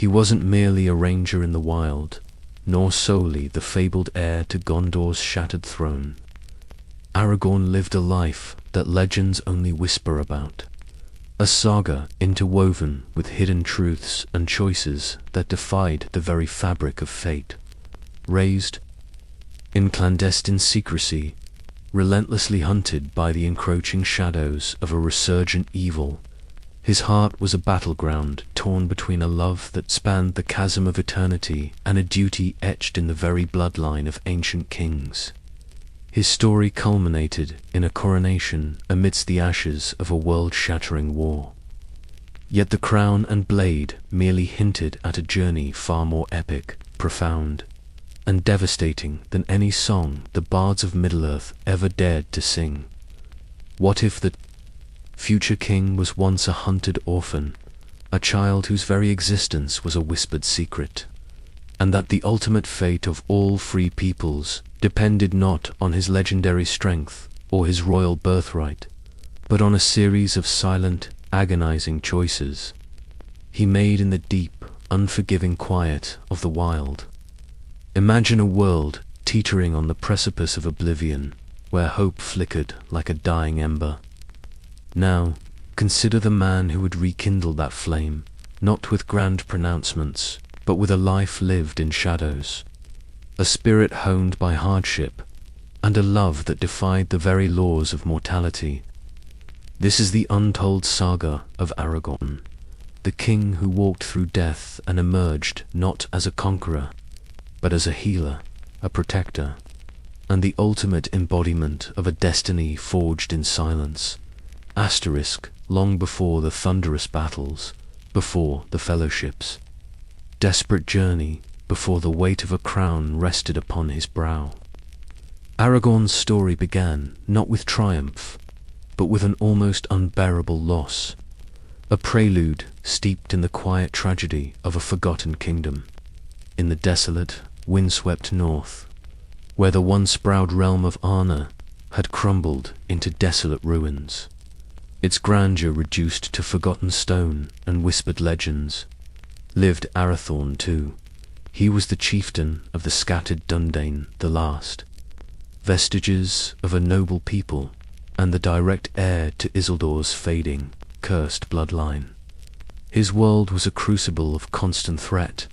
He wasn't merely a ranger in the wild, nor solely the fabled heir to Gondor's shattered throne. Aragorn lived a life that legends only whisper about. A saga interwoven with hidden truths and choices that defied the very fabric of fate. Raised in clandestine secrecy, relentlessly hunted by the encroaching shadows of a resurgent evil, his heart was a battleground torn between a love that spanned the chasm of eternity and a duty etched in the very bloodline of ancient kings. His story culminated in a coronation amidst the ashes of a world-shattering war. Yet the crown and blade merely hinted at a journey far more epic, profound, and devastating than any song the bards of Middle-earth ever dared to sing. What if the future king was once a hunted orphan, a child whose very existence was a whispered secret, and that the ultimate fate of all free peoples depended not on his legendary strength or his royal birthright, but on a series of silent, agonizing choices he made in the deep, unforgiving quiet of the wild. Imagine a world teetering on the precipice of oblivion, where hope flickered like a dying ember. Now, consider the man who would rekindle that flame, not with grand pronouncements, but with a life lived in shadows, a spirit honed by hardship, and a love that defied the very laws of mortality. This is the untold saga of Aragorn, the king who walked through death and emerged not as a conqueror, but as a healer, a protector, and the ultimate embodiment of a destiny forged in silence. Long before the thunderous battles, before the fellowships. Desperate journey before the weight of a crown rested upon his brow. Aragorn's story began not with triumph, but with an almost unbearable loss, a prelude steeped in the quiet tragedy of a forgotten kingdom, in the desolate, windswept north, where the once proud realm of Arna had crumbled into desolate ruins, its grandeur reduced to forgotten stone and whispered legends. Lived Arathorn too. He was the chieftain of the scattered Dúnedain, the last, vestiges of a noble people, and the direct heir to Isildur's fading, cursed bloodline. His world was a crucible of constant threat,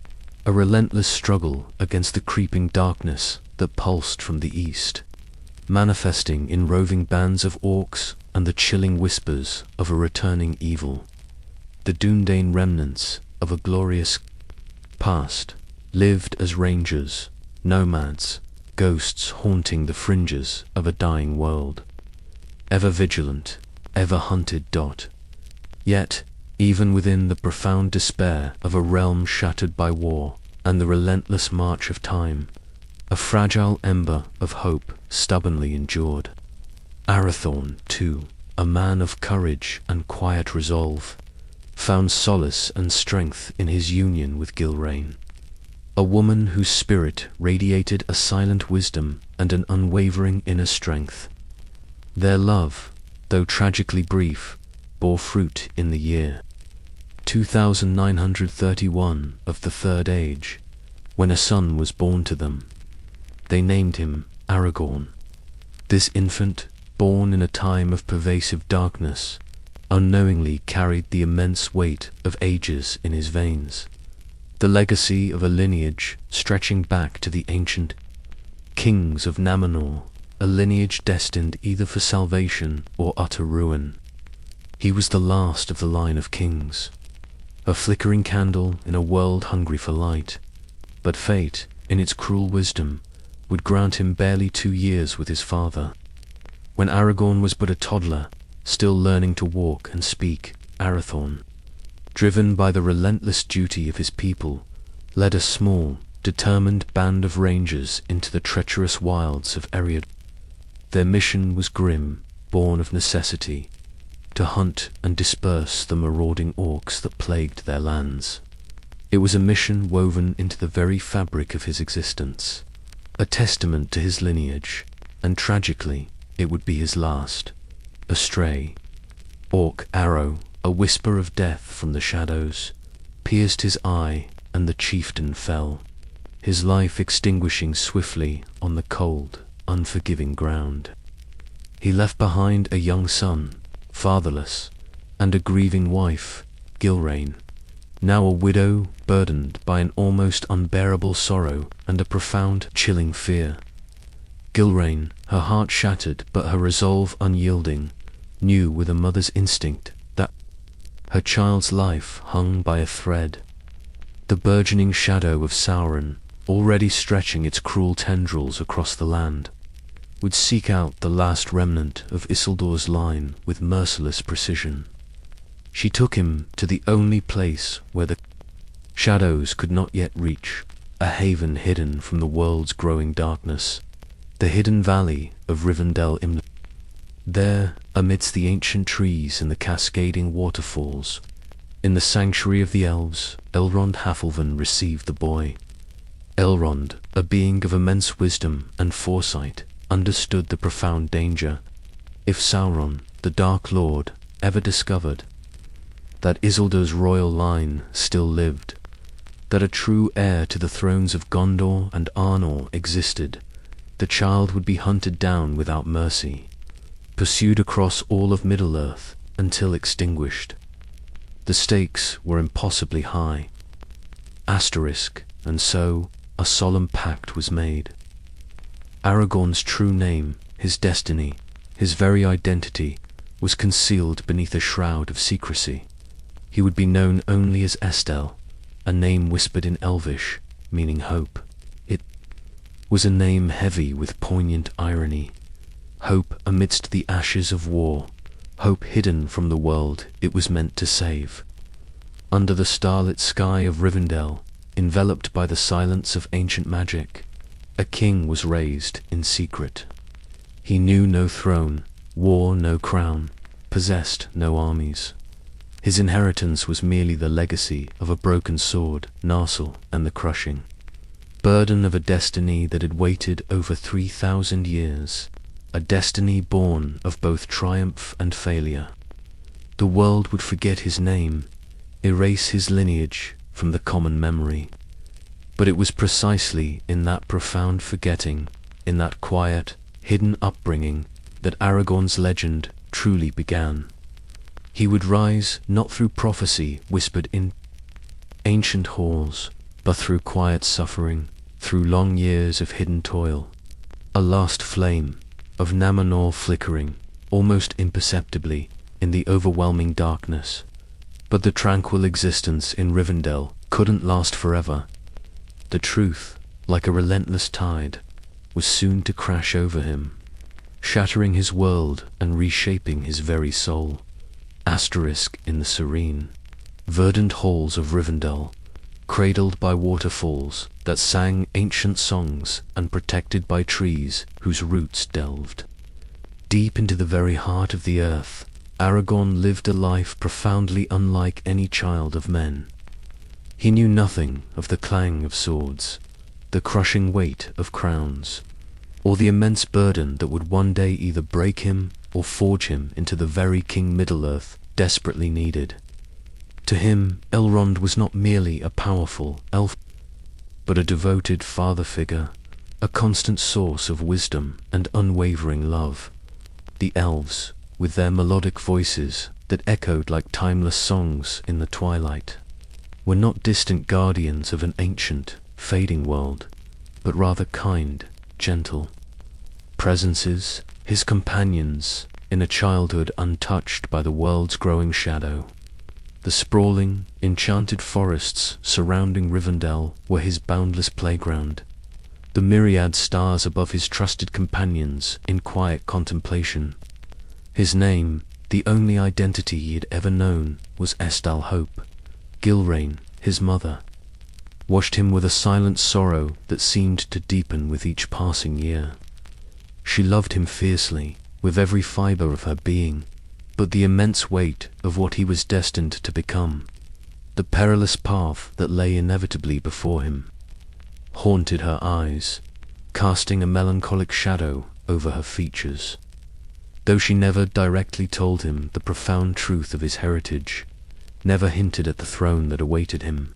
a relentless struggle against the creeping darkness that pulsed from the east, manifesting in roving bands of orcs and the chilling whispers of a returning evil. The Dúnedain remnants of a glorious past lived as rangers, nomads, ghosts haunting the fringes of a dying world. Ever vigilant, ever hunted. Yet, even within the profound despair of a realm shattered by war and the relentless march of time, a fragile ember of hope stubbornly endured. Arathorn, too, a man of courage and quiet resolve, found solace and strength in his union with Gilrain, a woman whose spirit radiated a silent wisdom and an unwavering inner strength. Their love, though tragically brief, bore fruit in the year 2931 of the Third Age, when a son was born to them. They named him Aragorn. This infant, born in a time of pervasive darkness, unknowingly carried the immense weight of ages in his veins, the legacy of a lineage stretching back to the ancient kings of Numenor, a lineage destined either for salvation or utter ruin. He was the last of the line of kings, a flickering candle in a world hungry for light, but fate, in its cruel wisdom, would grant him barely 2 years with his father. When Aragorn was but a toddler, still learning to walk and speak, Arathorn, driven by the relentless duty of his people, led a small, determined band of rangers into the treacherous wilds of Eriad. Their mission was grim, born of necessity, to hunt and disperse the marauding orcs that plagued their lands. It was a mission woven into the very fabric of his existence, a testament to his lineage, and tragically, it would be his last. A stray orc arrow, a whisper of death from the shadows, pierced his eye and the chieftain fell, his life extinguishing swiftly on the cold, unforgiving ground. He left behind a young son, fatherless, and a grieving wife, Gilrain, now a widow burdened by an almost unbearable sorrow and a profound, chilling fear. Gilrain, her heart shattered but her resolve unyielding, knew with a mother's instinct that her child's life hung by a thread. The burgeoning shadow of Sauron, already stretching its cruel tendrils across the land, would seek out the last remnant of Isildur's line with merciless precision. She took him to the only place where the shadows could not yet reach, a haven hidden from the world's growing darkness, the hidden valley of Rivendell Imla. There, amidst the ancient trees and the cascading waterfalls, in the sanctuary of the elves, Elrond Havelvan received the boy. Elrond, a being of immense wisdom and foresight, understood the profound danger, if Sauron, the Dark Lord, ever discovered that Isildur's royal line still lived, that a true heir to the thrones of Gondor and Arnor existed, the child would be hunted down without mercy, pursued across all of Middle-earth until extinguished. The stakes were impossibly high. And so a solemn pact was made. Aragorn's true name, his destiny, his very identity, was concealed beneath a shroud of secrecy. He would be known only as Estel, a name whispered in Elvish, meaning hope. It was a name heavy with poignant irony. Hope amidst the ashes of war, hope hidden from the world it was meant to save. Under the starlit sky of Rivendell, enveloped by the silence of ancient magic, a king was raised in secret. He knew no throne, wore no crown, possessed no armies. His inheritance was merely the legacy of a broken sword, Narsil, and the crushing burden of a destiny that had waited over 3,000 years, a destiny born of both triumph and failure. The world would forget his name, erase his lineage from the common memory. But it was precisely in that profound forgetting, in that quiet, hidden upbringing, that Aragorn's legend truly began. He would rise not through prophecy whispered in ancient halls, but through quiet suffering, through long years of hidden toil. A last flame of Namanor flickering, almost imperceptibly, in the overwhelming darkness. But the tranquil existence in Rivendell couldn't last forever. The truth, like a relentless tide, was soon to crash over him, shattering his world and reshaping his very soul. In the serene, verdant halls of Rivendell, cradled by waterfalls that sang ancient songs and protected by trees whose roots delved deep into the very heart of the earth, Aragorn lived a life profoundly unlike any child of men. He knew nothing of the clang of swords, the crushing weight of crowns, or the immense burden that would one day either break him or forge him into the very King Middle-earth desperately needed. To him, Elrond was not merely a powerful elf, but a devoted father figure, a constant source of wisdom and unwavering love. The elves, with their melodic voices that echoed like timeless songs in the twilight, were not distant guardians of an ancient, fading world, but rather kind, gentle presences, his companions in a childhood untouched by the world's growing shadow. The sprawling, enchanted forests surrounding Rivendell were his boundless playground, the myriad stars above his trusted companions in quiet contemplation. His name, the only identity he had ever known, was Estal Hope. Gilrain, his mother, watched him with a silent sorrow that seemed to deepen with each passing year. She loved him fiercely, with every fibre of her being, but the immense weight of what he was destined to become, the perilous path that lay inevitably before him, haunted her eyes, casting a melancholic shadow over her features. Though she never directly told him the profound truth of his heritage, never hinted at the throne that awaited him,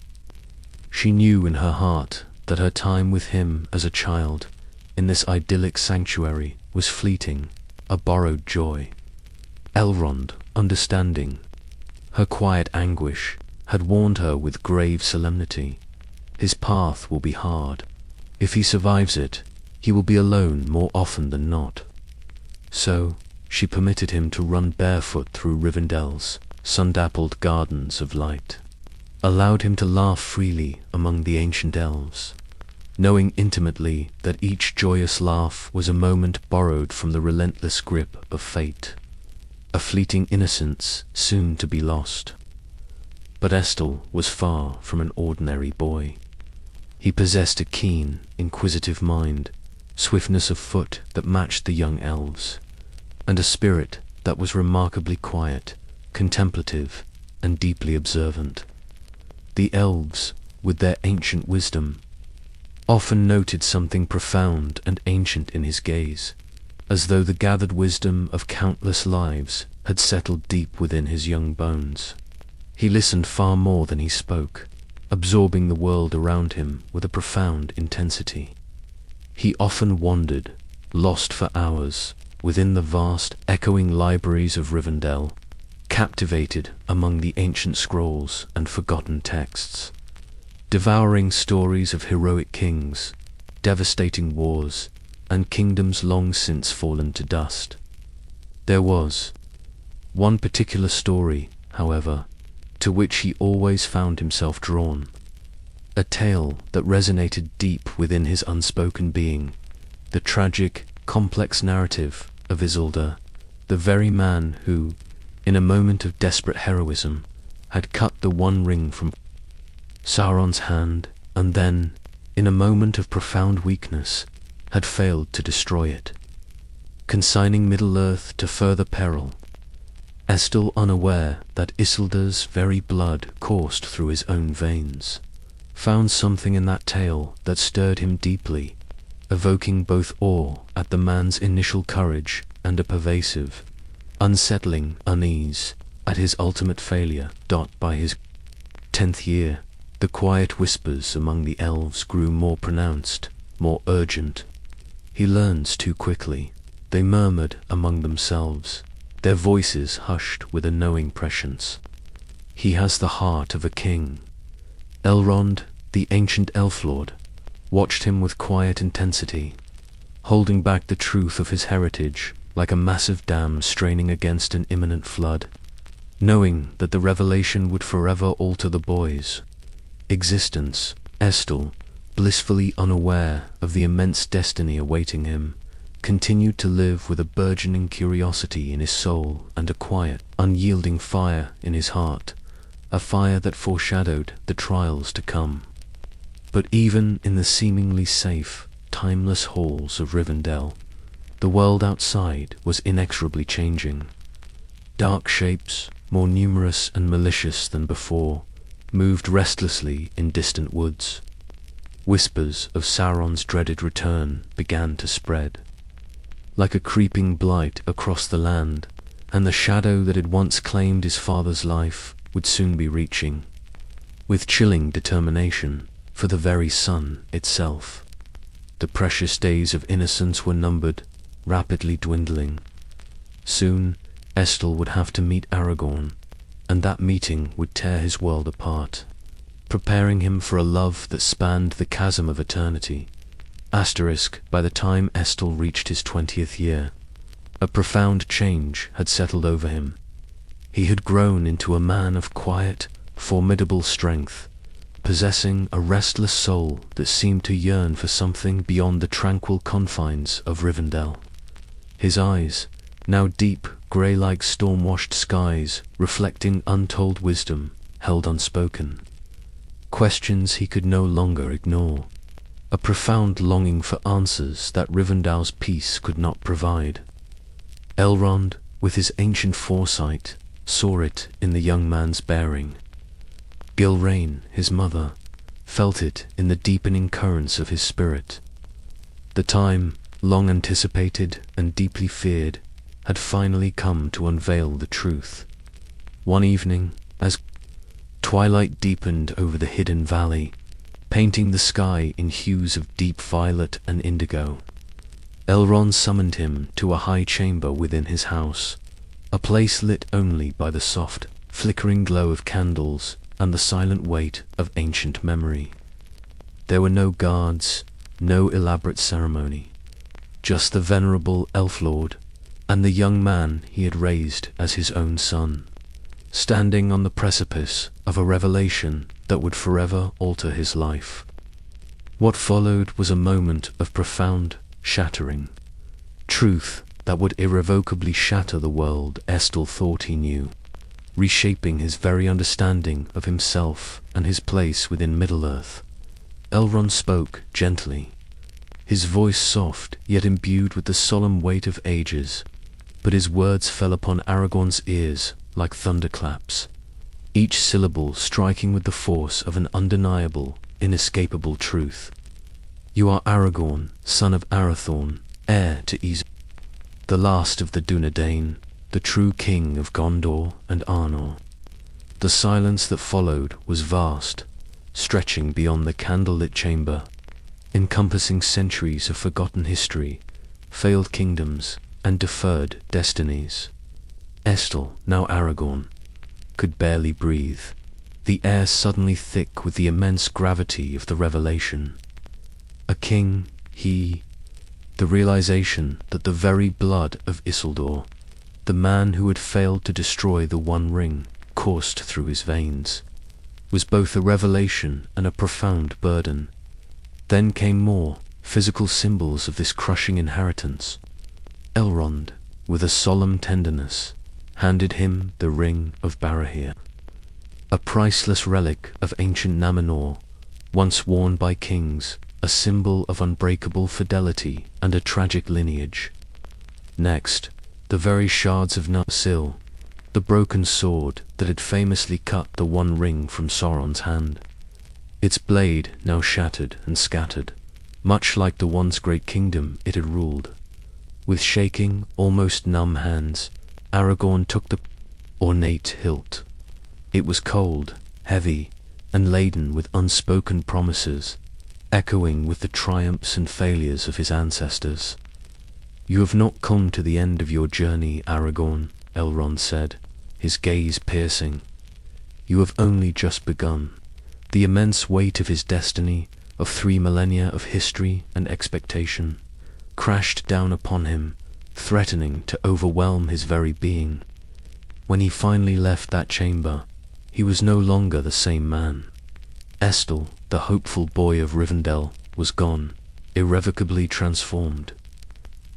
She knew in her heart that her time with him as a child, in this idyllic sanctuary, was fleeting, a borrowed joy. Elrond, understanding her quiet anguish, had warned her with grave solemnity. His path will be hard. If he survives it, he will be alone more often than not. So, she permitted him to run barefoot through Rivendell's sun-dappled gardens of light, allowed him to laugh freely among the ancient elves, knowing intimately that each joyous laugh was a moment borrowed from the relentless grip of fate, a fleeting innocence soon to be lost. But Estel was far from an ordinary boy. He possessed a keen, inquisitive mind, swiftness of foot that matched the young elves, and a spirit that was remarkably quiet, contemplative, and deeply observant. The elves, with their ancient wisdom, often noted something profound and ancient in his gaze, as though the gathered wisdom of countless lives had settled deep within his young bones. He listened far more than he spoke, absorbing the world around him with a profound intensity. He often wandered, lost for hours, within the vast, echoing libraries of Rivendell, captivated among the ancient scrolls and forgotten texts, devouring stories of heroic kings, devastating wars, and kingdoms long since fallen to dust. There was one particular story, however, to which he always found himself drawn, a tale that resonated deep within his unspoken being, the tragic, complex narrative of Isildur, the very man who, in a moment of desperate heroism, had cut the One Ring from Sauron's hand, and then, in a moment of profound weakness, had failed to destroy it, consigning Middle-earth to further peril. Estel, unaware that Isildur's very blood coursed through his own veins, found something in that tale that stirred him deeply, evoking both awe at the man's initial courage and a pervasive, unsettling unease at his ultimate failure. By his 10th year, the quiet whispers among the elves grew more pronounced, more urgent. He learns too quickly, they murmured among themselves, their voices hushed with a knowing prescience. He has the heart of a king. Elrond, the ancient elf lord, watched him with quiet intensity, holding back the truth of his heritage like a massive dam straining against an imminent flood, knowing that the revelation would forever alter the boy's existence. Estel, blissfully unaware of the immense destiny awaiting him, continued to live with a burgeoning curiosity in his soul and a quiet, unyielding fire in his heart, a fire that foreshadowed the trials to come. But even in the seemingly safe, timeless halls of Rivendell, the world outside was inexorably changing. Dark shapes, more numerous and malicious than before, moved restlessly in distant woods. Whispers of Sauron's dreaded return began to spread, like a creeping blight across the land, and the shadow that had once claimed his father's life would soon be reaching, with chilling determination, for the very sun itself. The precious days of innocence were numbered, rapidly dwindling. Soon, Estel would have to meet Aragorn, and that meeting would tear his world apart, preparing him for a love that spanned the chasm of eternity. By the time Estel reached his 20th year, a profound change had settled over him. He had grown into a man of quiet, formidable strength, possessing a restless soul that seemed to yearn for something beyond the tranquil confines of Rivendell. His eyes, now deep, grey like storm-washed skies, reflecting untold wisdom, held unspoken questions he could no longer ignore, a profound longing for answers that Rivendell's peace could not provide. Elrond, with his ancient foresight, saw it in the young man's bearing. Gilrain, his mother, felt it in the deepening currents of his spirit. The time, long anticipated and deeply feared, had finally come to unveil the truth. One evening, as twilight deepened over the hidden valley, painting the sky in hues of deep violet and indigo. Elrond summoned him to a high chamber within his house, a place lit only by the soft, flickering glow of candles and the silent weight of ancient memory. There were no guards, no elaborate ceremony, just the venerable elf lord and the young man he had raised as his own son, standing on the precipice of a revelation that would forever alter his life. What followed was a moment of profound shattering, truth that would irrevocably shatter the world Estel thought he knew, reshaping his very understanding of himself and his place within Middle-earth. Elrond spoke gently, his voice soft yet imbued with the solemn weight of ages, but his words fell upon Aragorn's ears like thunderclaps, each syllable striking with the force of an undeniable, inescapable truth. You are Aragorn, son of Arathorn, heir to Isengard, the last of the Dunedain, the true king of Gondor and Arnor. The silence that followed was vast, stretching beyond the candlelit chamber, encompassing centuries of forgotten history, failed kingdoms, and deferred destinies. Estel, now Aragorn, could barely breathe, the air suddenly thick with the immense gravity of the revelation. A king, he, the realization that the very blood of Isildur, the man who had failed to destroy the One Ring, coursed through his veins, was both a revelation and a profound burden. Then came more physical symbols of this crushing inheritance. Elrond, with a solemn tenderness, handed him the Ring of Barahir, a priceless relic of ancient Numenor, once worn by kings, a symbol of unbreakable fidelity and a tragic lineage. Next, the very shards of Narsil, the broken sword that had famously cut the One Ring from Sauron's hand, its blade now shattered and scattered, much like the once great kingdom it had ruled. With shaking, almost numb hands, Aragorn took the ornate hilt. It was cold, heavy, and laden with unspoken promises, echoing with the triumphs and failures of his ancestors. You have not come to the end of your journey, Aragorn, Elrond said, his gaze piercing. You have only just begun. The immense weight of his destiny, of 3 millennia of history and expectation, crashed down upon him, threatening to overwhelm his very being. When he finally left that chamber, he was no longer the same man. Estel, the hopeful boy of Rivendell, was gone, irrevocably transformed.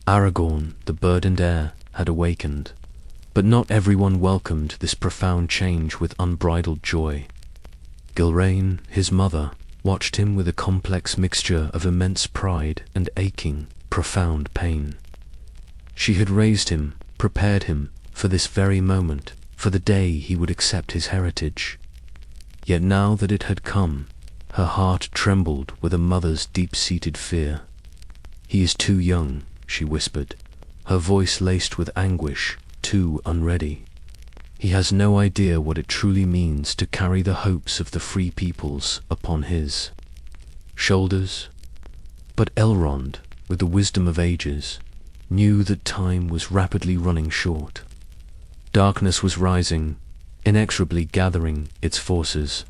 Aragorn, the burdened heir, had awakened, but not everyone welcomed this profound change with unbridled joy. Gilrain, his mother, watched him with a complex mixture of immense pride and aching, profound pain. She had raised him, prepared him for this very moment, for the day he would accept his heritage. Yet now that it had come, her heart trembled with a mother's deep-seated fear. He is too young, she whispered, her voice laced with anguish, too unready. He has no idea what it truly means to carry the hopes of the free peoples upon his shoulders. But Elrond, with the wisdom of ages, knew that time was rapidly running short. Darkness was rising, inexorably gathering its forces.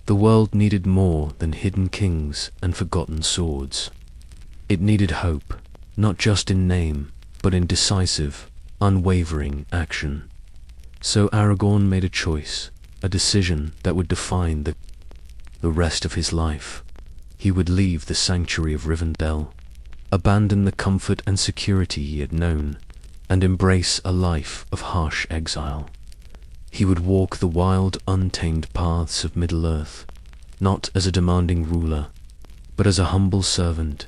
The world needed more than hidden kings and forgotten swords. It needed hope, not just in name, but in decisive, unwavering action. So Aragorn made a choice, a decision that would define the rest of his life. He would leave the sanctuary of Rivendell, abandon the comfort and security he had known, and embrace a life of harsh exile. He would walk the wild, untamed paths of Middle-earth, not as a demanding ruler, but as a humble servant,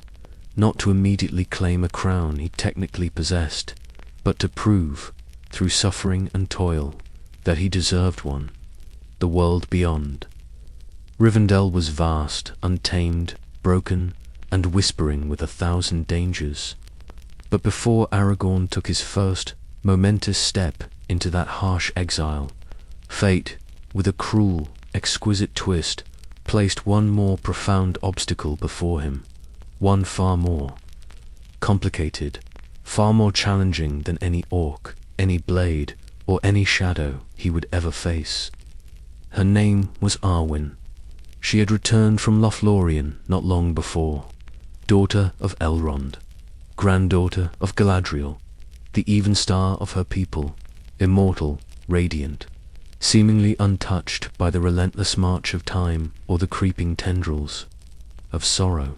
not to immediately claim a crown he technically possessed, but to prove, through suffering and toil, that he deserved one, the world beyond. Rivendell was vast, untamed, broken, and whispering with 1,000 dangers. But before Aragorn took his first, momentous step into that harsh exile, fate, with a cruel, exquisite twist, placed one more profound obstacle before him, one far more complicated, far more challenging than any orc, any blade, or any shadow he would ever face. Her name was Arwen. She had returned from Lothlorien not long before, daughter of Elrond, granddaughter of Galadriel, the Evenstar of her people, immortal, radiant, seemingly untouched by the relentless march of time or the creeping tendrils of sorrow.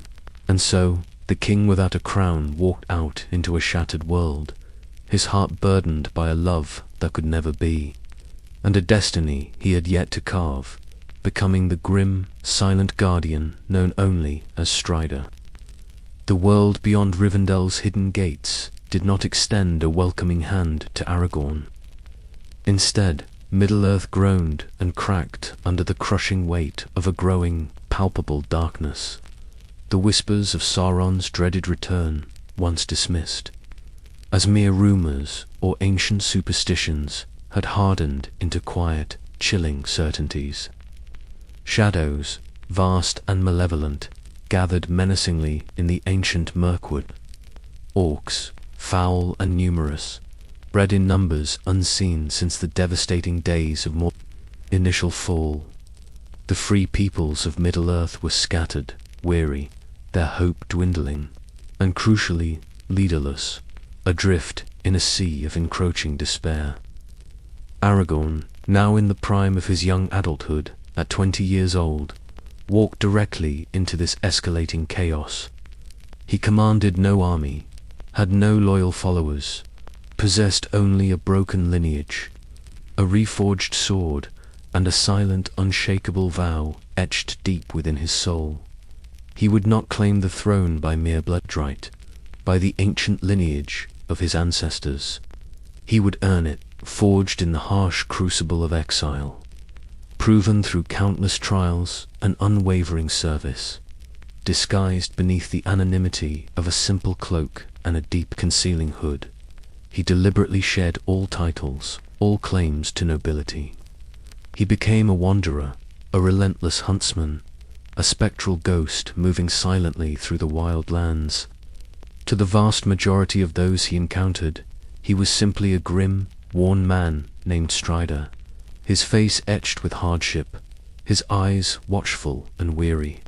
And so, the king without a crown walked out into a shattered world, his heart burdened by a love that could never be, and a destiny he had yet to carve, becoming the grim, silent guardian known only as Strider. The world beyond Rivendell's hidden gates did not extend a welcoming hand to Aragorn. Instead, Middle-earth groaned and cracked under the crushing weight of a growing, palpable darkness. The whispers of Sauron's dreaded return, once dismissed as mere rumors or ancient superstitions, had hardened into quiet, chilling certainties. Shadows, vast and malevolent, gathered menacingly in the ancient Mirkwood. Orcs, foul and numerous, bred in numbers unseen since the devastating days of Mordor's initial fall. The free peoples of Middle-earth were scattered, weary, their hope dwindling, and crucially, leaderless, adrift in a sea of encroaching despair. Aragorn, now in the prime of his young adulthood, at 20 years old, walked directly into this escalating chaos. He commanded no army, had no loyal followers, possessed only a broken lineage, a reforged sword, and a silent, unshakable vow etched deep within his soul. He would not claim the throne by mere bloodright, by the ancient lineage of his ancestors. He would earn it, forged in the harsh crucible of exile, proven through countless trials and unwavering service, disguised beneath the anonymity of a simple cloak and a deep concealing hood. He deliberately shed all titles, all claims to nobility. He became a wanderer, a relentless huntsman, a spectral ghost moving silently through the wild lands. To the vast majority of those he encountered, he was simply a grim, worn man named Strider, his face etched with hardship, his eyes watchful and weary.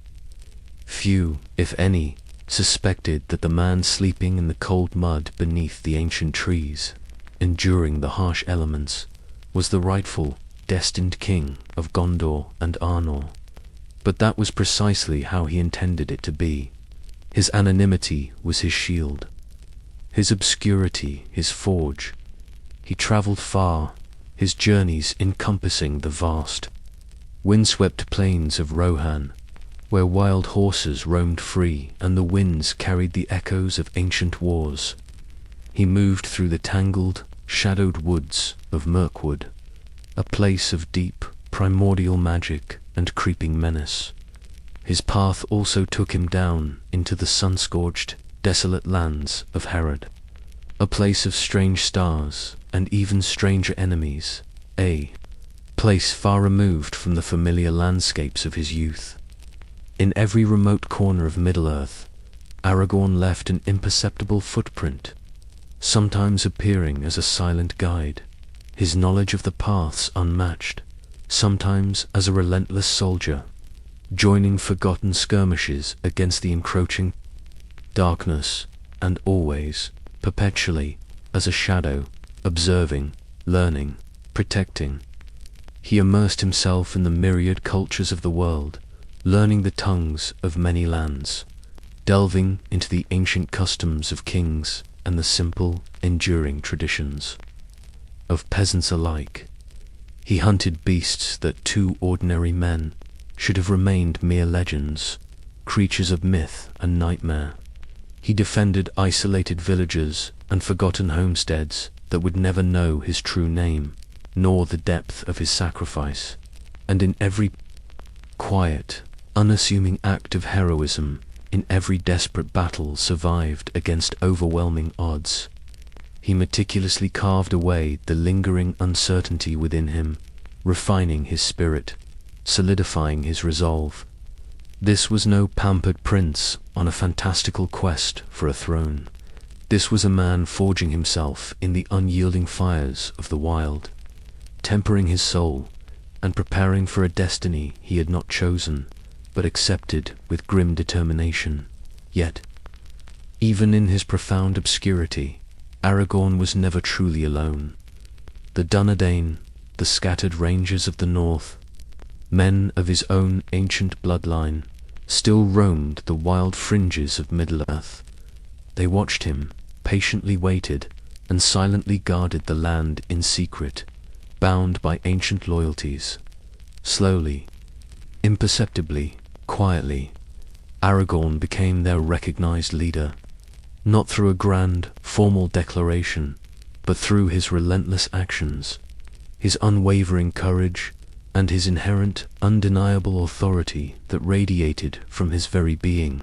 Few, if any, suspected that the man sleeping in the cold mud beneath the ancient trees, enduring the harsh elements, was the rightful, destined king of Gondor and Arnor. But that was precisely how he intended it to be. His anonymity was his shield, his obscurity his forge. He travelled far, his journeys encompassing the vast, windswept plains of Rohan, where wild horses roamed free and the winds carried the echoes of ancient wars. He moved through the tangled, shadowed woods of Mirkwood, a place of deep, primordial magic and creeping menace. His path also took him down into the sun-scorched, desolate lands of Herod, a place of strange stars and even stranger enemies, a place far removed from the familiar landscapes of his youth. In every remote corner of Middle-earth, Aragorn left an imperceptible footprint, sometimes appearing as a silent guide, his knowledge of the paths unmatched, sometimes as a relentless soldier, joining forgotten skirmishes against the encroaching darkness, and always, perpetually, as a shadow, observing, learning, protecting. He immersed himself in the myriad cultures of the world, learning the tongues of many lands, delving into the ancient customs of kings and the simple, enduring traditions of peasants alike. He hunted beasts that 2 ordinary men should have remained mere legends, creatures of myth and nightmare. He defended isolated villages and forgotten homesteads that would never know his true name, nor the depth of his sacrifice. And in every quiet, unassuming act of heroism, in every desperate battle survived against overwhelming odds, he meticulously carved away the lingering uncertainty within him, refining his spirit, solidifying his resolve, This was no pampered prince on a fantastical quest for a throne. This was a man forging himself in the unyielding fires of the wild, tempering his soul and preparing for a destiny he had not chosen, but accepted with grim determination. Yet, even in his profound obscurity, Aragorn was never truly alone. The Dunedain, the scattered rangers of the north, men of his own ancient bloodline, still roamed the wild fringes of Middle-earth. They watched him, patiently waited, and silently guarded the land in secret, bound by ancient loyalties. Slowly, imperceptibly, quietly, Aragorn became their recognized leader, not through a grand, formal declaration, but through his relentless actions, his unwavering courage, and his inherent, undeniable authority that radiated from his very being.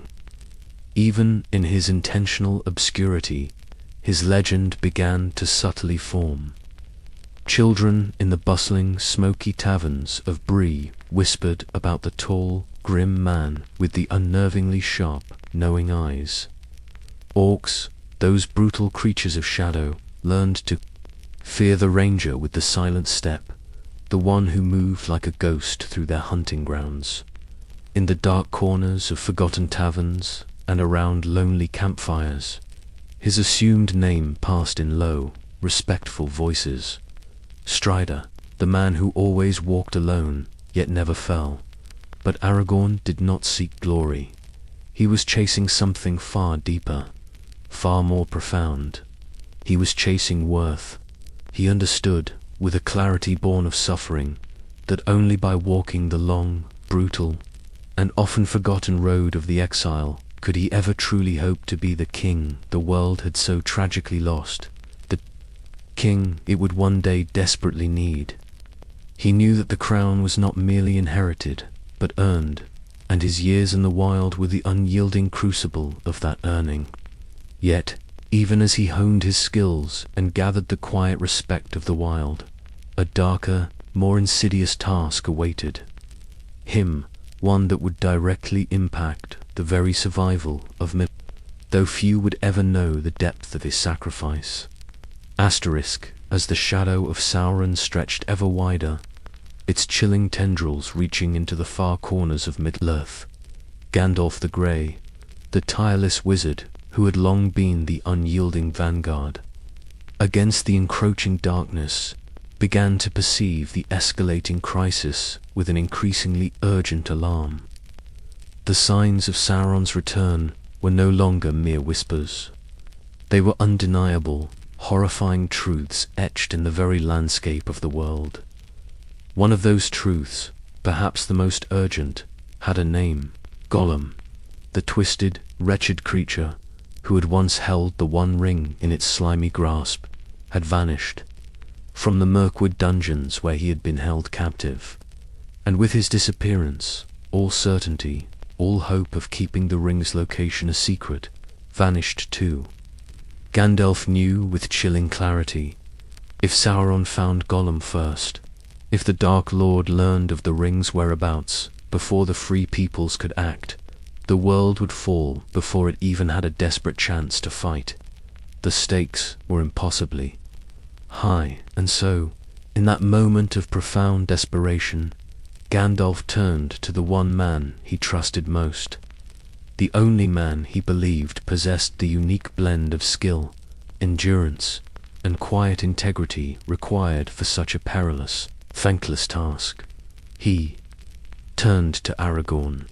Even in his intentional obscurity, his legend began to subtly form. Children in the bustling, smoky taverns of Bree whispered about the tall, grim man with the unnervingly sharp, knowing eyes. Orcs, those brutal creatures of shadow, learned to fear the ranger with the silent step, the one who moved like a ghost through their hunting grounds. In the dark corners of forgotten taverns and around lonely campfires, his assumed name passed in low, respectful voices. Strider, the man who always walked alone, yet never fell. But Aragorn did not seek glory. He was chasing something far deeper, far more profound. He was chasing worth. He understood, with a clarity born of suffering, that only by walking the long, brutal, and often forgotten road of the exile could he ever truly hope to be the king the world had so tragically lost, the king it would one day desperately need. He knew that the crown was not merely inherited, but earned, and his years in the wild were the unyielding crucible of that earning. Yet, even as he honed his skills and gathered the quiet respect of the wild, a darker, more insidious task awaited him, one that would directly impact the very survival of though few would ever know the depth of his sacrifice. Asterisk, as the shadow of Sauron stretched ever wider, its chilling tendrils reaching into the far corners of Middle-earth, Gandalf the Grey, the tireless wizard who had long been the unyielding vanguard, against the encroaching darkness, began to perceive the escalating crisis with an increasingly urgent alarm. The signs of Sauron's return were no longer mere whispers. They were undeniable, horrifying truths etched in the very landscape of the world. One of those truths, perhaps the most urgent, had a name: Gollum, the twisted, wretched creature who had once held the One Ring in its slimy grasp, had vanished from the Mirkwood dungeons where he had been held captive. And with his disappearance, all certainty, all hope of keeping the ring's location a secret, vanished too. Gandalf knew with chilling clarity, if Sauron found Gollum first, if the Dark Lord learned of the ring's whereabouts before the free peoples could act, the world would fall before it even had a desperate chance to fight. The stakes were impossibly high, and so, in that moment of profound desperation, Gandalf turned to the one man he trusted most, the only man he believed possessed the unique blend of skill, endurance, and quiet integrity required for such a perilous, thankless task. He turned to Aragorn.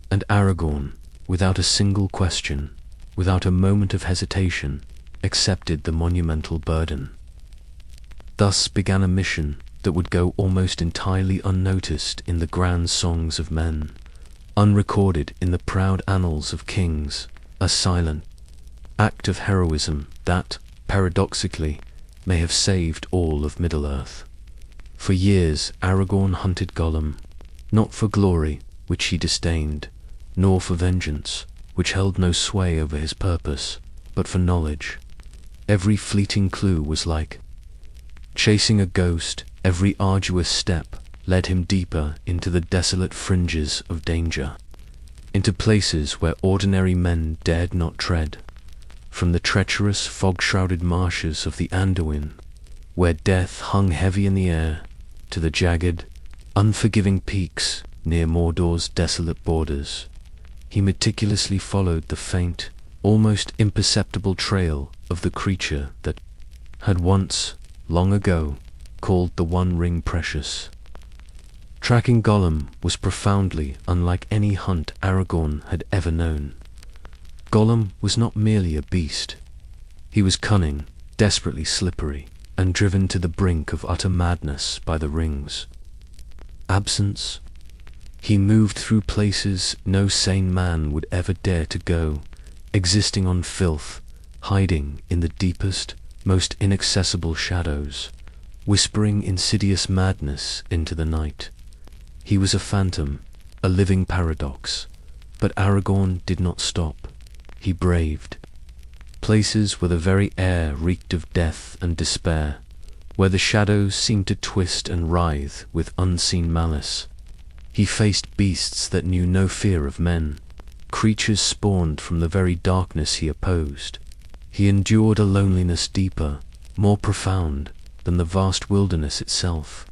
And Aragorn, without a single question, without a moment of hesitation, accepted the monumental burden. Thus began a mission that would go almost entirely unnoticed in the grand songs of men, unrecorded in the proud annals of kings, a silent act of heroism that, paradoxically, may have saved all of Middle-earth. For years Aragorn hunted Gollum, not for glory, which he disdained, nor for vengeance, which held no sway over his purpose, but for knowledge. Every fleeting clue was like chasing a ghost. Every arduous step led him deeper into the desolate fringes of danger. into places where ordinary men dared not tread, from the treacherous fog-shrouded marshes of the Anduin, where death hung heavy in the air, to the jagged, unforgiving peaks near Mordor's desolate borders. He meticulously followed the faint, almost imperceptible trail of the creature that had once, long ago, called the One Ring precious. Tracking Gollum was profoundly unlike any hunt Aragorn had ever known. Gollum was not merely a beast. He was cunning, desperately slippery, and driven to the brink of utter madness by the rings. Absence. He moved through places no sane man would ever dare to go, existing on filth, hiding in the deepest, most inaccessible shadows, whispering insidious madness into the night. He was a phantom, a living paradox, but Aragorn did not stop. He braved places where the very air reeked of death and despair, where the shadows seemed to twist and writhe with unseen malice. He faced beasts that knew no fear of men, creatures spawned from the very darkness he opposed. He endured a loneliness deeper, more profound than the vast wilderness itself,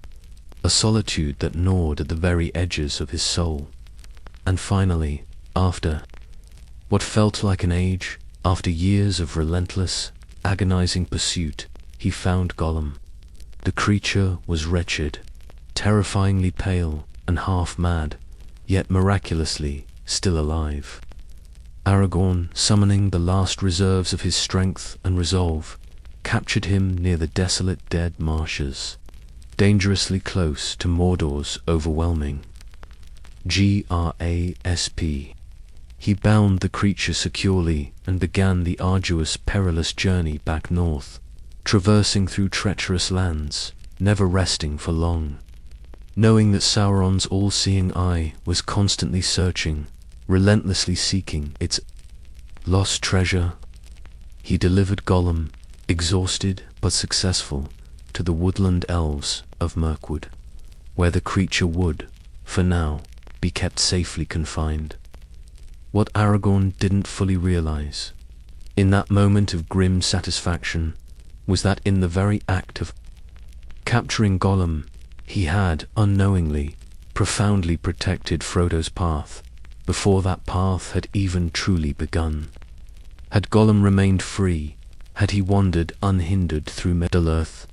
a solitude that gnawed at the very edges of his soul. And finally, after what felt like an age, after years of relentless, agonizing pursuit, he found Gollum. The creature was wretched, terrifyingly pale and half mad, yet miraculously still alive. Aragorn, summoning the last reserves of his strength and resolve, captured him near the desolate dead marshes, dangerously close to Mordor's overwhelming grasp. He bound the creature securely and began the arduous, perilous journey back north, traversing through treacherous lands, never resting for long. Knowing that Sauron's all-seeing eye was constantly searching, relentlessly seeking its lost treasure, he delivered Gollum, exhausted but successful, to the woodland elves of Mirkwood, where the creature would, for now, be kept safely confined. What Aragorn didn't fully realize, in that moment of grim satisfaction, was that in the very act of capturing Gollum, he had, unknowingly, profoundly protected Frodo's path, before that path had even truly begun. Had Gollum remained free, had he wandered unhindered through Middle-earth,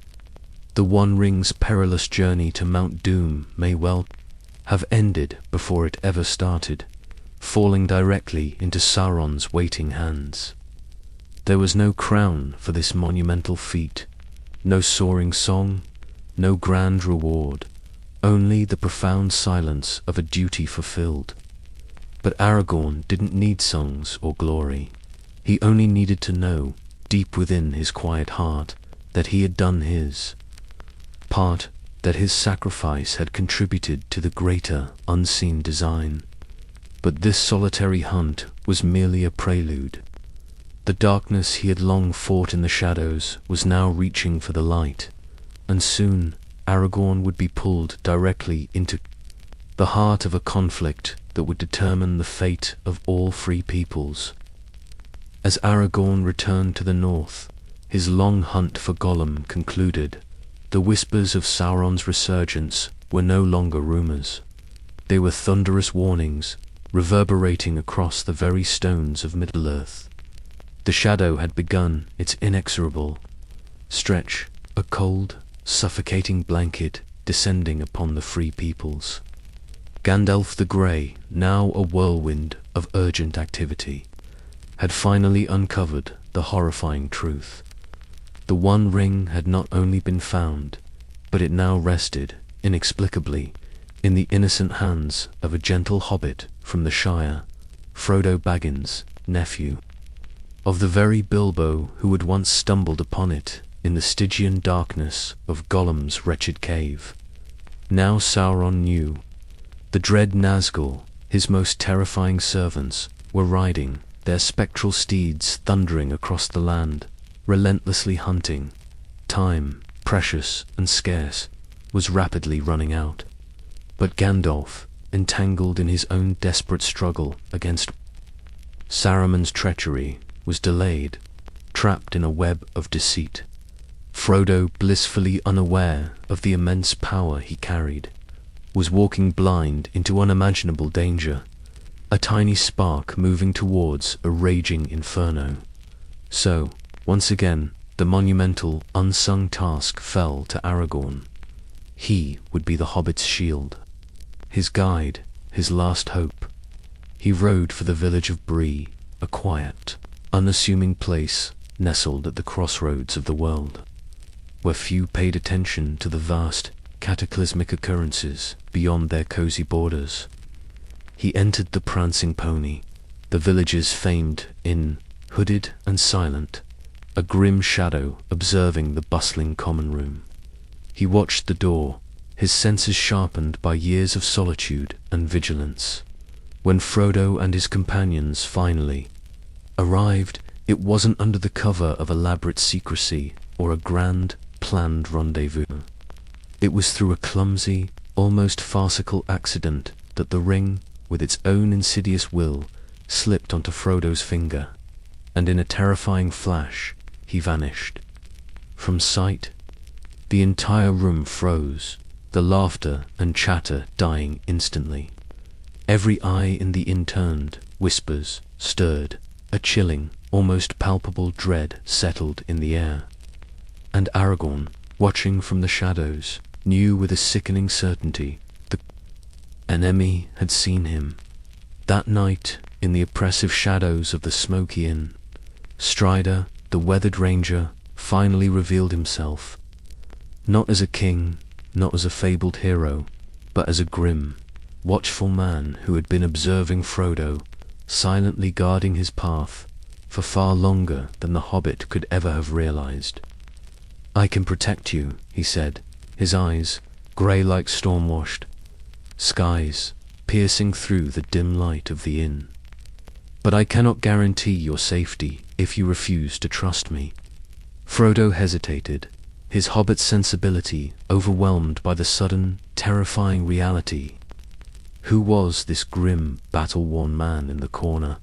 the One Ring's perilous journey to Mount Doom may well have ended before it ever started, falling directly into Sauron's waiting hands. There was no crown for this monumental feat, no soaring song, no grand reward, only the profound silence of a duty fulfilled. But Aragorn didn't need songs or glory. He only needed to know, deep within his quiet heart, that he had done his part, that his sacrifice had contributed to the greater, unseen design. But this solitary hunt was merely a prelude. The darkness he had long fought in the shadows was now reaching for the light, and soon Aragorn would be pulled directly into the heart of a conflict that would determine the fate of all free peoples. As Aragorn returned to the north, his long hunt for Gollum concluded. The whispers of Sauron's resurgence were no longer rumors. They were thunderous warnings, reverberating across the very stones of Middle-earth. The shadow had begun its inexorable stretch, a cold, suffocating blanket descending upon the free peoples. Gandalf the Grey, now a whirlwind of urgent activity, had finally uncovered the horrifying truth. The One Ring had not only been found, but it now rested, inexplicably, in the innocent hands of a gentle hobbit from the Shire, Frodo Baggins, nephew of the very Bilbo who had once stumbled upon it in the Stygian darkness of Gollum's wretched cave. Now Sauron knew. The dread Nazgul, his most terrifying servants, were riding, their spectral steeds thundering across the land, relentlessly hunting. Time, precious and scarce, was rapidly running out. But Gandalf, entangled in his own desperate struggle against Saruman's treachery, was delayed, trapped in a web of deceit. Frodo, blissfully unaware of the immense power he carried, was walking blind into unimaginable danger, a tiny spark moving towards a raging inferno. So, once again, the monumental, unsung task fell to Aragorn. He would be the hobbit's shield, his guide, his last hope. He rode for the village of Bree, a quiet, unassuming place nestled at the crossroads of the world, where few paid attention to the vast, cataclysmic occurrences beyond their cozy borders. He entered the prancing pony, the village's famed inn, hooded and silent, a grim shadow observing the bustling common room. He watched the door, his senses sharpened by years of solitude and vigilance. When Frodo and his companions finally arrived, it wasn't under the cover of elaborate secrecy or a grand, planned rendezvous. It was through a clumsy, almost farcical accident that the ring, with its own insidious will, slipped onto Frodo's finger, and in a terrifying flash, he vanished. From sight, the entire room froze, the laughter and chatter dying instantly. Every eye in the inn turned, whispers stirred, a chilling, almost palpable dread settled in the air. And Aragorn, watching from the shadows, knew with a sickening certainty the enemy had seen him. That night, in the oppressive shadows of the smoky inn, Strider, the weathered ranger, finally revealed himself, not as a king, not as a fabled hero, but as a grim, watchful man who had been observing Frodo, silently guarding his path, for far longer than the hobbit could ever have realized. "I can protect you," he said, his eyes, grey like storm-washed skies, piercing through the dim light of the inn. "But I cannot guarantee your safety if you refuse to trust me." Frodo hesitated, his hobbit sensibility overwhelmed by the sudden, terrifying reality. Who was this grim, battle-worn man in the corner?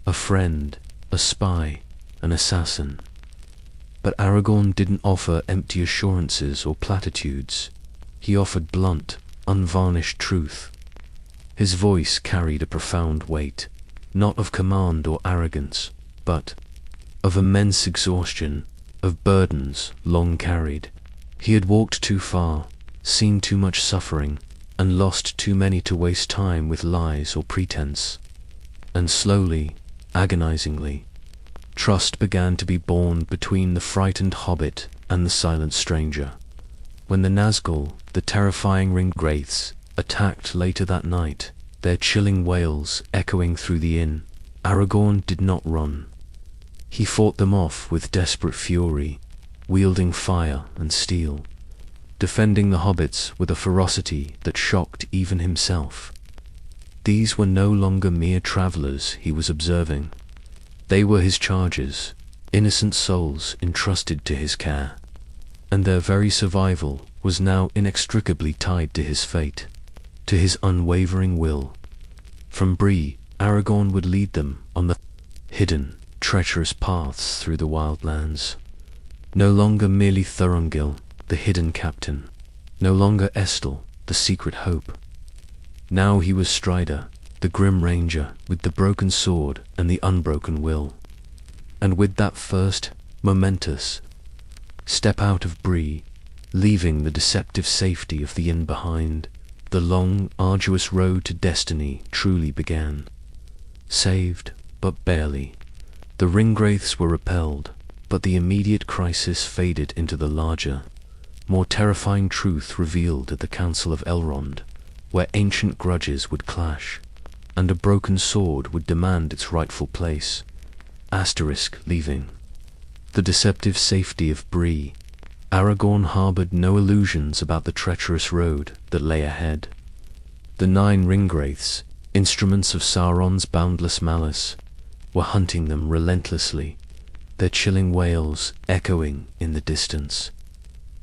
A friend, a spy, an assassin? But Aragorn didn't offer empty assurances or platitudes. He offered blunt, unvarnished truth. His voice carried a profound weight, not of command or arrogance, but of immense exhaustion, of burdens long carried. He had walked too far, seen too much suffering, and lost too many to waste time with lies or pretense. And slowly, agonizingly, trust began to be born between the frightened hobbit and the silent stranger. When the Nazgul, the terrifying ringed wraiths, attacked later that night, their chilling wails echoing through the inn, Aragorn did not run. He fought them off with desperate fury, wielding fire and steel, defending the hobbits with a ferocity that shocked even himself. These were no longer mere travelers he was observing. They were his charges, innocent souls entrusted to his care, and their very survival was now inextricably tied to his fate, to his unwavering will. From Bree, Aragorn would lead them on the hidden, treacherous paths through the wildlands. No longer merely Thorongil, the hidden captain, no longer Estel, the secret hope. Now he was Strider, the grim ranger with the broken sword and the unbroken will. And with that first, momentous step out of Bree, leaving the deceptive safety of the inn behind, the long, arduous road to destiny truly began. Saved, but barely. The ringwraiths were repelled, but the immediate crisis faded into the larger, more terrifying truth revealed at the Council of Elrond, where ancient grudges would clash, and a broken sword would demand its rightful place. Leaving the deceptive safety of Bree, Aragorn harbored no illusions about the treacherous road that lay ahead. The 9 ringwraiths, instruments of Sauron's boundless malice, were hunting them relentlessly, their chilling wails echoing in the distance.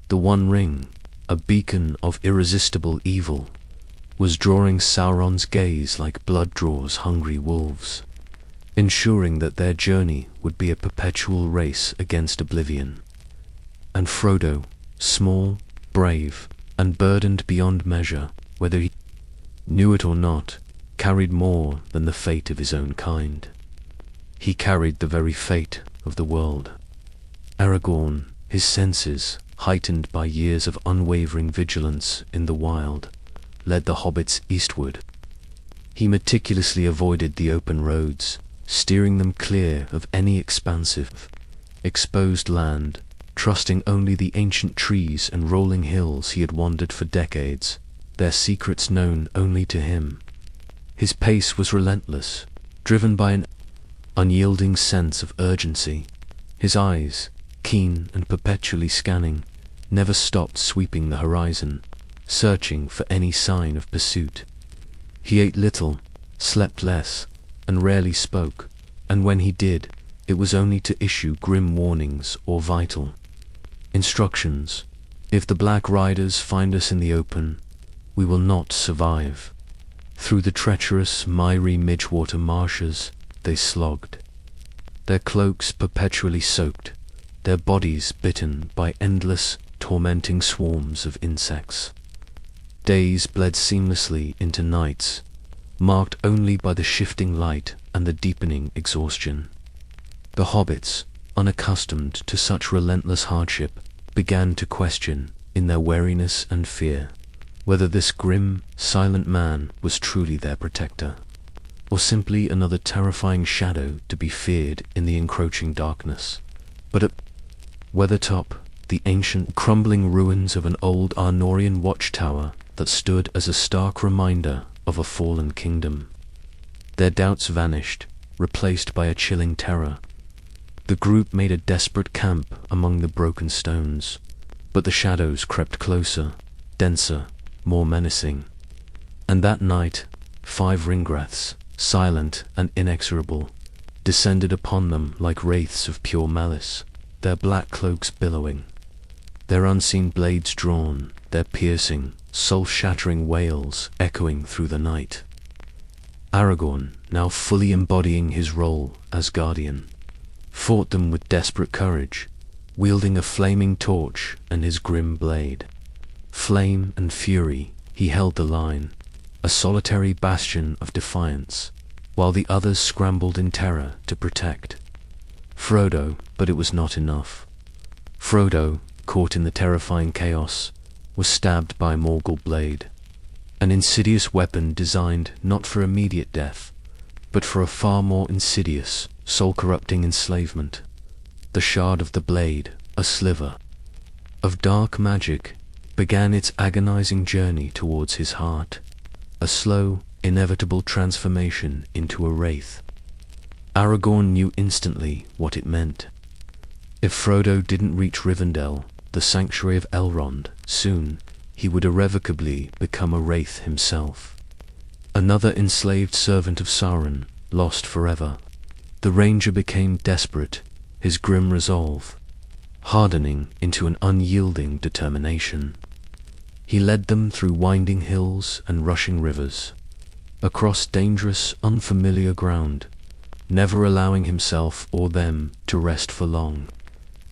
The One Ring, a beacon of irresistible evil, was drawing Sauron's gaze like blood draws hungry wolves, ensuring that their journey would be a perpetual race against oblivion. And Frodo, small, brave, and burdened beyond measure, whether he knew it or not, carried more than the fate of his own kind. He carried the very fate of the world. Aragorn, his senses heightened by years of unwavering vigilance in the wild, led the hobbits eastward. He meticulously avoided the open roads, steering them clear of any expansive, exposed land, trusting only the ancient trees and rolling hills he had wandered for decades, their secrets known only to him. His pace was relentless, driven by an unyielding sense of urgency. His eyes, keen and perpetually scanning, never stopped sweeping the horizon, searching for any sign of pursuit. He ate little, slept less, and rarely spoke, and when he did, it was only to issue grim warnings or vital instructions. If the Black Riders find us in the open, we will not survive. Through the treacherous, miry Midgewater marshes they slogged, their cloaks perpetually soaked, their bodies bitten by endless, tormenting swarms of insects. Days bled seamlessly into nights, marked only by the shifting light and the deepening exhaustion. The hobbits, unaccustomed to such relentless hardship, began to question, in their weariness and fear, whether this grim, silent man was truly their protector, or simply another terrifying shadow to be feared in the encroaching darkness. But at Weathertop, the ancient, crumbling ruins of an old Arnorian watchtower that stood as a stark reminder of a fallen kingdom, their doubts vanished, replaced by a chilling terror. The group made a desperate camp among the broken stones, but the shadows crept closer, denser, more menacing. And that night, 5 Ringwraiths, silent and inexorable, descended upon them like wraiths of pure malice, their black cloaks billowing, their unseen blades drawn, their piercing, soul-shattering wails echoing through the night. Aragorn, now fully embodying his role as guardian, fought them with desperate courage, wielding a flaming torch and his grim blade. Flame and fury, he held the line, a solitary bastion of defiance, while the others scrambled in terror to protect Frodo. But it was not enough. Frodo, caught in the terrifying chaos, was stabbed by a Morgul blade, an insidious weapon designed not for immediate death, but for a far more insidious, soul-corrupting enslavement. The shard of the blade, a sliver of dark magic, began its agonizing journey towards his heart, a slow, inevitable transformation into a wraith. Aragorn knew instantly what it meant. If Frodo didn't reach Rivendell, the sanctuary of Elrond, soon he would irrevocably become a wraith himself. Another enslaved servant of Sauron, lost forever. The ranger became desperate, his grim resolve hardening into an unyielding determination. He led them through winding hills and rushing rivers, across dangerous, unfamiliar ground, never allowing himself or them to rest for long.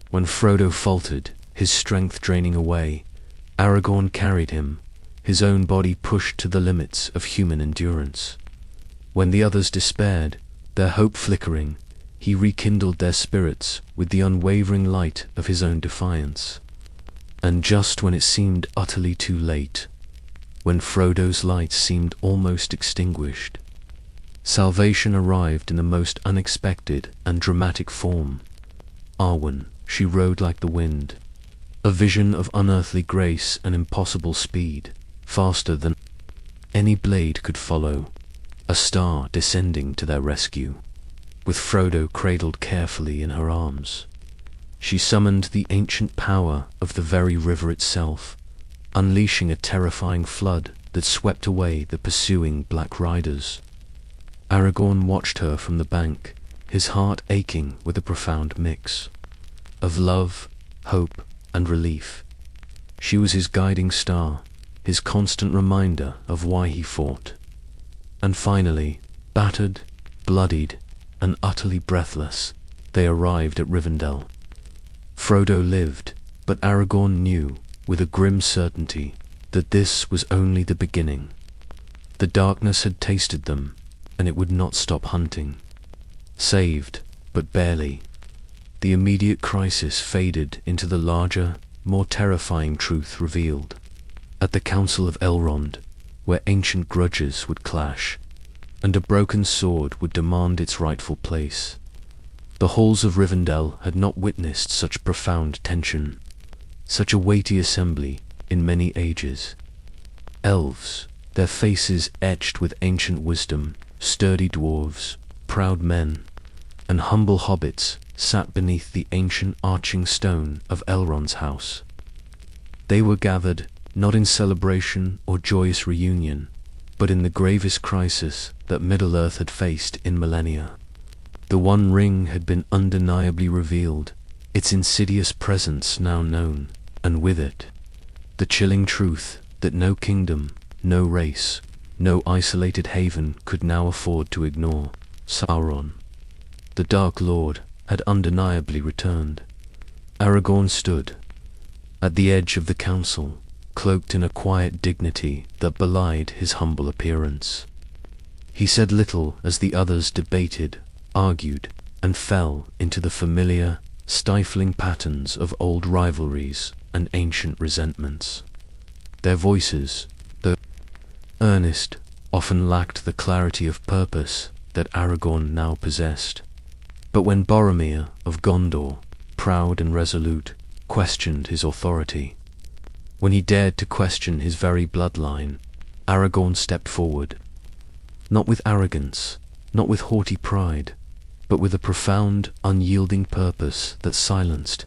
When Frodo faltered, his strength draining away, Aragorn carried him, his own body pushed to the limits of human endurance. When the others despaired, their hope flickering, he rekindled their spirits with the unwavering light of his own defiance. And just when it seemed utterly too late, when Frodo's light seemed almost extinguished, salvation arrived in the most unexpected and dramatic form. Arwen, she rode like the wind, a vision of unearthly grace and impossible speed, faster than any blade could follow, a star descending to their rescue. With Frodo cradled carefully in her arms, she summoned the ancient power of the very river itself, unleashing a terrifying flood that swept away the pursuing Black Riders. Aragorn watched her from the bank, his heart aching with a profound mix of love, hope, and relief. She was his guiding star, his constant reminder of why he fought. And finally, battered, bloodied, and utterly breathless, they arrived at Rivendell. Frodo lived, but Aragorn knew, with a grim certainty, that this was only the beginning. The darkness had tasted them, and it would not stop hunting. Saved, but barely. The immediate crisis faded into the larger, more terrifying truth revealed. At the Council of Elrond, where ancient grudges would clash, and a broken sword would demand its rightful place. The halls of Rivendell had not witnessed such profound tension, such a weighty assembly in many ages. Elves, their faces etched with ancient wisdom, sturdy dwarves, proud men, and humble hobbits sat beneath the ancient arching stone of Elrond's house. They were gathered not in celebration or joyous reunion, but in the gravest crisis that Middle-earth had faced in millennia. The One Ring had been undeniably revealed, its insidious presence now known, and with it, the chilling truth that no kingdom, no race, no isolated haven could now afford to ignore. Sauron, the Dark Lord, had undeniably returned. Aragorn stood at the edge of the council, cloaked in a quiet dignity that belied his humble appearance. He said little as the others debated, argued, and fell into the familiar, stifling patterns of old rivalries and ancient resentments. Their voices, though earnest, often lacked the clarity of purpose that Aragorn now possessed. But when Boromir of Gondor, proud and resolute, questioned his authority, when he dared to question his very bloodline, Aragorn stepped forward, not with arrogance, not with haughty pride, but with a profound, unyielding purpose that silenced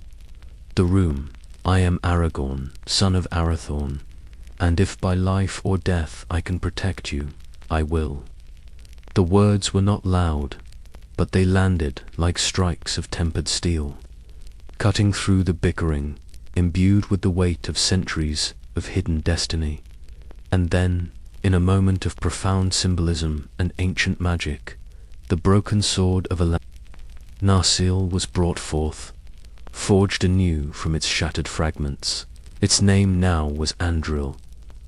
the room. I am Aragorn, son of Arathorn, and if by life or death I can protect you, I will. The words were not loud, but they landed like strikes of tempered steel, cutting through the bickering, imbued with the weight of centuries of hidden destiny. And then, in a moment of profound symbolism and ancient magic, the broken sword of Narsil was brought forth, forged anew from its shattered fragments. Its name now was Andril,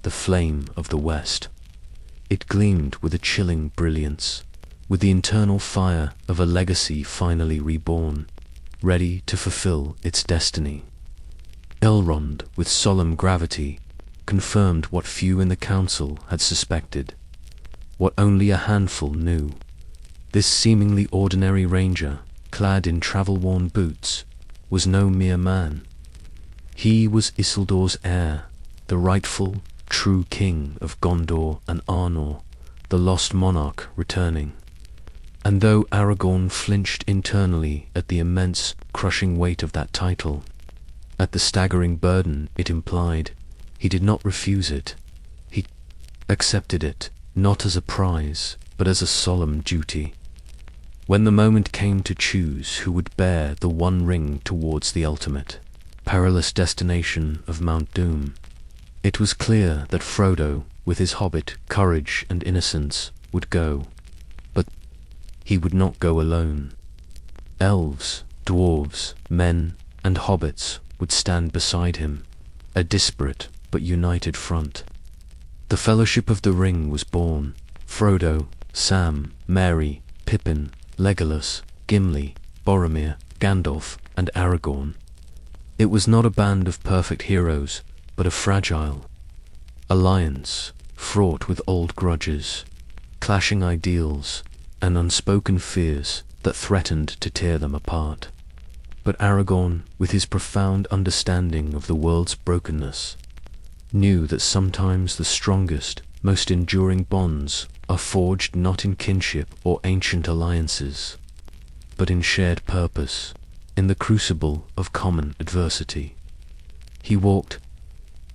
the Flame of the West. It gleamed with a chilling brilliance, with the internal fire of a legacy finally reborn, ready to fulfill its destiny. Elrond, with solemn gravity, confirmed what few in the council had suspected, what only a handful knew. This seemingly ordinary ranger, clad in travel-worn boots, was no mere man. He was Isildur's heir, the rightful, true king of Gondor and Arnor, the lost monarch returning. And though Aragorn flinched internally at the immense, crushing weight of that title, at the staggering burden it implied, he did not refuse it. He accepted it, not as a prize, but as a solemn duty. When the moment came to choose who would bear the One Ring towards the ultimate, perilous destination of Mount Doom, it was clear that Frodo, with his hobbit courage and innocence, would go. But he would not go alone. Elves, dwarves, men, and hobbits would stand beside him, a disparate but united front. The Fellowship of the Ring was born. Frodo, Sam, Merry, Pippin, Legolas, Gimli, Boromir, Gandalf, and Aragorn. It was not a band of perfect heroes, but a fragile alliance, fraught with old grudges, clashing ideals, and unspoken fears that threatened to tear them apart. But Aragorn, with his profound understanding of the world's brokenness, knew that sometimes the strongest, most enduring bonds are forged not in kinship or ancient alliances, but in shared purpose, in the crucible of common adversity. He walked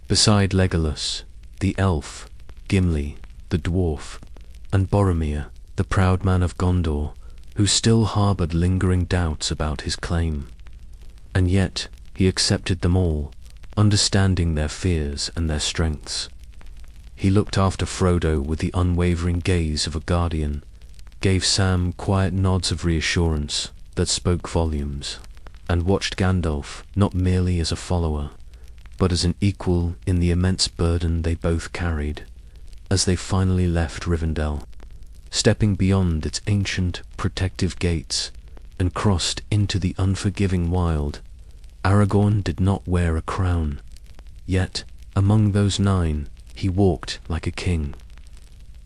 beside Legolas, the elf, Gimli, the dwarf, and Boromir, the proud man of Gondor, who still harbored lingering doubts about his claim. And yet he accepted them all, understanding their fears and their strengths. He looked after Frodo with the unwavering gaze of a guardian, gave Sam quiet nods of reassurance that spoke volumes, and watched Gandalf not merely as a follower, but as an equal in the immense burden they both carried. As they finally left Rivendell, stepping beyond its ancient protective gates and crossed into the unforgiving wild, Aragorn did not wear a crown, yet among those 9 he walked like a king,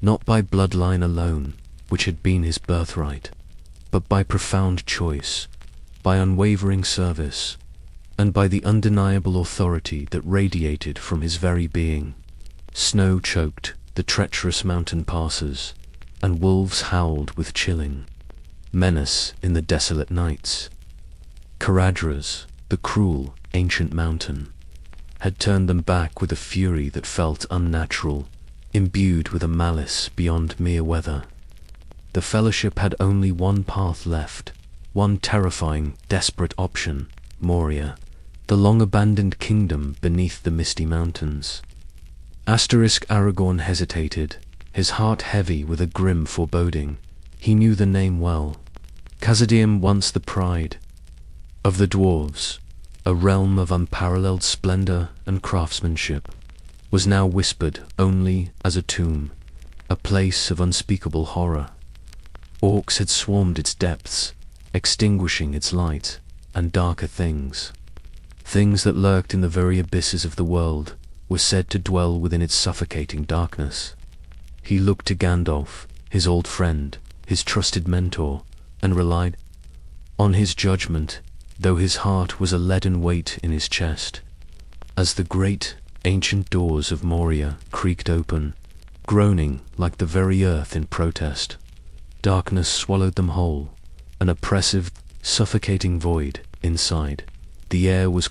not by bloodline alone, which had been his birthright, but by profound choice, by unwavering service, and by the undeniable authority that radiated from his very being. Snow choked the treacherous mountain passes, and wolves howled with chilling menace in the desolate nights. Caradhras, the cruel, ancient mountain, had turned them back with a fury that felt unnatural, imbued with a malice beyond mere weather. The Fellowship had only one path left, one terrifying, desperate option: Moria, the long-abandoned kingdom beneath the misty mountains. Aragorn hesitated, his heart heavy with a grim foreboding. He knew the name well. Khazad-dûm, once the pride of the dwarves, a realm of unparalleled splendor and craftsmanship, was now whispered only as a tomb, a place of unspeakable horror. Orcs had swarmed its depths, extinguishing its light, and darker things that lurked in the very abysses of the world, were said to dwell within its suffocating darkness. He looked to Gandalf, his old friend, his trusted mentor, and relied on his judgment, though his heart was a leaden weight in his chest. As the great, ancient doors of Moria creaked open, groaning like the very earth in protest, darkness swallowed them whole, an oppressive, suffocating void inside. The air was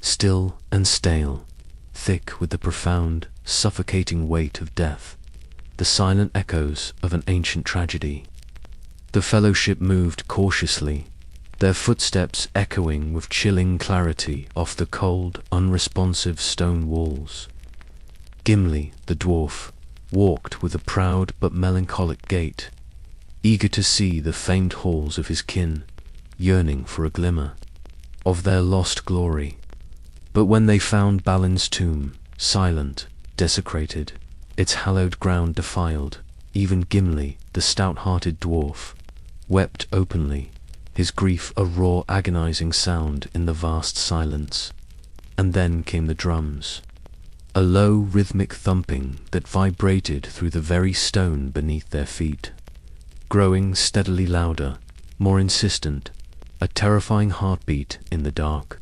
still and stale, thick with the profound, suffocating weight of death, the silent echoes of an ancient tragedy. The Fellowship moved cautiously, their footsteps echoing with chilling clarity off the cold, unresponsive stone walls. Gimli, the dwarf, walked with a proud but melancholic gait, eager to see the famed halls of his kin, yearning for a glimmer of their lost glory. But when they found Balin's tomb, silent, desecrated, its hallowed ground defiled, even Gimli, the stout-hearted dwarf, wept openly, his grief a raw, agonizing sound in the vast silence. And then came the drums, a low, rhythmic thumping that vibrated through the very stone beneath their feet, growing steadily louder, more insistent, a terrifying heartbeat in the dark.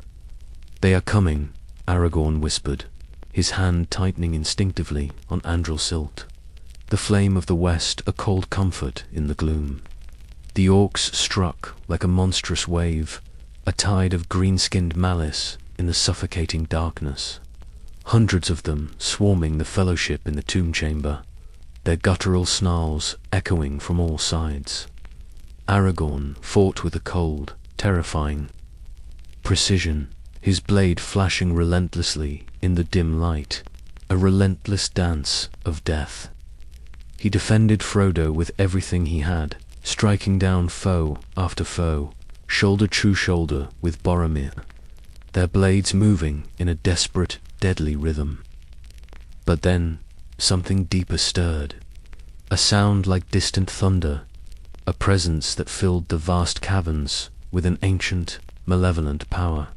"They are coming," Aragorn whispered, his hand tightening instinctively on Andril-Silt, the flame of the west a cold comfort in the gloom. The orcs struck like a monstrous wave, a tide of green-skinned malice in the suffocating darkness. Hundreds of them swarming the Fellowship in the tomb chamber, their guttural snarls echoing from all sides. Aragorn fought with a cold, terrifying precision, his blade flashing relentlessly in the dim light, a relentless dance of death. He defended Frodo with everything he had, striking down foe after foe, shoulder to shoulder with Boromir, their blades moving in a desperate, deadly rhythm. But then, something deeper stirred, a sound like distant thunder, a presence that filled the vast caverns with an ancient, malevolent power.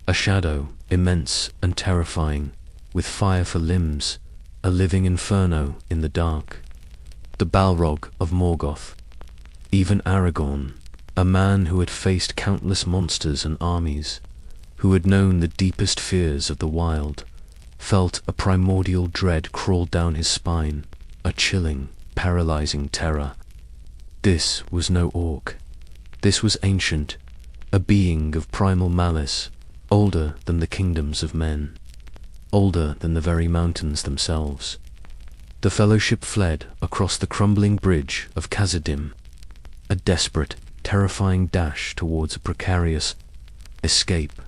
A shadow, immense and terrifying, with fire for limbs, a living inferno in the dark. The Balrog of Morgoth. Even Aragorn, a man who had faced countless monsters and armies, who had known the deepest fears of the wild, felt a primordial dread crawl down his spine, a chilling, paralyzing terror. This was no orc. This was ancient, a being of primal malice, older than the kingdoms of men, older than the very mountains themselves. The Fellowship fled across the crumbling bridge of Khazad-dûm, a desperate, terrifying dash towards a precarious escape.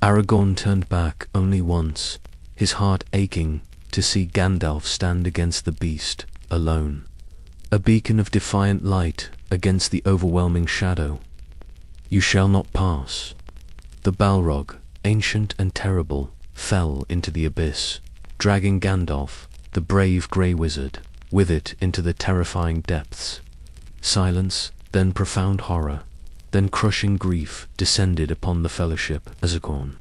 Aragorn turned back only once, his heart aching to see Gandalf stand against the beast, alone. A beacon of defiant light against the overwhelming shadow. "You shall not pass." The Balrog, ancient and terrible, fell into the abyss, dragging Gandalf, the brave grey wizard, with it into the terrifying depths. Silence, then profound horror, then crushing grief descended upon the Fellowship as Aragorn,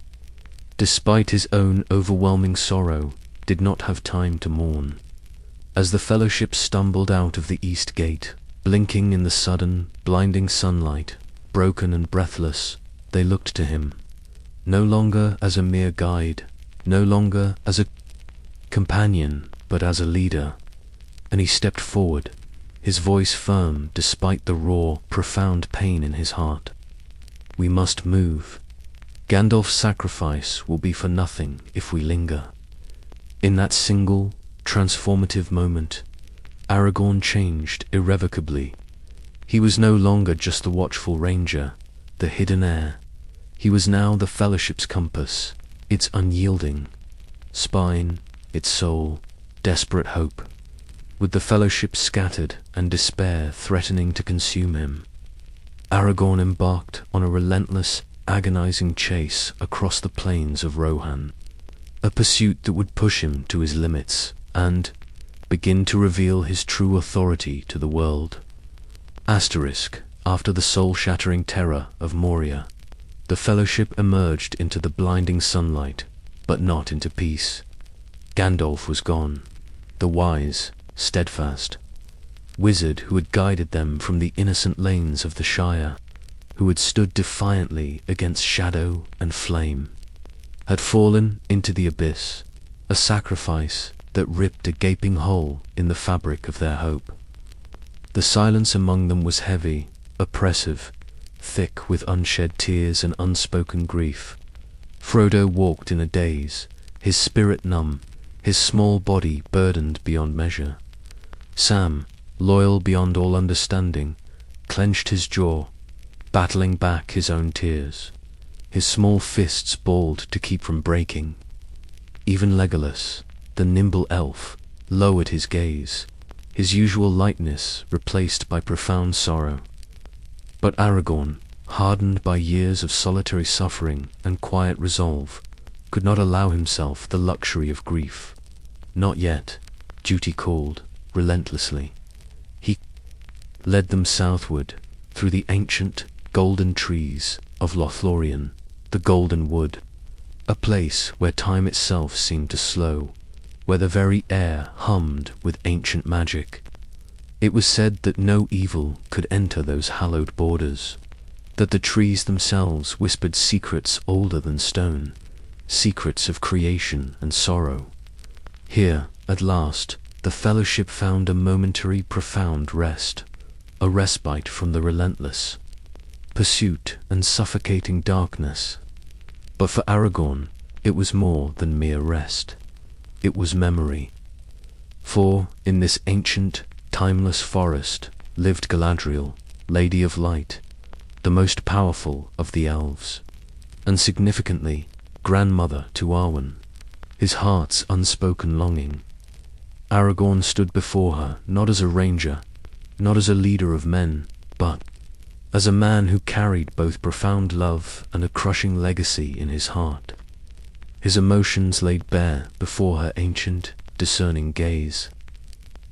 despite his own overwhelming sorrow, did not have time to mourn. As the Fellowship stumbled out of the East Gate, blinking in the sudden, blinding sunlight, broken and breathless, they looked to him, no longer as a mere guide, no longer as a companion, but as a leader. And he stepped forward, his voice firm despite the raw, profound pain in his heart. "We must move. Gandalf's sacrifice will be for nothing if we linger." In that single, transformative moment, Aragorn changed irrevocably. He was no longer just the watchful ranger, the hidden heir. He was now the Fellowship's compass, its unyielding spine, its soul, desperate hope. With the Fellowship scattered and despair threatening to consume him, Aragorn embarked on a relentless, agonizing chase across the plains of Rohan, a pursuit that would push him to his limits and begin to reveal his true authority to the world. After the soul-shattering terror of Moria, the Fellowship emerged into the blinding sunlight, but not into peace. Gandalf was gone, the wise, steadfast wizard who had guided them from the innocent lanes of the Shire, who had stood defiantly against shadow and flame, had fallen into the abyss, a sacrifice that ripped a gaping hole in the fabric of their hope. The silence among them was heavy, oppressive, thick with unshed tears and unspoken grief. Frodo walked in a daze, his spirit numb, his small body burdened beyond measure. Sam, loyal beyond all understanding, clenched his jaw, battling back his own tears, his small fists balled to keep from breaking. Even Legolas, the nimble elf, lowered his gaze, his usual lightness replaced by profound sorrow. But Aragorn, hardened by years of solitary suffering and quiet resolve, could not allow himself the luxury of grief. Not yet. Duty called, relentlessly. He led them southward, through the ancient, golden trees of Lothlorien, the Golden Wood, a place where time itself seemed to slow, where the very air hummed with ancient magic. It was said that no evil could enter those hallowed borders, that the trees themselves whispered secrets older than stone, secrets of creation and sorrow. Here, at last, the Fellowship found a momentary profound rest, a respite from the relentless pursuit and suffocating darkness. But for Aragorn, it was more than mere rest. It was memory. For, in this ancient, timeless forest, lived Galadriel, Lady of Light, the most powerful of the elves, and significantly, grandmother to Arwen, his heart's unspoken longing. Aragorn stood before her, not as a ranger, not as a leader of men, but as a man who carried both profound love and a crushing legacy in his heart. His emotions laid bare before her ancient, discerning gaze.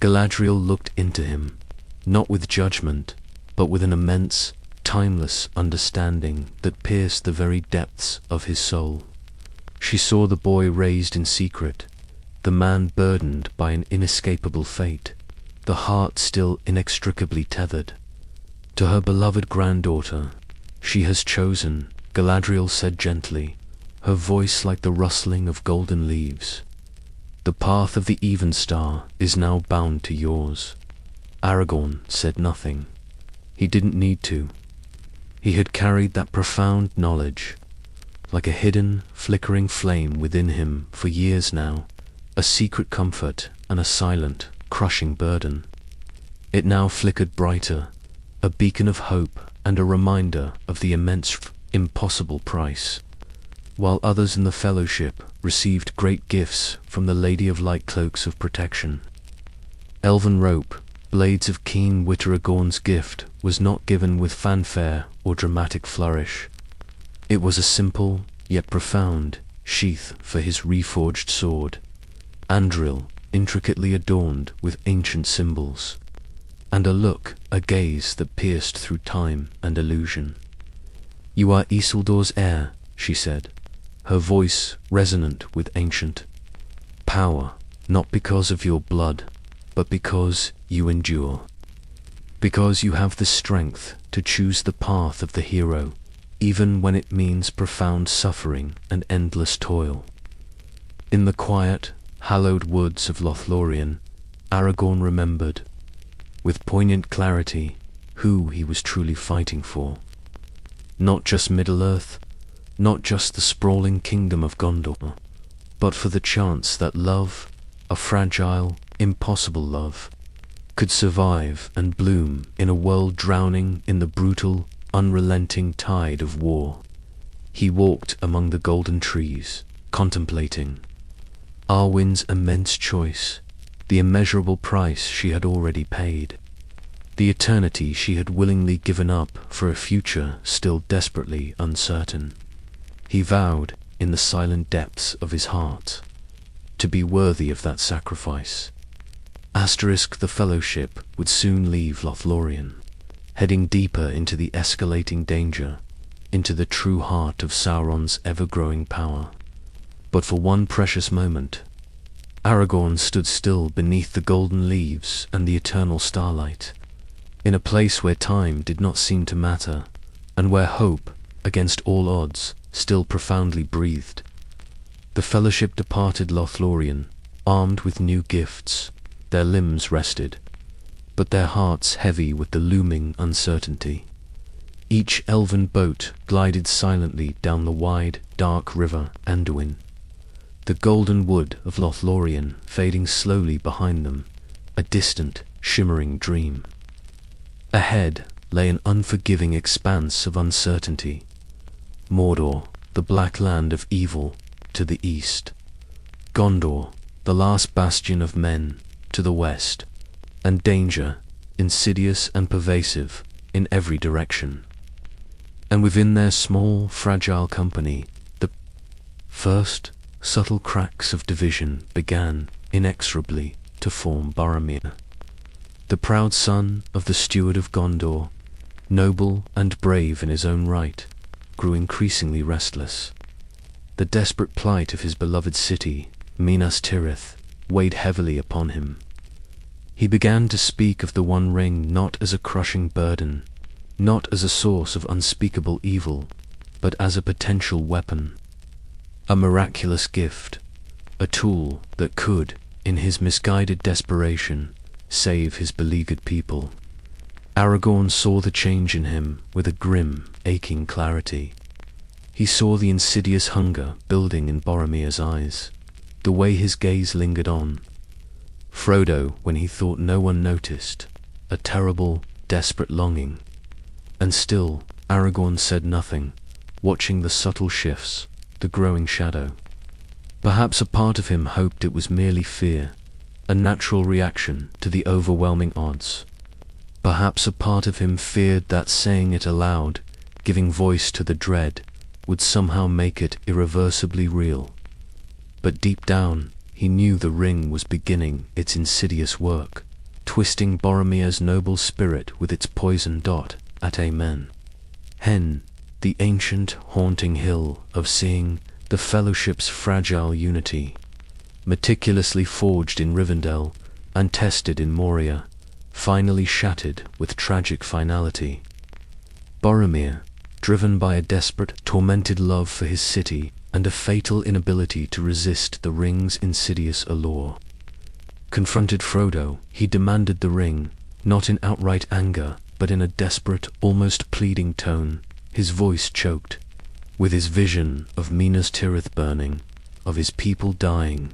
Galadriel looked into him, not with judgment, but with an immense, timeless understanding that pierced the very depths of his soul. She saw the boy raised in secret, the man burdened by an inescapable fate, the heart still inextricably tethered. To her beloved granddaughter, she has chosen, Galadriel said gently, her voice like the rustling of golden leaves. The path of the Evenstar is now bound to yours. Aragorn said nothing. He didn't need to. He had carried that profound knowledge, like a hidden, flickering flame within him for years now, a secret comfort and a silent, crushing burden. It now flickered brighter, a beacon of hope and a reminder of the immense, impossible price. while others in the fellowship received great gifts from the Lady of Light cloaks of protection. Elven rope, blades of keen wit. Aragorn's gift was not given with fanfare or dramatic flourish. It was a simple, yet profound, sheath for his reforged sword, Andril intricately adorned with ancient symbols, and a gaze that pierced through time and illusion. "You are Isildur's heir," she said, her voice resonant with ancient power, "not because of your blood, but because you endure. Because you have the strength to choose the path of the hero, even when it means profound suffering and endless toil." In the quiet, hallowed woods of Lothlorien, Aragorn remembered, with poignant clarity, who he was truly fighting for. Not just Middle-earth, not just the sprawling kingdom of Gondor, but for the chance that love, a fragile, impossible love, could survive and bloom in a world drowning in the brutal, unrelenting tide of war. He walked among the golden trees, contemplating Arwen's immense choice, the immeasurable price she had already paid, the eternity she had willingly given up for a future still desperately uncertain. He vowed, in the silent depths of his heart, to be worthy of that sacrifice. The Fellowship would soon leave Lothlorien, heading deeper into the escalating danger, into the true heart of Sauron's ever-growing power. But for one precious moment, Aragorn stood still beneath the golden leaves and the eternal starlight, in a place where time did not seem to matter, and where hope, against all odds, still profoundly breathed. The Fellowship departed Lothlorien, armed with new gifts. Their limbs rested, but their hearts heavy with the looming uncertainty. Each elven boat glided silently down the wide, dark river Anduin, the golden wood of Lothlorien fading slowly behind them, a distant, shimmering dream. Ahead lay an unforgiving expanse of uncertainty. Mordor, the black land of evil, to the east. Gondor, the last bastion of men, to the west. And danger, insidious and pervasive, in every direction. And within their small, fragile company, the first subtle cracks of division began, inexorably, to form. Boromir, the proud son of the steward of Gondor, noble and brave in his own right, grew increasingly restless. The desperate plight of his beloved city, Minas Tirith, weighed heavily upon him. He began to speak of the One Ring not as a crushing burden, not as a source of unspeakable evil, but as a potential weapon, a miraculous gift, a tool that could, in his misguided desperation, save his beleaguered people. Aragorn saw the change in him with a grim, aching clarity. He saw the insidious hunger building in Boromir's eyes, the way his gaze lingered on Frodo when he thought no one noticed, a terrible, desperate longing. And still, Aragorn said nothing, watching the subtle shifts, the growing shadow. Perhaps a part of him hoped it was merely fear, a natural reaction to the overwhelming odds. Perhaps a part of him feared that saying it aloud, giving voice to the dread, would somehow make it irreversibly real. But deep down, he knew the ring was beginning its insidious work, twisting Boromir's noble spirit with its poison dot at Amen. Hen, the ancient, haunting hill of seeing the Fellowship's fragile unity, meticulously forged in Rivendell and tested in Moria, finally shattered with tragic finality. Boromir, driven by a desperate, tormented love for his city and a fatal inability to resist the ring's insidious allure, confronted Frodo. He demanded the ring, not in outright anger, but in a desperate, almost pleading tone, his voice choked with his vision of Minas Tirith burning, of his people dying.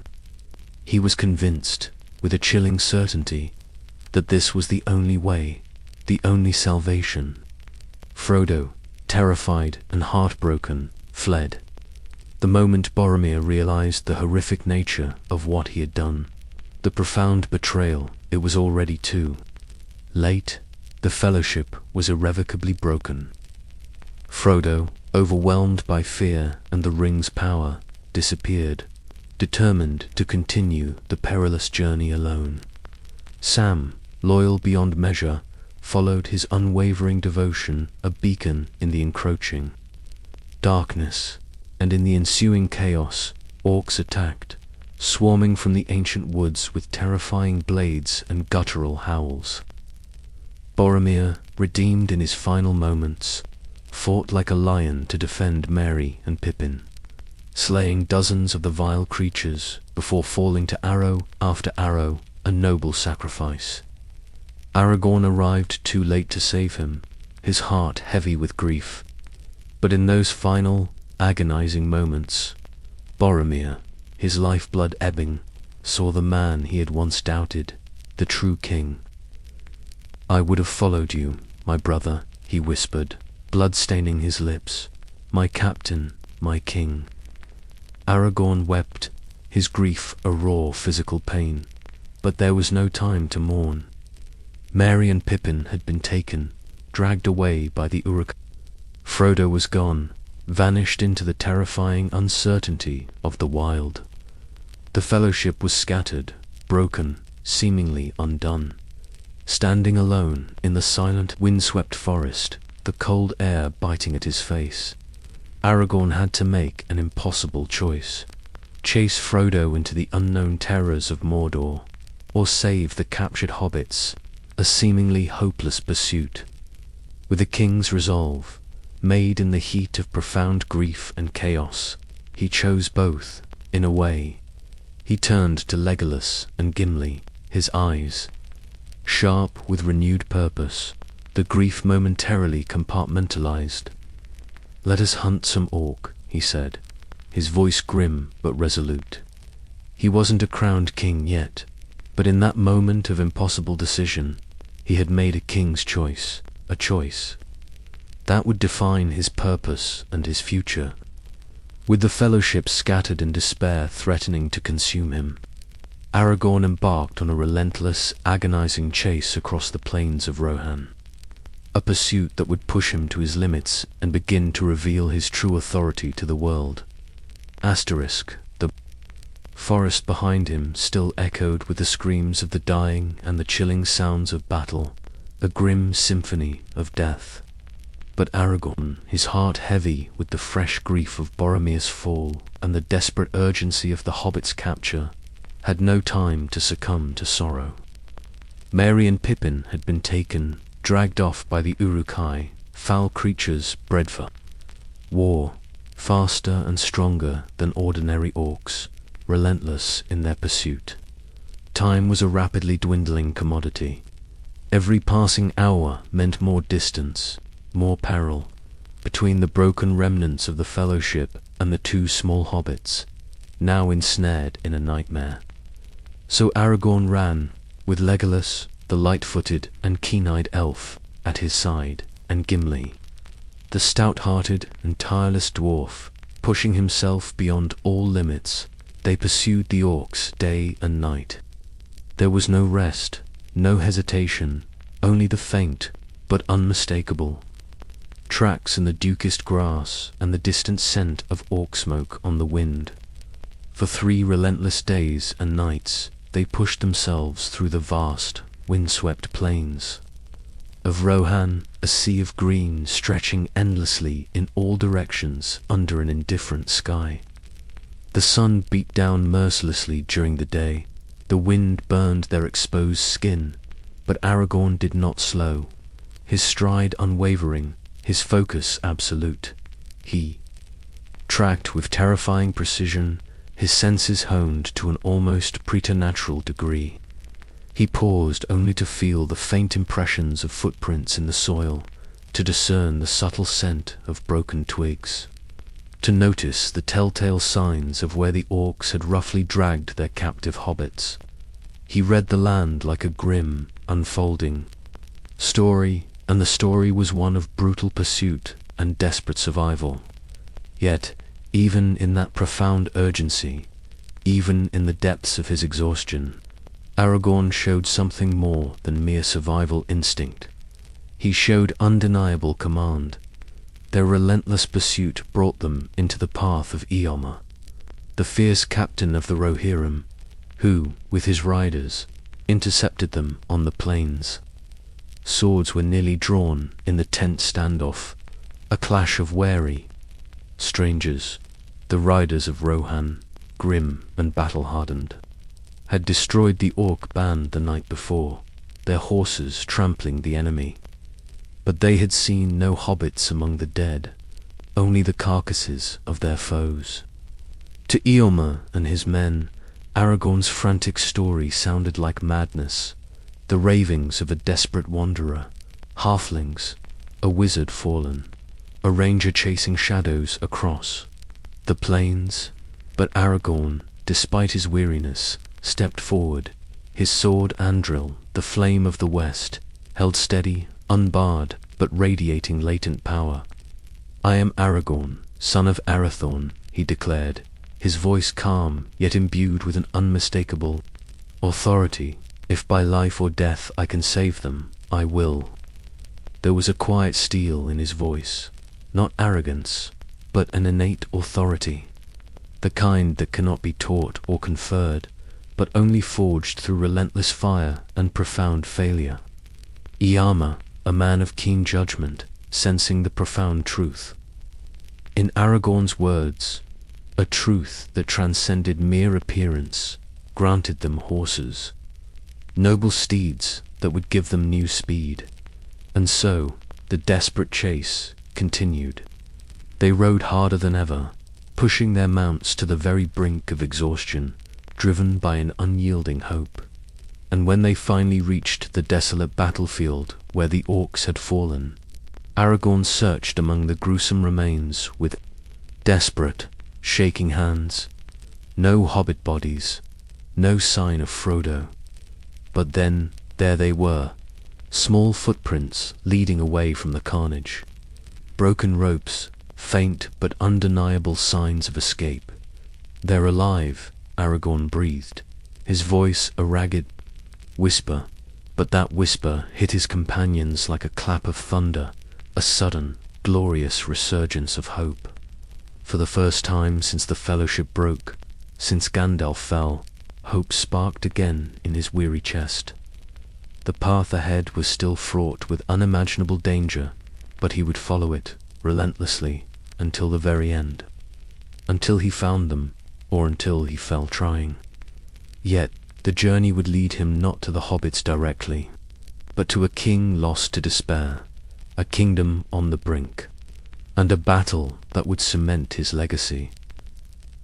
He was convinced, with a chilling certainty, that this was the only way, the only salvation. Frodo, terrified and heartbroken, fled. The moment Boromir realized the horrific nature of what he had done, the profound betrayal, it was already too late. The fellowship was irrevocably broken. Frodo, overwhelmed by fear and the ring's power, disappeared, determined to continue the perilous journey alone. Sam, loyal beyond measure, followed his unwavering devotion, a beacon in the encroaching darkness, and in the ensuing chaos, orcs attacked, swarming from the ancient woods with terrifying blades and guttural howls. Boromir, redeemed in his final moments, fought like a lion to defend Merry and Pippin, slaying dozens of the vile creatures before falling to arrow after arrow, a noble sacrifice. Aragorn arrived too late to save him, his heart heavy with grief. But in those final, agonizing moments, Boromir, his lifeblood ebbing, saw the man he had once doubted, the true king. "I would have followed you, my brother," he whispered, blood staining his lips. "My captain, my king." Aragorn wept, his grief a raw physical pain, but there was no time to mourn. Merry and Pippin had been taken, dragged away by the Uruk. Frodo was gone, vanished into the terrifying uncertainty of the wild. The fellowship was scattered, broken, seemingly undone. Standing alone in the silent, windswept forest, the cold air biting at his face, Aragorn had to make an impossible choice. Chase Frodo into the unknown terrors of Mordor, or save the captured hobbits, a seemingly hopeless pursuit. With a king's resolve, made in the heat of profound grief and chaos, he chose both, in a way. He turned to Legolas and Gimli, his eyes sharp with renewed purpose, the grief momentarily compartmentalized. "Let us hunt some orc," he said, his voice grim but resolute. He wasn't a crowned king yet, but in that moment of impossible decision, he had made a king's choice, a choice that would define his purpose and his future. With the fellowship scattered in despair threatening to consume him, Aragorn embarked on a relentless, agonizing chase across the plains of Rohan. A pursuit that would push him to his limits and begin to reveal his true authority to the world. The forest behind him still echoed with the screams of the dying and the chilling sounds of battle, a grim symphony of death. But Aragorn, his heart heavy with the fresh grief of Boromir's fall and the desperate urgency of the hobbit's capture, had no time to succumb to sorrow. Merry and Pippin had been taken, dragged off by the Uruk-hai, foul creatures bred for war, faster and stronger than ordinary orcs, relentless in their pursuit. Time was a rapidly dwindling commodity. Every passing hour meant more distance, more peril, between the broken remnants of the fellowship and the two small hobbits, now ensnared in a nightmare. So Aragorn ran, with Legolas, the light-footed and keen-eyed elf, at his side, and Gimli, the stout-hearted and tireless dwarf, pushing himself beyond all limits. They pursued the orcs day and night. There was no rest, no hesitation, only the faint, but unmistakable tracks in the dew-kissed grass and the distant scent of orc smoke on the wind. For 3 relentless days and nights, they pushed themselves through the vast, windswept plains of Rohan, a sea of green stretching endlessly in all directions under an indifferent sky. The sun beat down mercilessly during the day, the wind burned their exposed skin, but Aragorn did not slow, his stride unwavering, his focus absolute. He tracked with terrifying precision, his senses honed to an almost preternatural degree. He paused only to feel the faint impressions of footprints in the soil, to discern the subtle scent of broken twigs, to notice the telltale signs of where the orcs had roughly dragged their captive hobbits. He read the land like a grim, unfolding story, and the story was one of brutal pursuit and desperate survival. Yet, Even in that profound urgency, even in the depths of his exhaustion, Aragorn showed something more than mere survival instinct. He showed undeniable command. Their relentless pursuit brought them into the path of Eomer, the fierce captain of the Rohirrim, who, with his riders, intercepted them on the plains. Swords were nearly drawn in the tense standoff, a clash of wary strangers. The riders of Rohan, grim and battle-hardened, had destroyed the orc band the night before, their horses trampling the enemy. But they had seen no hobbits among the dead, only the carcasses of their foes. To Eomer and his men, Aragorn's frantic story sounded like madness, the ravings of a desperate wanderer, halflings, a wizard fallen, a ranger chasing shadows across the plains. But Aragorn, despite his weariness, stepped forward, his sword Andril, the flame of the west, held steady, unbarred, but radiating latent power. "I am Aragorn, son of Arathorn," he declared, his voice calm, yet imbued with an unmistakable authority. "If by life or death I can save them, I will." There was a quiet steel in his voice, not arrogance, but an innate authority, the kind that cannot be taught or conferred, but only forged through relentless fire and profound failure. Eomer, a man of keen judgment, sensing the profound truth in Aragorn's words, a truth that transcended mere appearance, granted them horses, noble steeds that would give them new speed. And so, the desperate chase continued. They rode harder than ever, pushing their mounts to the very brink of exhaustion, driven by an unyielding hope. And when they finally reached the desolate battlefield where the orcs had fallen, Aragorn searched among the gruesome remains with desperate, shaking hands. No hobbit bodies, no sign of Frodo. But then, there they were, small footprints leading away from the carnage. Broken ropes, faint but undeniable signs of escape. "They're alive," Aragorn breathed, his voice a ragged whisper, but that whisper hit his companions like a clap of thunder, a sudden, glorious resurgence of hope. For the first time since the Fellowship broke, since Gandalf fell, hope sparked again in his weary chest. The path ahead was still fraught with unimaginable danger, but he would follow it, relentlessly, until the very end. Until he found them, or until he fell trying. Yet, the journey would lead him not to the hobbits directly, but to a king lost to despair, a kingdom on the brink, and a battle that would cement his legacy.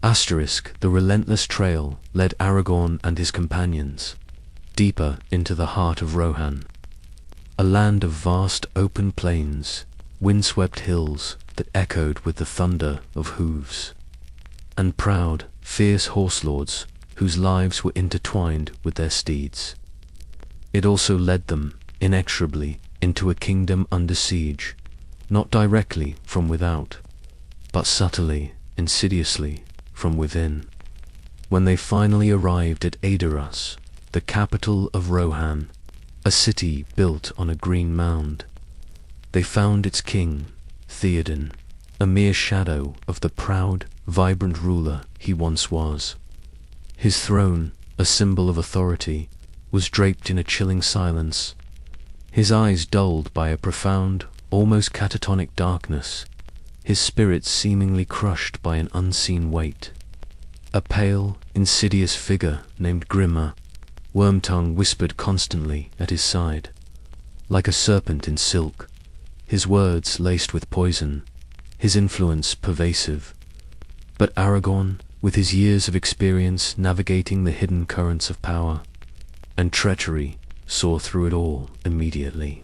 The relentless trail led Aragorn and his companions deeper into the heart of Rohan, a land of vast open plains, windswept hills that echoed with the thunder of hooves, and proud, fierce horse lords whose lives were intertwined with their steeds. It also led them, inexorably, into a kingdom under siege, not directly from without, but subtly, insidiously, from within. When they finally arrived at Edoras, the capital of Rohan, a city built on a green mound, they found its king, Theoden, a mere shadow of the proud, vibrant ruler he once was. His throne, a symbol of authority, was draped in a chilling silence, his eyes dulled by a profound, almost catatonic darkness, his spirit seemingly crushed by an unseen weight. A pale, insidious figure named Grimma, Wormtongue whispered constantly at his side, like a serpent in silk, his words laced with poison, his influence pervasive. But Aragorn, with his years of experience navigating the hidden currents of power and treachery, saw through it all immediately.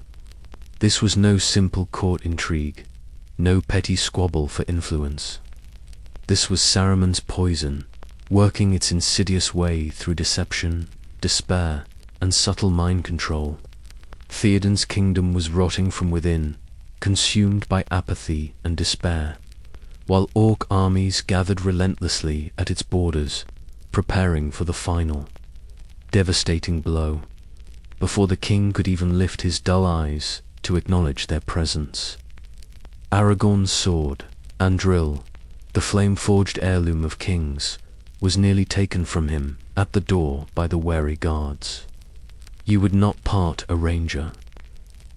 This was no simple court intrigue, no petty squabble for influence. This was Saruman's poison, working its insidious way through deception, despair, and subtle mind control. Theoden's kingdom was rotting from within, consumed by apathy and despair. while orc armies gathered relentlessly at its borders, preparing for the final, devastating blow, before the king could even lift his dull eyes to acknowledge their presence. Aragorn's sword, Andril, the flame-forged heirloom of kings, was nearly taken from him at the door by the wary guards. You would not part a ranger.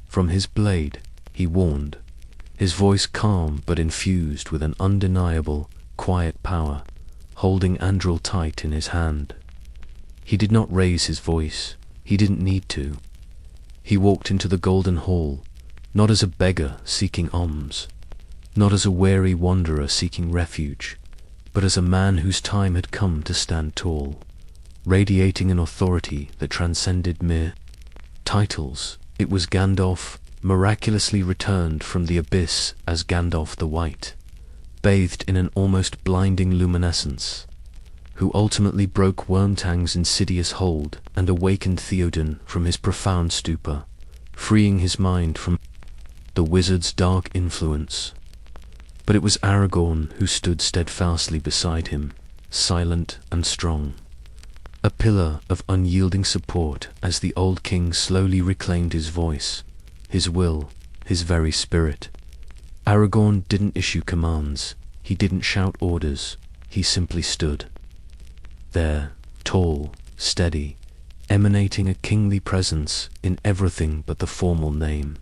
From his blade, he warned, his voice calm but infused with an undeniable, quiet power, holding Andril tight in his hand. He did not raise his voice. He didn't need to. He walked into the Golden Hall, not as a beggar seeking alms, not as a weary wanderer seeking refuge, but as a man whose time had come to stand tall, radiating an authority that transcended mere titles. It was Gandalf, miraculously returned from the abyss as Gandalf the White, bathed in an almost blinding luminescence, who ultimately broke Wormtang's insidious hold and awakened Theoden from his profound stupor, freeing his mind from the wizard's dark influence. But it was Aragorn who stood steadfastly beside him, silent and strong, a pillar of unyielding support as the old king slowly reclaimed his voice, his will, his very spirit. Aragorn didn't issue commands, he didn't shout orders, he simply stood there, tall, steady, emanating a kingly presence in everything but the formal name.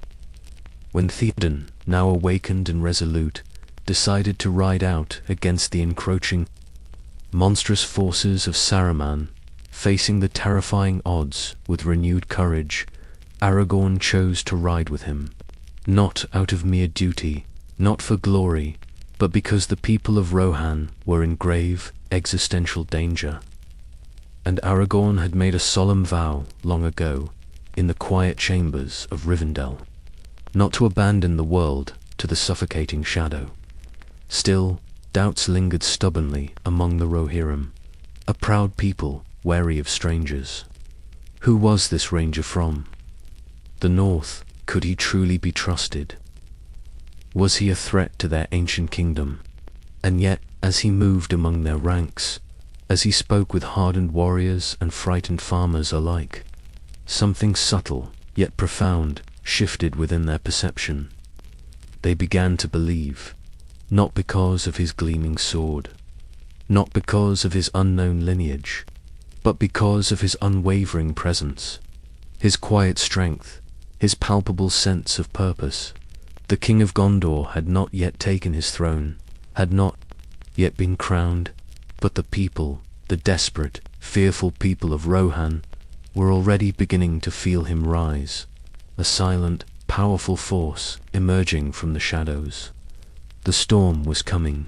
When Theoden, now awakened and resolute, decided to ride out against the encroaching, monstrous forces of Saruman, facing the terrifying odds with renewed courage, Aragorn chose to ride with him, not out of mere duty, not for glory, but because the people of Rohan were in grave, existential danger. And Aragorn had made a solemn vow long ago, in the quiet chambers of Rivendell, not to abandon the world to the suffocating shadow. Still, doubts lingered stubbornly among the Rohirrim, a proud people wary of strangers. Who was this ranger from? The North, could he truly be trusted? Was he a threat to their ancient kingdom? And yet, as he moved among their ranks, as he spoke with hardened warriors and frightened farmers alike, something subtle, yet profound, shifted within their perception. They began to believe, not because of his gleaming sword, not because of his unknown lineage, but because of his unwavering presence, his quiet strength, his palpable sense of purpose. The King of Gondor had not yet taken his throne, had not yet been crowned, but the people, the desperate, fearful people of Rohan, were already beginning to feel him rise, a silent, powerful force emerging from the shadows. The storm was coming.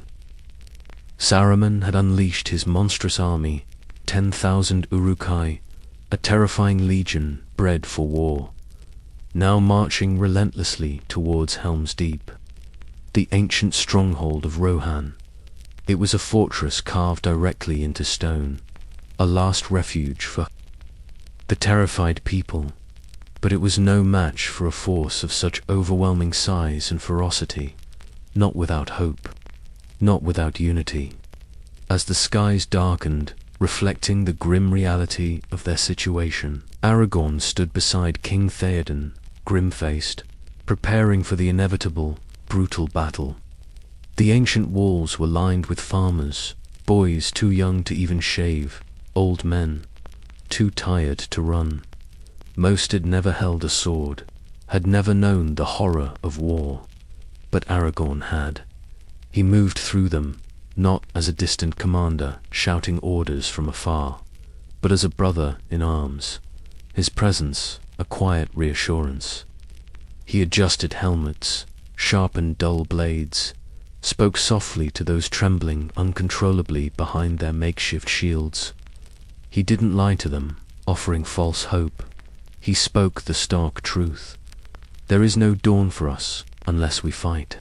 Saruman had unleashed his monstrous army, 10,000 Uruk-hai, a terrifying legion bred for war, now marching relentlessly towards Helm's Deep, the ancient stronghold of Rohan. It was a fortress carved directly into stone, a last refuge for the terrified people, but it was no match for a force of such overwhelming size and ferocity, not without hope, not without unity. As the skies darkened, reflecting the grim reality of their situation, Aragorn stood beside King Theoden, grim-faced, preparing for the inevitable, brutal battle. The ancient walls were lined with farmers, boys too young to even shave, old men, too tired to run. Most had never held a sword, had never known the horror of war. But Aragorn had. He moved through them, not as a distant commander shouting orders from afar, but as a brother in arms, his presence a quiet reassurance. He adjusted helmets, sharpened dull blades, spoke softly to those trembling uncontrollably behind their makeshift shields. He didn't lie to them, offering false hope. He spoke the stark truth. There is no dawn for us unless we fight.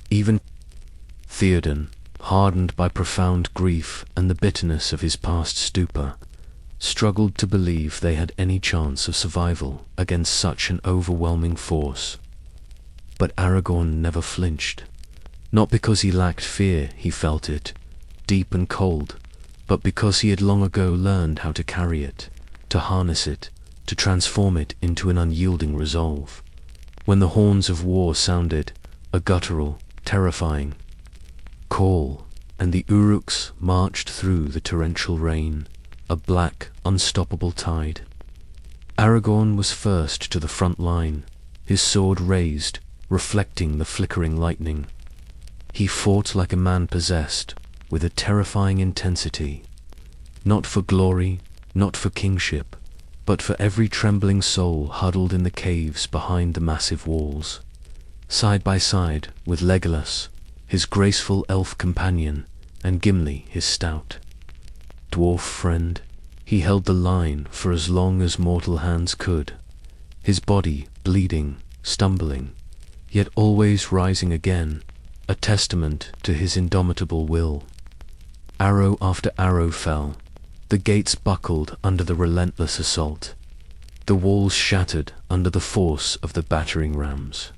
Even Theoden, hardened by profound grief and the bitterness of his past stupor, struggled to believe they had any chance of survival against such an overwhelming force. But Aragorn never flinched, Not because he lacked fear, he felt it, deep and cold, but because he had long ago learned how to carry it, to harness it, to transform it into an unyielding resolve. When the horns of war sounded, a guttural, terrifying call, and the Uruks marched through the torrential rain, a black, unstoppable tide, Aragorn was first to the front line, his sword raised, reflecting the flickering lightning. He fought like a man possessed, with a terrifying intensity, not for glory, not for kingship, but for every trembling soul huddled in the caves behind the massive walls. Side by side with Legolas, his graceful elf companion, and Gimli, his stout dwarf friend, he held the line for as long as mortal hands could, his body bleeding, stumbling, yet always rising again, a testament to his indomitable will. Arrow after arrow fell, the gates buckled under the relentless assault, the walls shattered under the force of the battering rams.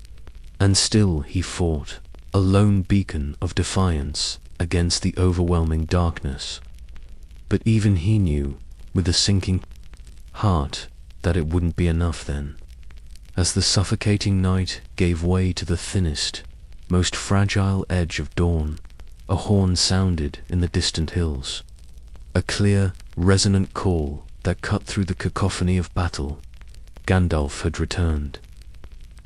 And still he fought, a lone beacon of defiance against the overwhelming darkness. But even he knew, with a sinking heart, that it wouldn't be enough then. As the suffocating night gave way to the thinnest, most fragile edge of dawn, a horn sounded in the distant hills. A clear, resonant call that cut through the cacophony of battle. Gandalf had returned,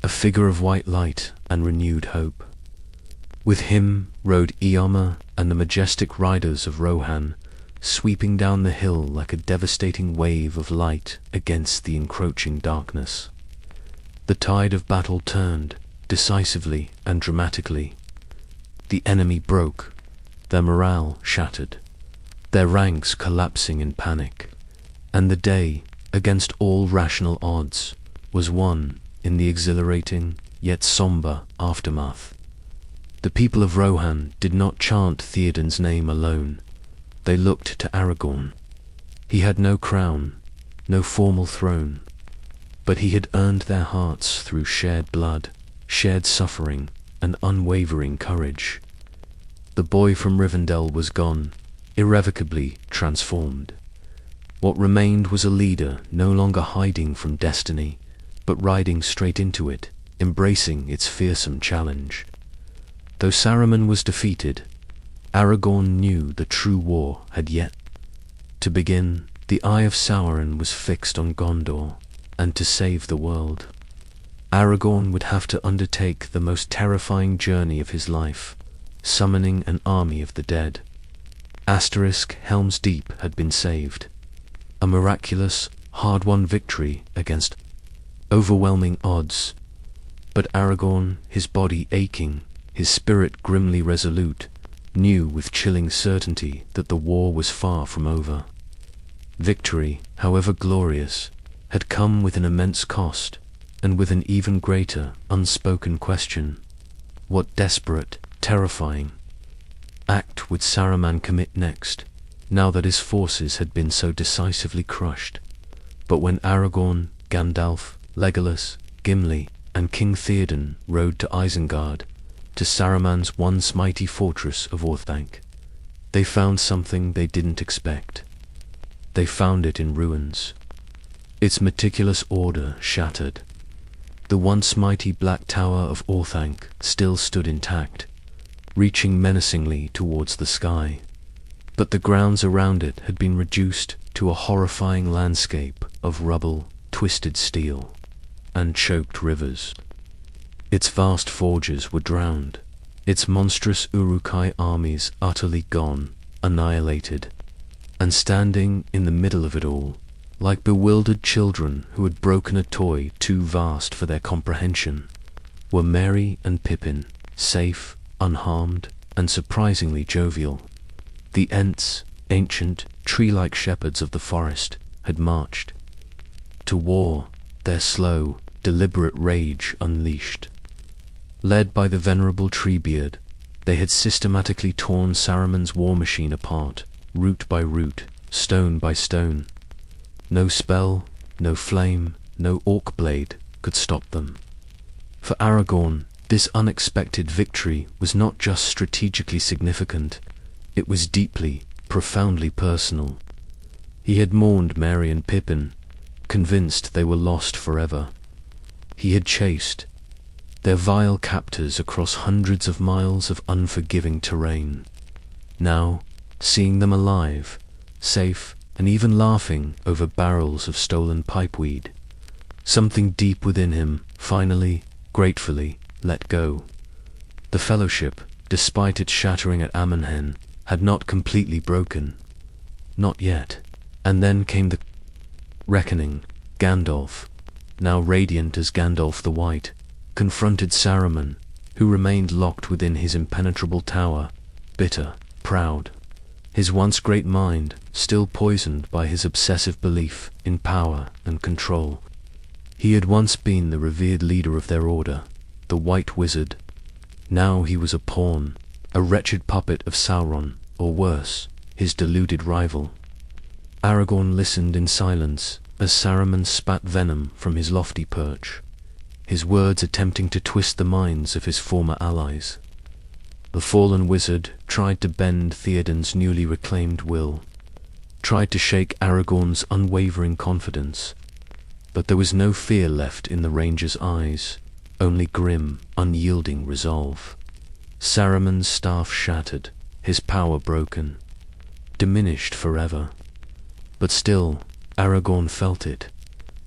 a figure of white light and renewed hope. With him rode Eomer and the majestic riders of Rohan, sweeping down the hill like a devastating wave of light against the encroaching darkness. The tide of battle turned, decisively and dramatically. The enemy broke, their morale shattered, their ranks collapsing in panic, and the day, against all rational odds, was won in the exhilarating yet somber aftermath. The people of Rohan did not chant Theoden's name alone. They looked to Aragorn. He had no crown, no formal throne, but he had earned their hearts through shared blood, shared suffering, and unwavering courage. The boy from Rivendell was gone, irrevocably transformed. What remained was a leader no longer hiding from destiny, but riding straight into it, embracing its fearsome challenge. Though Saruman was defeated, Aragorn knew the true war had yet to begin. The eye of Sauron was fixed on Gondor, and to save the world, Aragorn would have to undertake the most terrifying journey of his life, summoning an army of the dead. Helm's Deep had been saved, a miraculous, hard-won victory against overwhelming odds. But Aragorn, his body aching, his spirit grimly resolute, knew with chilling certainty that the war was far from over. Victory, however glorious, had come with an immense cost, and with an even greater, unspoken question. What desperate, terrifying act would Saruman commit next, now that his forces had been so decisively crushed? But when Aragorn, Gandalf, Legolas, Gimli, and King Theoden rode to Isengard, to Saruman's once mighty fortress of Orthanc, they found something they didn't expect. They found it in ruins, its meticulous order shattered. The once mighty Black Tower of Orthanc still stood intact, reaching menacingly towards the sky, but the grounds around it had been reduced to a horrifying landscape of rubble, twisted steel, and choked rivers. Its vast forges were drowned, its monstrous Uruk-hai armies utterly gone, annihilated, and standing in the middle of it all, like bewildered children who had broken a toy too vast for their comprehension, were Merry and Pippin, safe, unharmed, and surprisingly jovial. The Ents, ancient, tree-like shepherds of the forest, had marched to war, their slow, deliberate rage unleashed. Led by the venerable Treebeard, they had systematically torn Saruman's war machine apart, root by root, stone by stone. No spell, no flame, no orc blade could stop them. For Aragorn, This unexpected victory was not just strategically significant, it was deeply, profoundly personal. He had mourned Merry and Pippin, convinced they were lost forever. He had chased their vile captors across hundreds of miles of unforgiving terrain. Now, seeing them alive, safe, and even laughing over barrels of stolen pipeweed, something deep within him finally, gratefully, let go. The Fellowship, despite its shattering at Ammonhen, had not completely broken. Not yet. And then came the reckoning. Gandalf, now radiant as Gandalf the White, confronted Saruman, who remained locked within his impenetrable tower, bitter, proud. His once great mind, still poisoned by his obsessive belief in power and control. He had once been the revered leader of their order, the White Wizard. Now he was a pawn, a wretched puppet of Sauron, or worse, his deluded rival. Aragorn listened in silence as Saruman spat venom from his lofty perch, his words attempting to twist the minds of his former allies. The fallen wizard tried to bend Theoden's newly reclaimed will, tried to shake Aragorn's unwavering confidence, but there was no fear left in the ranger's eyes, only grim, unyielding resolve. Saruman's staff shattered, his power broken, diminished forever. But still, Aragorn felt it,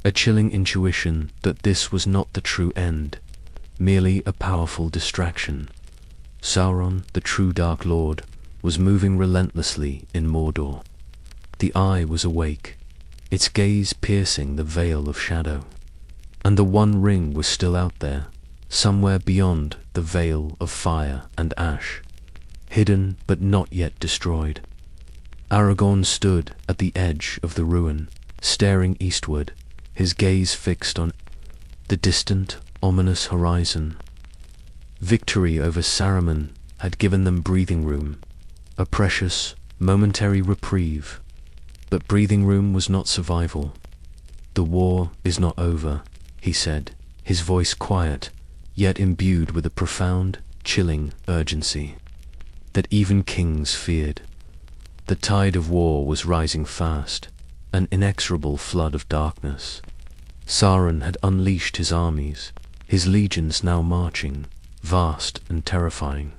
a chilling intuition that this was not the true end, merely a powerful distraction. Sauron, the true Dark Lord, was moving relentlessly in Mordor. The eye was awake, its gaze piercing the veil of shadow. And the One Ring was still out there, somewhere beyond the veil of fire and ash, hidden but not yet destroyed. Aragorn stood at the edge of the ruin, staring eastward, his gaze fixed on the distant, ominous horizon. Victory over Saruman had given them breathing room, a precious, momentary reprieve. But breathing room was not survival. "The war is not over," he said, his voice quiet, yet imbued with a profound, chilling urgency that even kings feared. The tide of war was rising fast, an inexorable flood of darkness. Sauron had unleashed his armies, his legions now marching, vast and terrifying.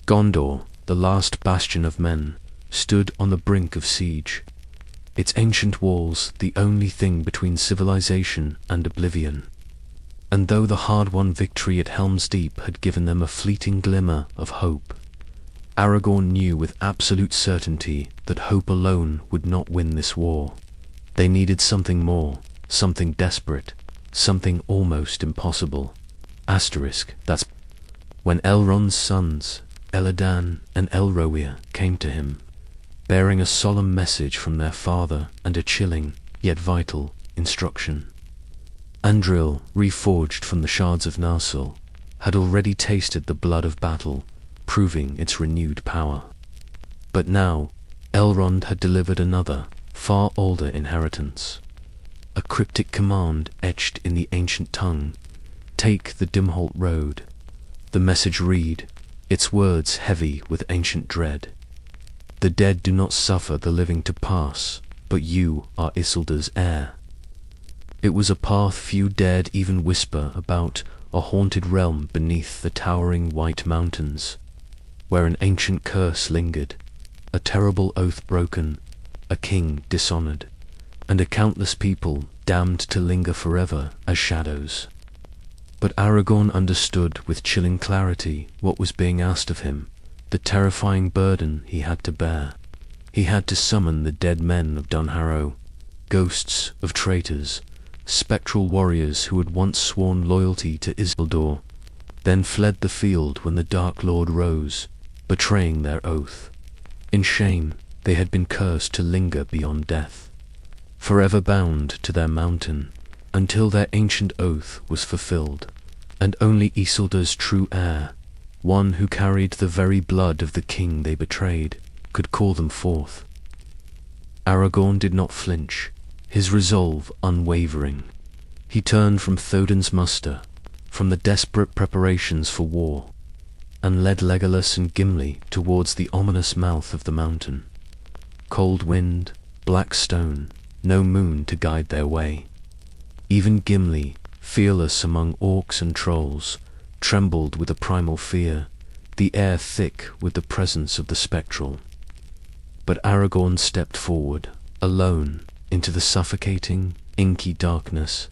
Gondor, the last bastion of men, stood on the brink of siege, its ancient walls the only thing between civilization and oblivion. And though the hard-won victory at Helm's Deep had given them a fleeting glimmer of hope, Aragorn knew with absolute certainty that hope alone would not win this war. They needed something more, something desperate, something almost impossible. That's when Elrond's sons, Elladan and Elrohir, came to him, bearing a solemn message from their father and a chilling, yet vital, instruction. Andril, reforged from the shards of Narsil, had already tasted the blood of battle, proving its renewed power. But now, Elrond had delivered another, far older inheritance. A cryptic command etched in the ancient tongue: "Take the Dimholt road." The message read, its words heavy with ancient dread: "The dead do not suffer the living to pass, but you are Isildur's heir." It was a path few dared even whisper about, a haunted realm beneath the towering white mountains, where an ancient curse lingered, a terrible oath broken, a king dishonored, and a countless people damned to linger forever as shadows. But Aragorn understood with chilling clarity what was being asked of him, the terrifying burden he had to bear. He had to summon the dead men of Dunharrow, ghosts of traitors, spectral warriors who had once sworn loyalty to Isildur, then fled the field when the Dark Lord rose, betraying their oath. In shame, they had been cursed to linger beyond death, forever bound to their mountain, until their ancient oath was fulfilled, and only Isildur's true heir, one who carried the very blood of the king they betrayed, could call them forth. Aragorn did not flinch, his resolve unwavering. He turned from Thodon's muster, from the desperate preparations for war, and led Legolas and Gimli towards the ominous mouth of the mountain. Cold wind, black stone, no moon to guide their way. Even Gimli, fearless among orcs and trolls, trembled with a primal fear, the air thick with the presence of the spectral. But Aragorn stepped forward, alone, into the suffocating, inky darkness.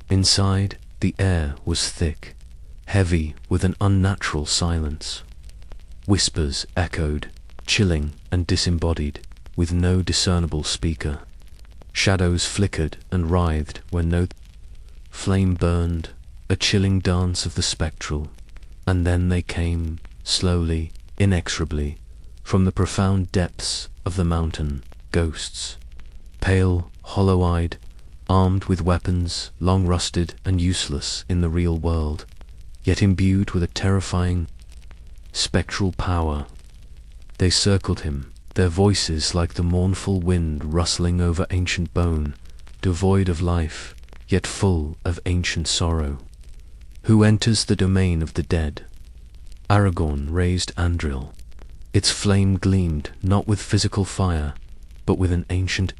Inside, the air was thick, heavy with an unnatural silence. Whispers echoed, chilling and disembodied, with no discernible speaker. Shadows flickered and writhed where no flame burned, a chilling dance of the spectral. And then they came, slowly, inexorably, from the profound depths of the mountain, ghosts. Pale, hollow-eyed, armed with weapons long rusted and useless in the real world, yet imbued with a terrifying, spectral power. They circled him, their voices like the mournful wind rustling over ancient bone, devoid of life, yet full of ancient sorrow. Who enters the domain of the dead? Aragorn raised Andril. Its flame gleamed not with physical fire, but with an ancient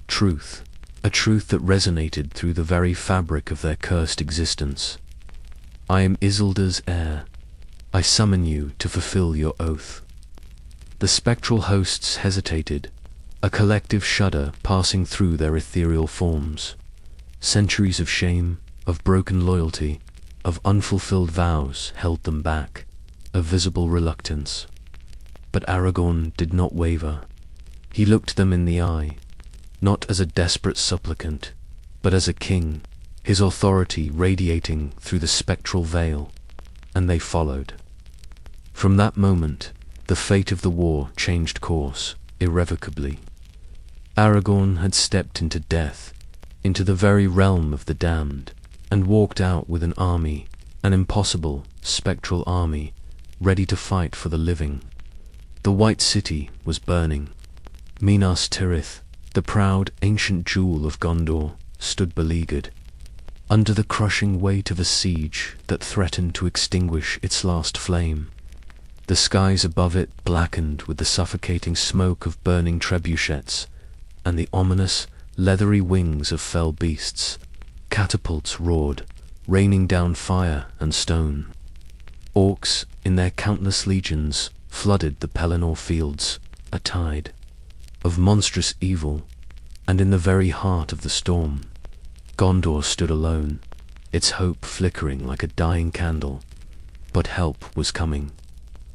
truth, a truth that resonated through the very fabric of their cursed existence. I am Isildur's heir. I summon you to fulfill your oath. The spectral hosts hesitated, a collective shudder passing through their ethereal forms. Centuries of shame, of broken loyalty, of unfulfilled vows held them back, a visible reluctance. But Aragorn did not waver. He looked them in the eye, not as a desperate supplicant, but as a king, his authority radiating through the spectral veil, and they followed. From that moment, the fate of the war changed course, irrevocably. Aragorn had stepped into death, into the very realm of the damned, and walked out with an army, an impossible, spectral army, ready to fight for the living. The White City was burning. Minas Tirith, the proud ancient jewel of Gondor, stood beleaguered, under the crushing weight of a siege that threatened to extinguish its last flame. The skies above it blackened with the suffocating smoke of burning trebuchets, and the ominous, leathery wings of fell beasts. Catapults roared, raining down fire and stone. Orcs, in their countless legions, flooded the Pelennor fields, a tide of monstrous evil, and in the very heart of the storm, Gondor stood alone, its hope flickering like a dying candle. But help was coming,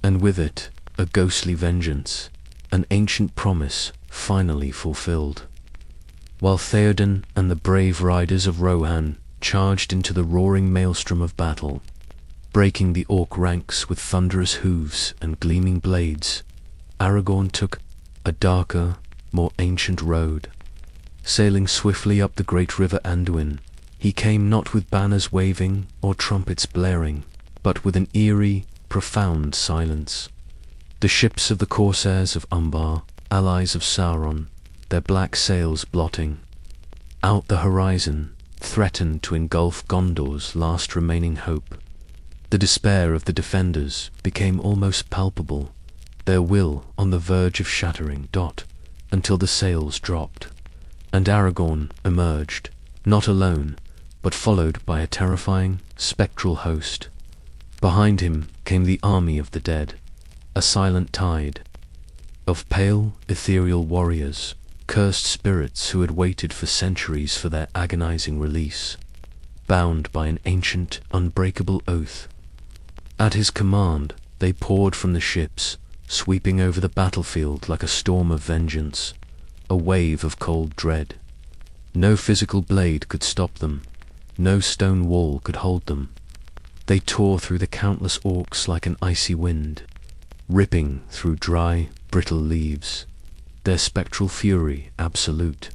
and with it, a ghostly vengeance, an ancient promise finally fulfilled. While Theoden and the brave riders of Rohan charged into the roaring maelstrom of battle, breaking the orc ranks with thunderous hooves and gleaming blades, Aragorn took a darker, more ancient road. Sailing swiftly up the great river Anduin, he came not with banners waving or trumpets blaring, but with an eerie, profound silence. The ships of the corsairs of Umbar, allies of Sauron, their black sails blotting out the horizon, threatened to engulf Gondor's last remaining hope. The despair of the defenders became almost palpable, their will on the verge of shattering, until the sails dropped, and Aragorn emerged, not alone, but followed by a terrifying, spectral host. Behind him came the army of the dead, a silent tide of pale, ethereal warriors, cursed spirits who had waited for centuries for their agonizing release, bound by an ancient, unbreakable oath. At his command, they poured from the ships, sweeping over the battlefield like a storm of vengeance, a wave of cold dread. No physical blade could stop them, no stone wall could hold them. They tore through the countless orcs like an icy wind, ripping through dry, brittle leaves, their spectral fury absolute.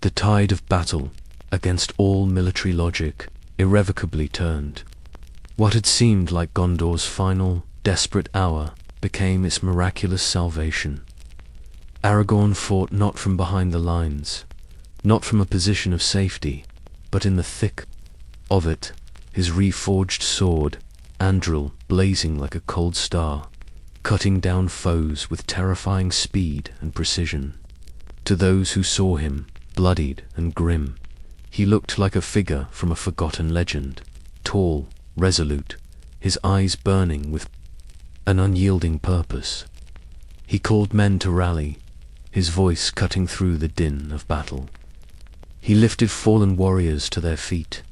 The tide of battle, against all military logic, irrevocably turned. What had seemed like Gondor's final, desperate hour became its miraculous salvation. Aragorn fought not from behind the lines, not from a position of safety, but in the thick of it, his reforged sword, Andril, blazing like a cold star, cutting down foes with terrifying speed and precision. To those who saw him, bloodied and grim, he looked like a figure from a forgotten legend, tall, resolute, his eyes burning with an unyielding purpose. He called men to rally, his voice cutting through the din of battle. He lifted fallen warriors to their feet,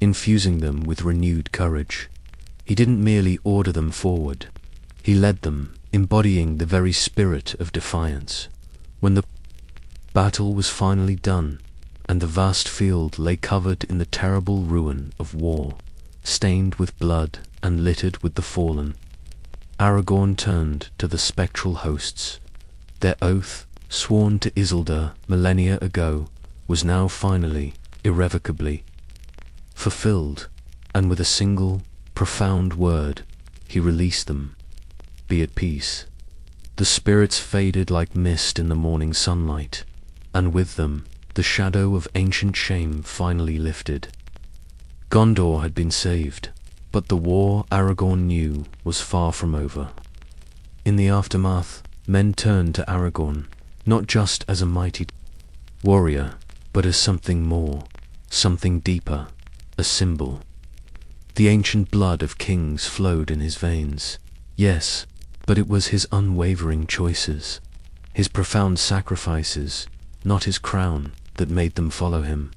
infusing them with renewed courage. He didn't merely order them forward, he led them, embodying the very spirit of defiance. When the battle was finally done, and the vast field lay covered in the terrible ruin of war, stained with blood and littered with the fallen, Aragorn turned to the spectral hosts. Their oath, sworn to Isildur millennia ago, was now finally, irrevocably, fulfilled, and with a single, profound word, he released them. Be at peace. The spirits faded like mist in the morning sunlight, and with them, the shadow of ancient shame finally lifted. Gondor had been saved, but the war Aragorn knew was far from over. In the aftermath, men turned to Aragorn, not just as a mighty warrior, but as something more, something deeper, a symbol. The ancient blood of kings flowed in his veins, yes, but it was his unwavering choices, his profound sacrifices, not his crown, that made them follow him.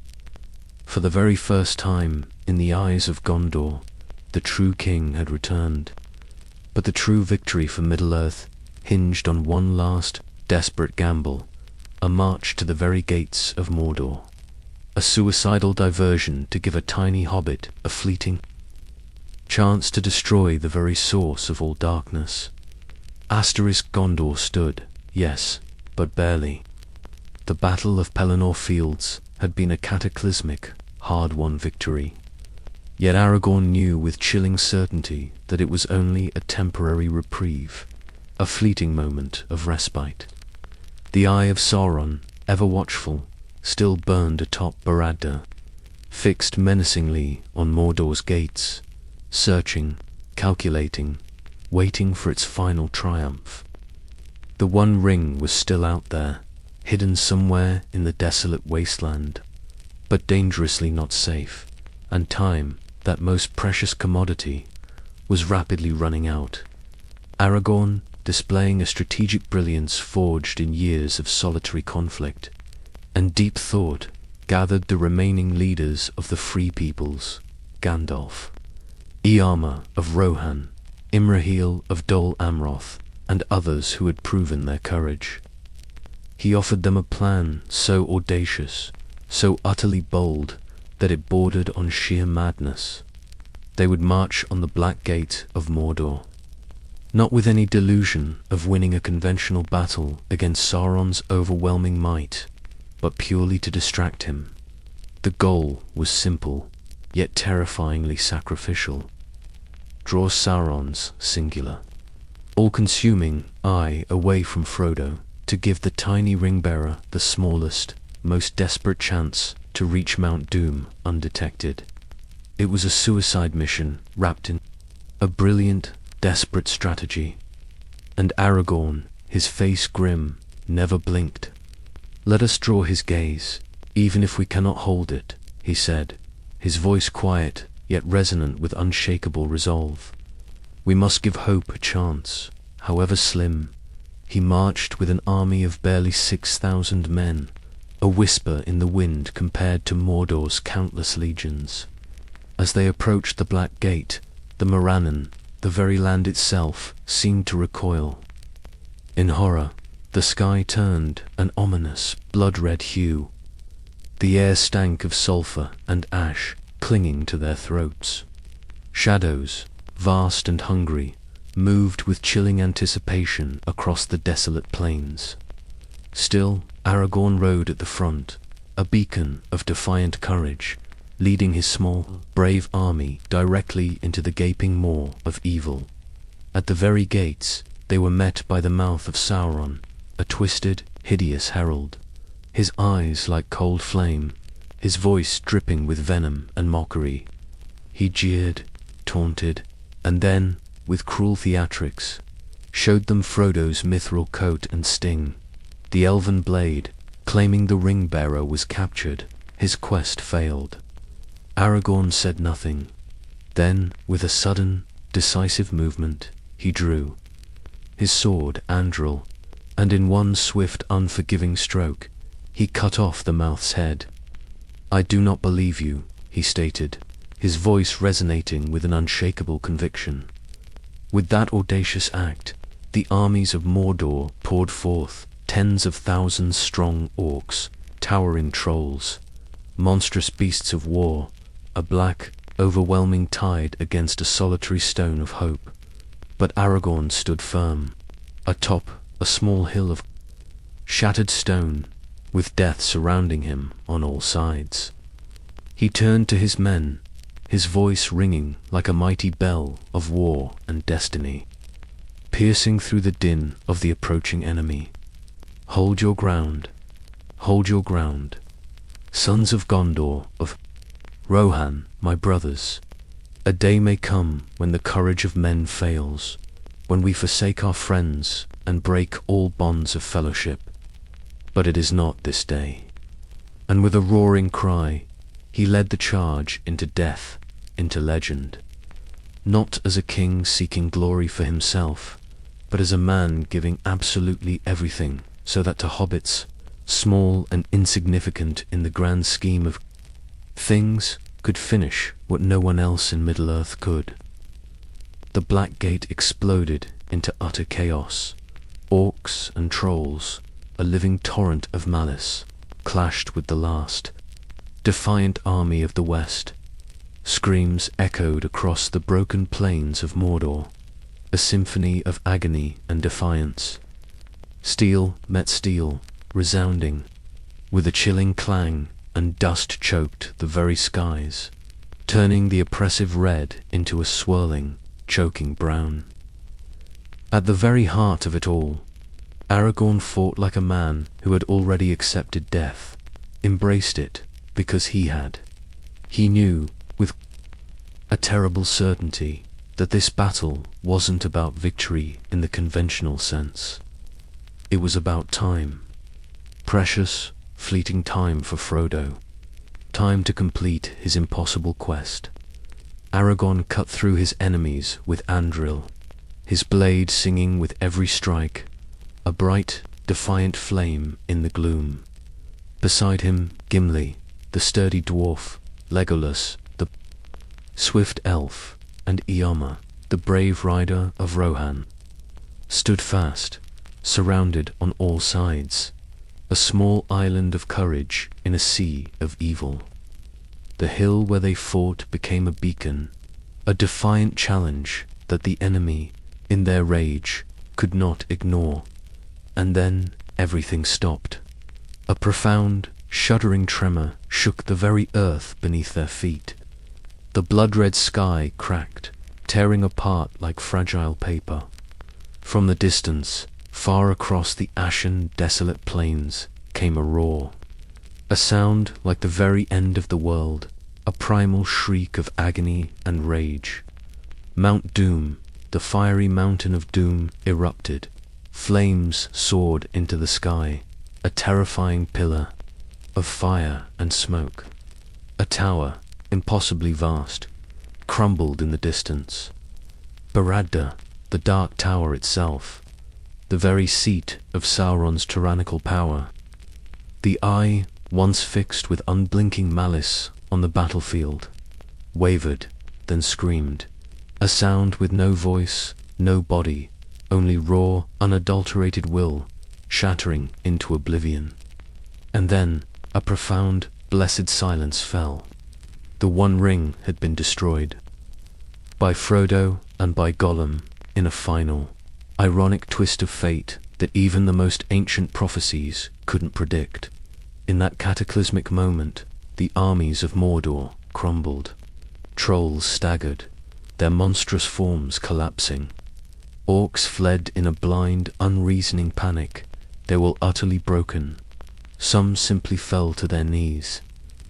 For the very first time, in the eyes of Gondor, the true king had returned. But the true victory for Middle-earth hinged on one last, desperate gamble, a march to the very gates of Mordor. A suicidal diversion to give a tiny hobbit a fleeting chance to destroy the very source of all darkness. Gondor stood, yes, but barely. The Battle of Pelennor Fields had been a cataclysmic, hard-won victory. Yet Aragorn knew with chilling certainty that it was only a temporary reprieve, a fleeting moment of respite. The eye of Sauron, ever watchful, still burned atop Barad-dûr, fixed menacingly on Mordor's gates, searching, calculating, waiting for its final triumph. The One Ring was still out there, hidden somewhere in the desolate wasteland, but dangerously not safe, and time, that most precious commodity, was rapidly running out. Aragorn, displaying a strategic brilliance forged in years of solitary conflict and deep thought, gathered the remaining leaders of the Free Peoples, Gandalf, Iarma of Rohan, Imrahil of Dol Amroth, and others who had proven their courage. He offered them a plan so audacious, so utterly bold, that it bordered on sheer madness. They would march on the Black Gate of Mordor, not with any delusion of winning a conventional battle against Sauron's overwhelming might, but purely to distract him. The goal was simple, yet terrifyingly sacrificial. Draw Sauron's singular, all-consuming eye away from Frodo, to give the tiny ring-bearer the smallest, most desperate chance to reach Mount Doom undetected. It was a suicide mission wrapped in a brilliant, desperate strategy. And Aragorn, his face grim, never blinked. "Let us draw his gaze, even if we cannot hold it," he said, his voice quiet, yet resonant with unshakable resolve. "We must give hope a chance, however slim." He marched with an army of barely 6,000 men, a whisper in the wind compared to Mordor's countless legions. As they approached the Black Gate, the Morannon, the very land itself, seemed to recoil. In horror, the sky turned an ominous, blood-red hue. The air stank of sulphur and ash, clinging to their throats. Shadows, vast and hungry, moved with chilling anticipation across the desolate plains. Still, Aragorn rode at the front, a beacon of defiant courage, leading his small, brave army directly into the gaping maw of evil. At the very gates, they were met by the mouth of Sauron, a twisted, hideous herald, his eyes like cold flame, his voice dripping with venom and mockery. He jeered, taunted, and then, with cruel theatrics, showed them Frodo's mithril coat and sting. The elven blade, claiming the ring-bearer was captured, his quest failed. Aragorn said nothing. Then, with a sudden, decisive movement, he drew his sword, Andril, and in one swift, unforgiving stroke, he cut off the mouth's head. "I do not believe you," he stated, his voice resonating with an unshakable conviction. With that audacious act, the armies of Mordor poured forth, tens of thousands strong orcs, towering trolls, monstrous beasts of war, a black, overwhelming tide against a solitary stone of hope. But Aragorn stood firm, atop a small hill of shattered stone, with death surrounding him on all sides. He turned to his men, his voice ringing like a mighty bell of war and destiny, piercing through the din of the approaching enemy. "Hold your ground, hold your ground, sons of Gondor, of Rohan, my brothers. A day may come when the courage of men fails, when we forsake our friends and break all bonds of fellowship. But it is not this day." And with a roaring cry, he led the charge into death, into legend. Not as a king seeking glory for himself, but as a man giving absolutely everything so that to hobbits, small and insignificant in the grand scheme of things, could finish what no one else in Middle-earth could. The Black Gate exploded into utter chaos. Orcs and trolls, a living torrent of malice, clashed with the last defiant army of the West. Screams echoed across the broken plains of Mordor, a symphony of agony and defiance. Steel met steel, resounding, with a chilling clang, and dust choked the very skies, turning the oppressive red into a swirling, choking brown. At the very heart of it all, Aragorn fought like a man who had already accepted death, embraced it because he had. He knew, with a terrible certainty, that this battle wasn't about victory in the conventional sense. It was about time. Precious, fleeting time for Frodo. Time to complete his impossible quest. Aragorn cut through his enemies with Andril, his blade singing with every strike, a bright, defiant flame in the gloom. Beside him, Gimli, the sturdy dwarf, Legolas, the swift elf, and Ioma, the brave rider of Rohan, stood fast, surrounded on all sides, a small island of courage in a sea of evil. The hill where they fought became a beacon, a defiant challenge that the enemy, in their rage, could not ignore. And then everything stopped. A profound, shuddering tremor shook the very earth beneath their feet. The blood-red sky cracked, tearing apart like fragile paper. From the distance, far across the ashen, desolate plains, came a roar. A sound like the very end of the world, a primal shriek of agony and rage. Mount Doom, the fiery mountain of doom, erupted. Flames soared into the sky, a terrifying pillar of fire and smoke. A tower, impossibly vast, crumbled in the distance. Barad-dûr, the Dark Tower itself, the very seat of Sauron's tyrannical power. The eye, once fixed with unblinking malice on the battlefield, wavered, then screamed, a sound with no voice, no body, only raw, unadulterated will, shattering into oblivion. And then a profound, blessed silence fell. The One Ring had been destroyed. By Frodo and by Gollum, in a final, ironic twist of fate that even the most ancient prophecies couldn't predict. In that cataclysmic moment, the armies of Mordor crumbled. Trolls staggered, their monstrous forms collapsing. Orcs fled in a blind, unreasoning panic. They were utterly broken. Some simply fell to their knees,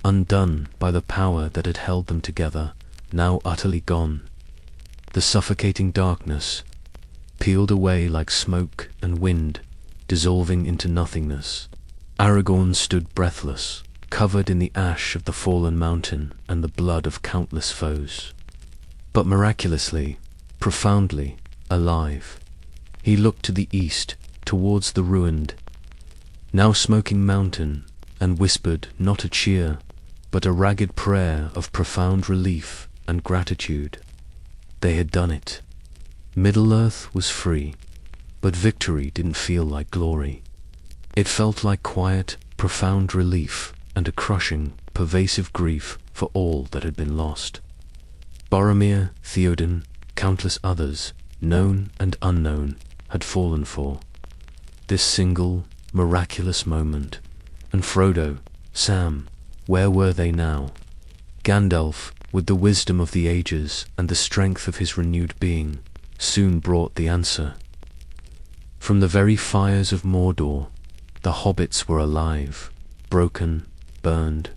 undone by the power that had held them together now utterly gone. The suffocating darkness peeled away like smoke and wind, dissolving into nothingness. Aragorn stood breathless, covered in the ash of the fallen mountain and the blood of countless foes. But miraculously, profoundly alive, he looked to the east, towards the ruined, now smoking mountain, and whispered not a cheer, but a ragged prayer of profound relief and gratitude. They had done it. Middle-earth was free, but victory didn't feel like glory. It felt like quiet, profound relief and a crushing, pervasive grief for all that had been lost. Boromir, Theoden, countless others, known and unknown, had fallen for this single, miraculous moment. And Frodo, Sam, where were they now? Gandalf, with the wisdom of the ages and the strength of his renewed being, soon brought the answer. From the very fires of Mordor, the hobbits were alive, broken, burned,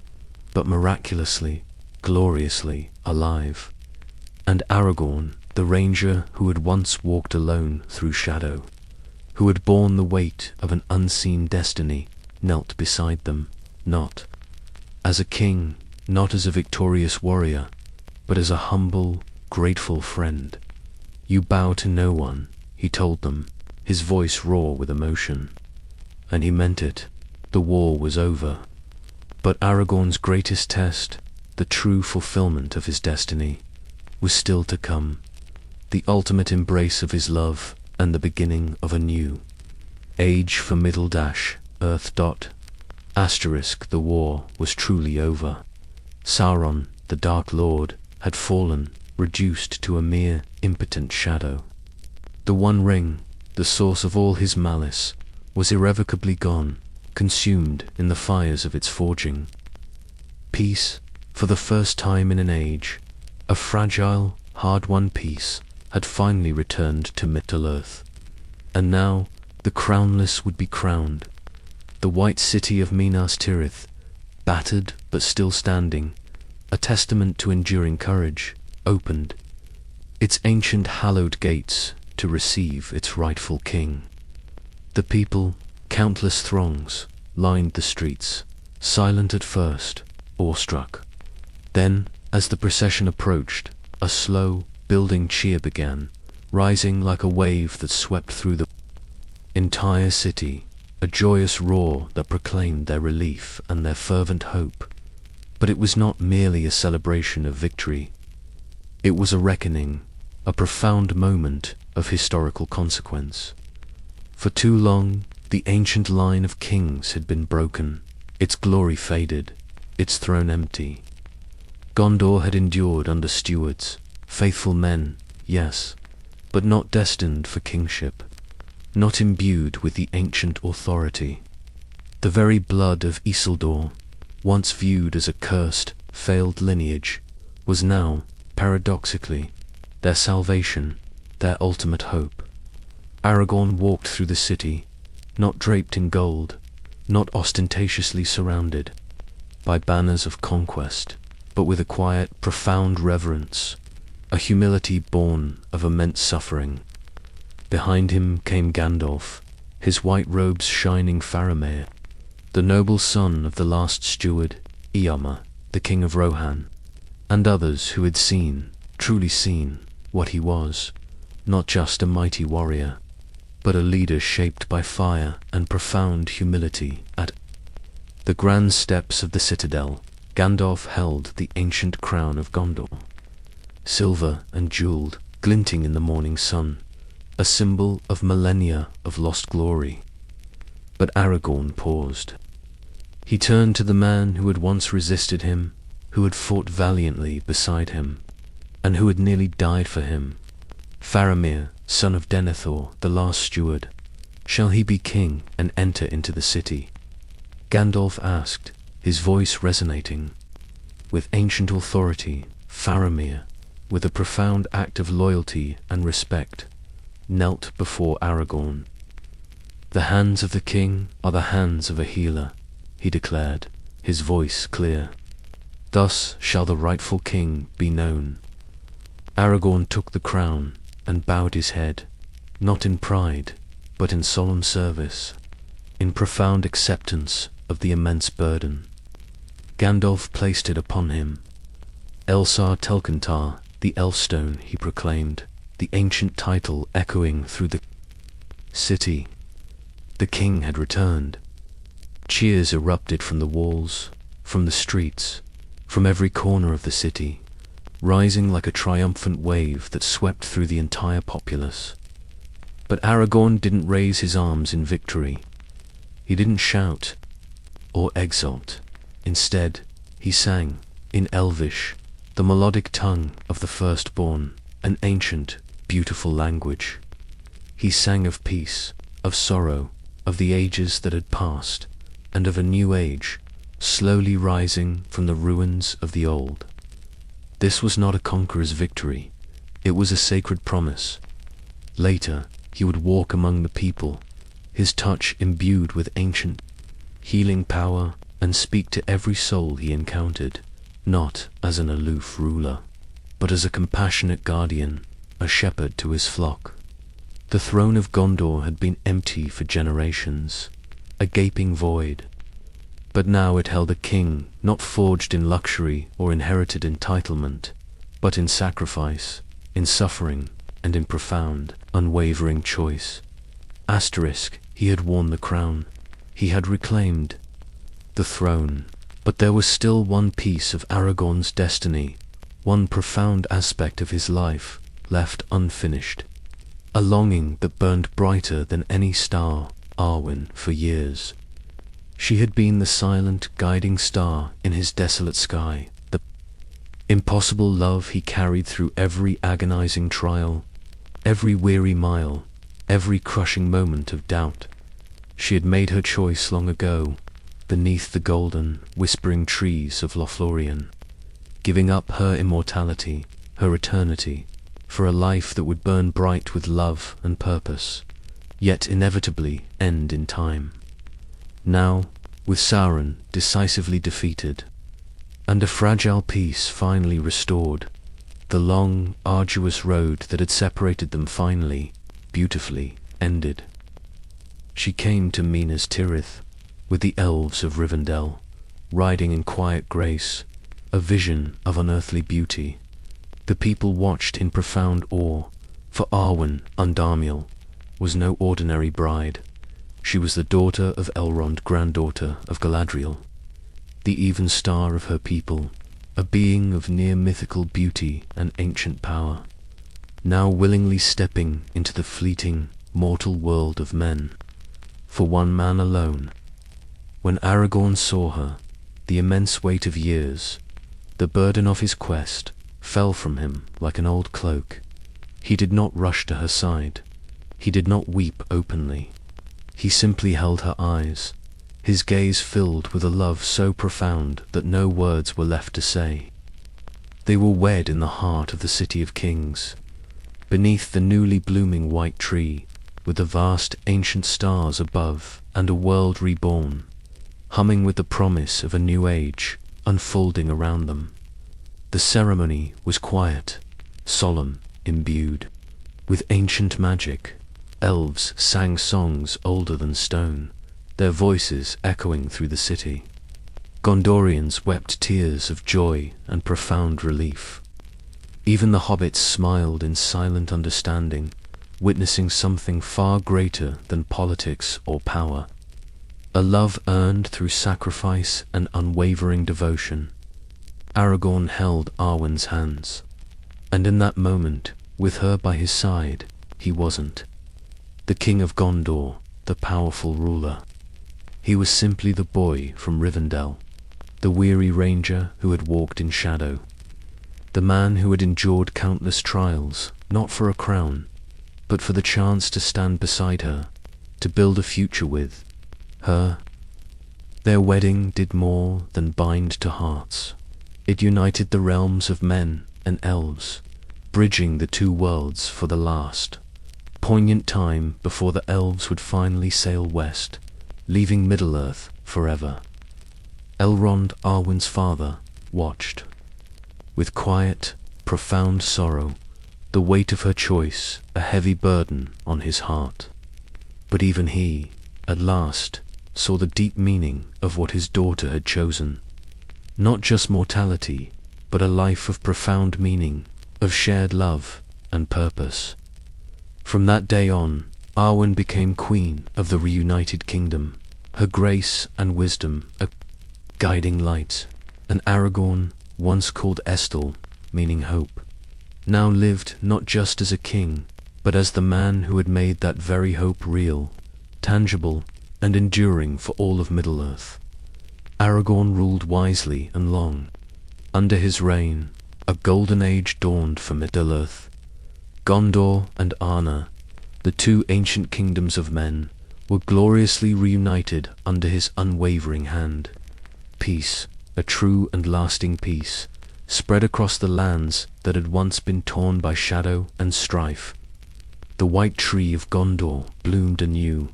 but miraculously, gloriously alive. And Aragorn, the ranger who had once walked alone through shadow, who had borne the weight of an unseen destiny, knelt beside them, not as a king, not as a victorious warrior, but as a humble, grateful friend. "You bow to no one," he told them, his voice raw with emotion. And he meant it. The war was over. But Aragorn's greatest test, the true fulfillment of his destiny, was still to come. The ultimate embrace of his love and the beginning of a new age for Earth. The war was truly over. Sauron, the Dark Lord, had fallen, reduced to a mere impotent shadow. The One Ring, the source of all his malice, was irrevocably gone, consumed in the fires of its forging. Peace, for the first time in an age, a fragile, hard-won peace, had finally returned to Middle-earth. And now the crownless would be crowned. The white city of Minas Tirith, battered but still standing, a testament to enduring courage, opened its ancient hallowed gates to receive its rightful king. The people, countless throngs, lined the streets, silent at first, awestruck. Then, as the procession approached, a slow, building cheer began, rising like a wave that swept through the entire city, a joyous roar that proclaimed their relief and their fervent hope. But it was not merely a celebration of victory. It was a reckoning, a profound moment of historical consequence. For too long, the ancient line of kings had been broken, its glory faded, its throne empty. Gondor had endured under stewards, faithful men, yes, but not destined for kingship, not imbued with the ancient authority. The very blood of Isildur, once viewed as a cursed, failed lineage, was now, paradoxically, their salvation, their ultimate hope. Aragorn walked through the city, not draped in gold, not ostentatiously surrounded by banners of conquest, but with a quiet, profound reverence, a humility born of immense suffering. Behind him came Gandalf, his white robes shining Faramir, the noble son of the last steward, Eomer, the king of Rohan, and others who had seen, truly seen, what he was, not just a mighty warrior, but a leader shaped by fire and profound humility. At the grand steps of the citadel, Gandalf held the ancient crown of Gondor, silver and jeweled, glinting in the morning sun, a symbol of millennia of lost glory. But Aragorn paused. He turned to the man who had once resisted him, who had fought valiantly beside him, and who had nearly died for him. Faramir, son of Denethor, the last steward, shall he be king and enter into the city? Gandalf asked, his voice resonating with ancient authority. Faramir, with a profound act of loyalty and respect, knelt before Aragorn. "The hands of the king are the hands of a healer," he declared, his voice clear. Thus shall the rightful king be known. Aragorn took the crown and bowed his head, not in pride, but in solemn service, in profound acceptance of the immense burden. Gandalf placed it upon him. Elsar Telkentar, the Elfstone, he proclaimed, the ancient title echoing through the city. The king had returned. Cheers erupted from the walls, from the streets, from every corner of the city, rising like a triumphant wave that swept through the entire populace. But Aragorn didn't raise his arms in victory. He didn't shout or exult. Instead, he sang, in Elvish, the melodic tongue of the firstborn, an ancient, beautiful language. He sang of peace, of sorrow, of the ages that had passed, and of a new age, slowly rising from the ruins of the old. This was not a conqueror's victory, it was a sacred promise. Later, he would walk among the people, his touch imbued with ancient, healing power, and speak to every soul he encountered, not as an aloof ruler, but as a compassionate guardian, a shepherd to his flock. The throne of Gondor had been empty for generations, a gaping void. But now it held a king not forged in luxury or inherited entitlement, but in sacrifice, in suffering, and in profound, unwavering choice. Asterisk, he had worn the crown. He had reclaimed the throne. But there was still one piece of Aragorn's destiny, one profound aspect of his life, left unfinished. A longing that burned brighter than any star, Arwen, for years. She had been the silent, guiding star in his desolate sky, the impossible love he carried through every agonizing trial, every weary mile, every crushing moment of doubt. She had made her choice long ago, beneath the golden, whispering trees of Lothlorien, giving up her immortality, her eternity, for a life that would burn bright with love and purpose, yet inevitably end in time. Now, with Sauron decisively defeated, and a fragile peace finally restored, the long, arduous road that had separated them finally, beautifully, ended. She came to Minas Tirith, with the elves of Rivendell, riding in quiet grace, a vision of unearthly beauty. The people watched in profound awe, for Arwen Undarmiel was no ordinary bride. She was the daughter of Elrond, granddaughter of Galadriel, the even star of her people, a being of near mythical beauty and ancient power, now willingly stepping into the fleeting, mortal world of men, for one man alone. When Aragorn saw her, the immense weight of years, the burden of his quest, fell from him like an old cloak. He did not rush to her side. He did not weep openly. He simply held her eyes, his gaze filled with a love so profound that no words were left to say. They were wed in the heart of the City of Kings, beneath the newly blooming white tree, with the vast ancient stars above and a world reborn, humming with the promise of a new age unfolding around them. The ceremony was quiet, solemn, imbued with ancient magic. Elves sang songs older than stone, their voices echoing through the city. Gondorians wept tears of joy and profound relief. Even the hobbits smiled in silent understanding, witnessing something far greater than politics or power. A love earned through sacrifice and unwavering devotion. Aragorn held Arwen's hands, and in that moment, with her by his side, he wasn't the king of Gondor, the powerful ruler. He was simply the boy from Rivendell, the weary ranger who had walked in shadow, the man who had endured countless trials, not for a crown, but for the chance to stand beside her, to build a future with her. Their wedding did more than bind to hearts. It united the realms of men and elves, bridging the two worlds for the last poignant time before the elves would finally sail west, leaving Middle-earth forever. Elrond, Arwen's father, watched. With quiet, profound sorrow, the weight of her choice a heavy burden on his heart. But even he, at last, saw the deep meaning of what his daughter had chosen. Not just mortality, but a life of profound meaning, of shared love and purpose. From that day on, Arwen became queen of the reunited kingdom, her grace and wisdom a guiding light, and Aragorn, once called Estel, meaning hope, now lived not just as a king, but as the man who had made that very hope real, tangible, and enduring for all of Middle-earth. Aragorn ruled wisely and long. Under his reign, a golden age dawned for Middle-earth. Gondor and Arna, the two ancient kingdoms of men, were gloriously reunited under his unwavering hand. Peace, a true and lasting peace, spread across the lands that had once been torn by shadow and strife. The white tree of Gondor bloomed anew,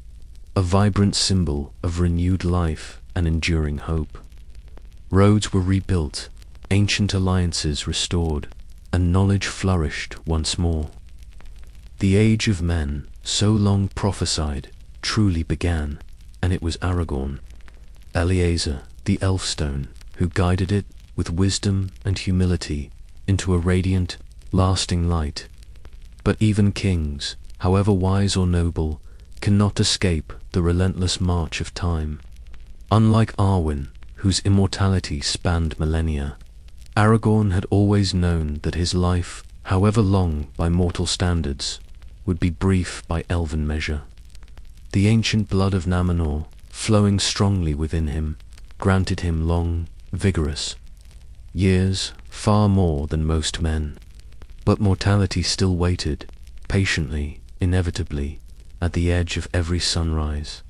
a vibrant symbol of renewed life and enduring hope. Roads were rebuilt, ancient alliances restored, and knowledge flourished once more. The age of men, so long prophesied, truly began, and it was Aragorn, Eliezer, the Elfstone, who guided it with wisdom and humility into a radiant, lasting light. But even kings, however wise or noble, cannot escape the relentless march of time. Unlike Arwen, whose immortality spanned millennia, Aragorn had always known that his life, however long by mortal standards, would be brief by elven measure. The ancient blood of Numenor, flowing strongly within him, granted him long, vigorous years, far more than most men. But mortality still waited, patiently, inevitably, at the edge of every sunrise,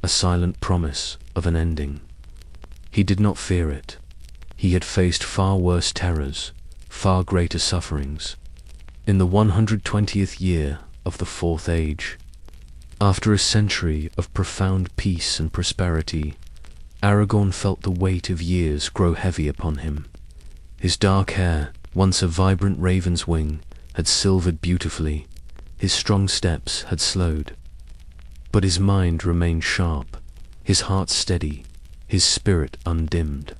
a silent promise of an ending. He did not fear it. He had faced far worse terrors, far greater sufferings. In the 120th year of the Fourth Age, after a century of profound peace and prosperity, Aragorn felt the weight of years grow heavy upon him. His dark hair, once a vibrant raven's wing, had silvered beautifully. His strong steps had slowed. But his mind remained sharp, his heart steady, his spirit undimmed.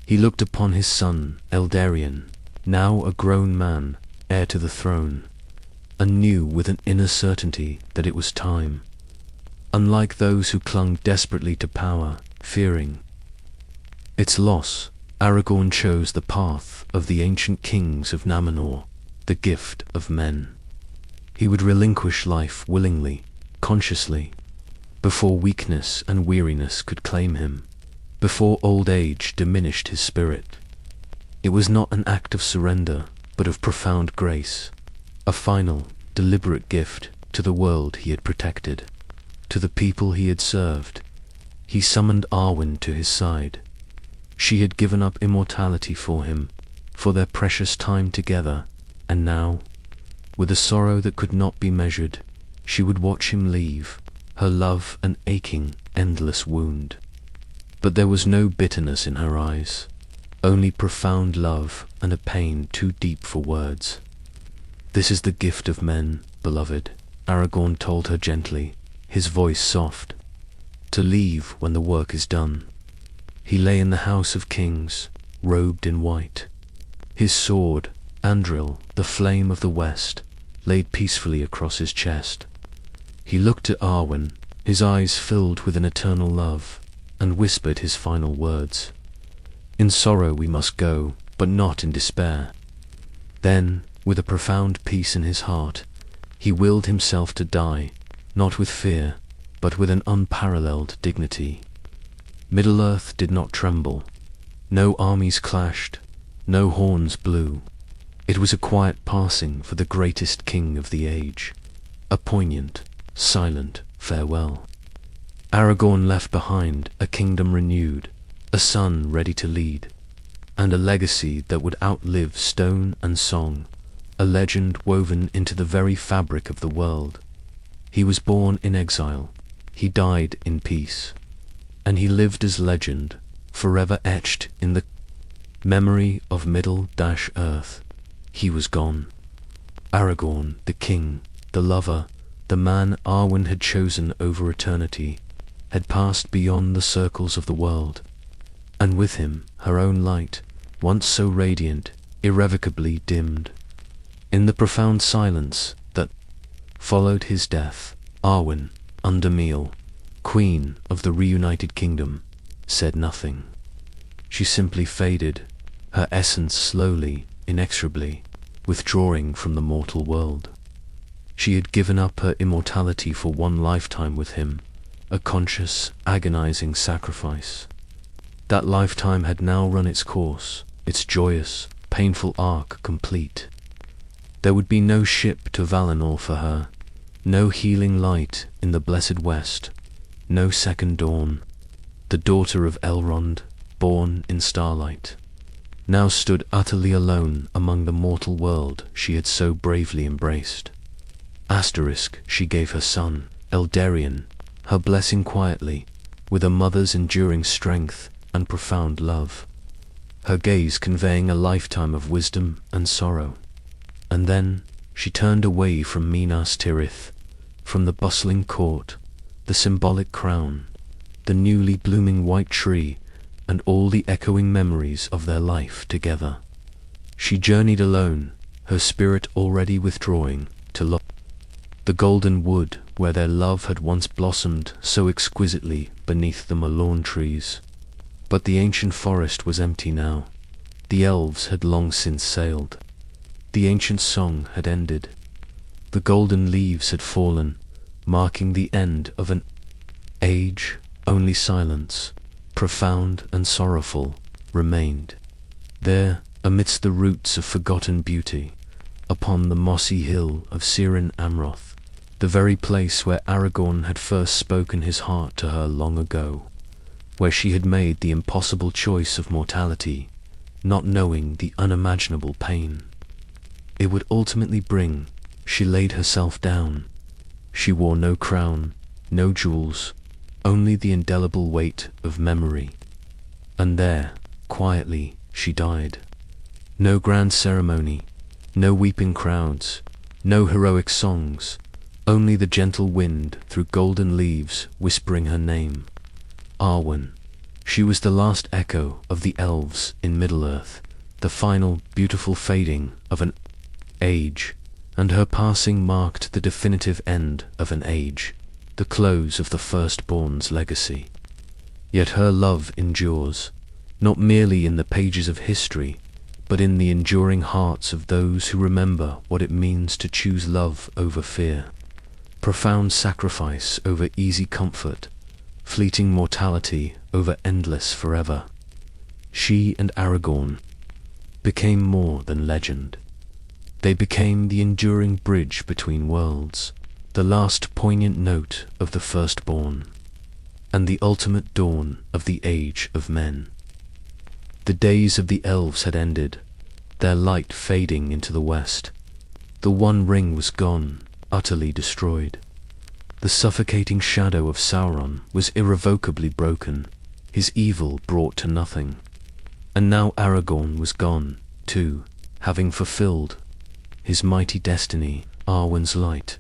He looked upon his son, Eldarion, now a grown man, heir to the throne, and knew with an inner certainty that it was time. Unlike those who clung desperately to power, fearing its loss, Aragorn chose the path of the ancient kings of Numenor, the gift of men. He would relinquish life willingly, consciously, before weakness and weariness could claim him, before old age diminished his spirit. It was not an act of surrender, but of profound grace, a final, deliberate gift to the world he had protected, to the people he had served. He summoned Arwen to his side. She had given up immortality for him, for their precious time together, and now, with a sorrow that could not be measured, she would watch him leave, her love an aching, endless wound. But there was no bitterness in her eyes, only profound love and a pain too deep for words. "This is the gift of men, beloved," Aragorn told her gently, his voice soft. "To leave when the work is done." He lay in the House of Kings, robed in white. His sword, Andril, the flame of the West, laid peacefully across his chest. He looked at Arwen, his eyes filled with an eternal love, and whispered his final words. "In sorrow we must go, but not in despair." Then, with a profound peace in his heart, he willed himself to die, not with fear, but with an unparalleled dignity. Middle-earth did not tremble. No armies clashed, no horns blew. It was a quiet passing for the greatest king of the age, a poignant, silent farewell. Aragorn left behind a kingdom renewed, a son ready to lead, and a legacy that would outlive stone and song, a legend woven into the very fabric of the world. He was born in exile, he died in peace, and he lived as legend, forever etched in the Memory of Middle-earth. He was gone. Aragorn, the king, the lover, the man Arwen had chosen over eternity, had passed beyond the circles of the world, and with him her own light, once so radiant, irrevocably dimmed. In the profound silence that followed his death, Arwen, Undermeal, queen of the reunited kingdom, said nothing. She simply faded, her essence slowly, inexorably, withdrawing from the mortal world. She had given up her immortality for one lifetime with him, a conscious, agonizing sacrifice. That lifetime had now run its course, its joyous, painful arc complete. There would be no ship to Valinor for her, no healing light in the blessed west, no second dawn. The daughter of Elrond, born in starlight, now stood utterly alone among the mortal world she had so bravely embraced. She gave her son, Eldarion, her blessing quietly, with a mother's enduring strength and profound love, her gaze conveying a lifetime of wisdom and sorrow. And then she turned away from Minas Tirith, from the bustling court, the symbolic crown, the newly blooming white tree, and all the echoing memories of their life together. She journeyed alone, her spirit already withdrawing to the golden wood where their love had once blossomed so exquisitely beneath the Malorn trees. But the ancient forest was empty now. The elves had long since sailed. The ancient song had ended. The golden leaves had fallen, marking the end of an age. Only silence, profound and sorrowful, remained. There, amidst the roots of forgotten beauty, upon the mossy hill of Cirin Amroth, the very place where Aragorn had first spoken his heart to her long ago, where she had made the impossible choice of mortality, not knowing the unimaginable pain it would ultimately bring, she laid herself down. She wore no crown, no jewels, only the indelible weight of memory. And there, quietly, she died. No grand ceremony, no weeping crowds, no heroic songs, only the gentle wind through golden leaves whispering her name. Arwen. She was the last echo of the elves in Middle-earth, the final beautiful fading of an age, and her passing marked the definitive end of an age, the close of the firstborn's legacy. Yet her love endures, not merely in the pages of history, but in the enduring hearts of those who remember what it means to choose love over fear, profound sacrifice over easy comfort, fleeting mortality over endless forever. She and Aragorn became more than legend. They became the enduring bridge between worlds, the last poignant note of the firstborn, and the ultimate dawn of the age of men. The days of the elves had ended, their light fading into the west. The One Ring was gone, utterly destroyed. The suffocating shadow of Sauron was irrevocably broken, his evil brought to nothing. And now Aragorn was gone, too, having fulfilled his mighty destiny. Arwen's light,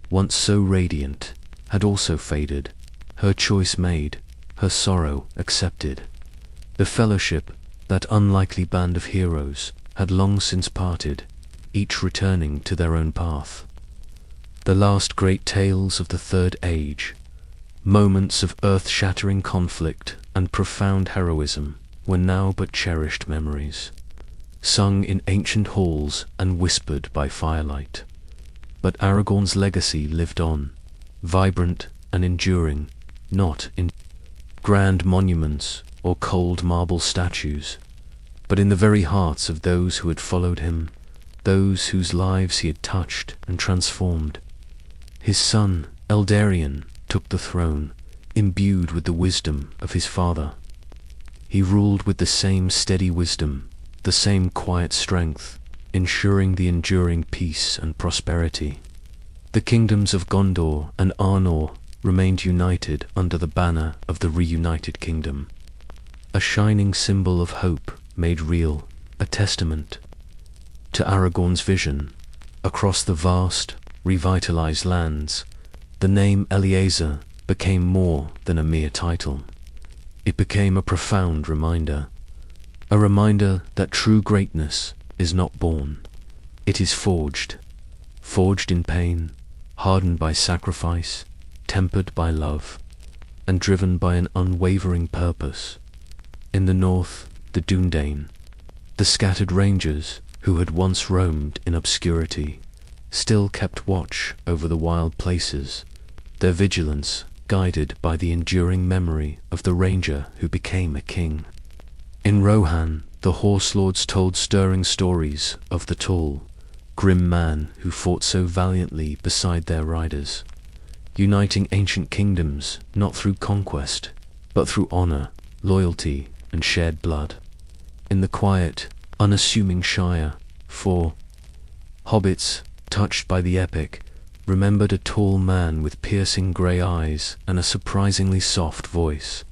once so radiant, had also faded, her choice made, her sorrow accepted. The Fellowship, that unlikely band of heroes, had long since parted, each returning to their own path. The last great tales of the Third Age, moments of earth-shattering conflict and profound heroism, were now but cherished memories, sung in ancient halls and whispered by firelight. But Aragorn's legacy lived on, vibrant and enduring, not in grand monuments or cold marble statues, but in the very hearts of those who had followed him, those whose lives he had touched and transformed. His son, Eldarion, took the throne, imbued with the wisdom of his father. He ruled with the same steady wisdom, the same quiet strength, ensuring the enduring peace and prosperity. The kingdoms of Gondor and Arnor remained united under the banner of the reunited kingdom, a shining symbol of hope made real, a testament to Aragorn's vision. Across the vast, revitalized lands, the name Eliezer became more than a mere title. It became a profound reminder. A reminder that true greatness is not born. It is forged. Forged in pain, hardened by sacrifice, tempered by love, and driven by an unwavering purpose. In the north, the Dúnedain, the scattered rangers who had once roamed in obscurity, still kept watch over the wild places, their vigilance guided by the enduring memory of the ranger who became a king. In Rohan, the horse lords told stirring stories of the tall, grim man who fought so valiantly beside their riders, uniting ancient kingdoms not through conquest, but through honor, loyalty, and shared blood. In the quiet, unassuming Shire, four hobbits, touched by the epic, remembered a tall man with piercing grey eyes and a surprisingly soft voice,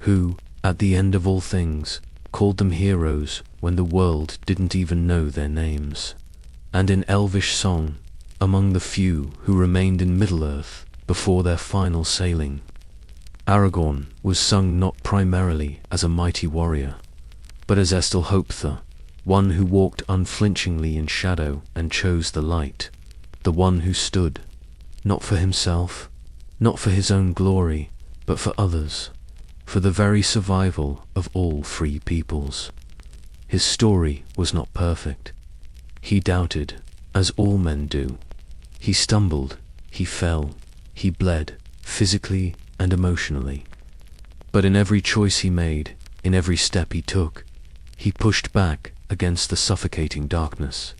who, at the end of all things, called them heroes when the world didn't even know their names. And in elvish song, among the few who remained in Middle-earth before their final sailing, Aragorn was sung not primarily as a mighty warrior, but as Estilhoptha, one who walked unflinchingly in shadow and chose the light, the one who stood, not for himself, not for his own glory, but for others, for the very survival of all free peoples. His story was not perfect. He doubted, as all men do. He stumbled, he fell, he bled, physically and emotionally. But in every choice he made, in every step he took, he pushed back against the suffocating darkness.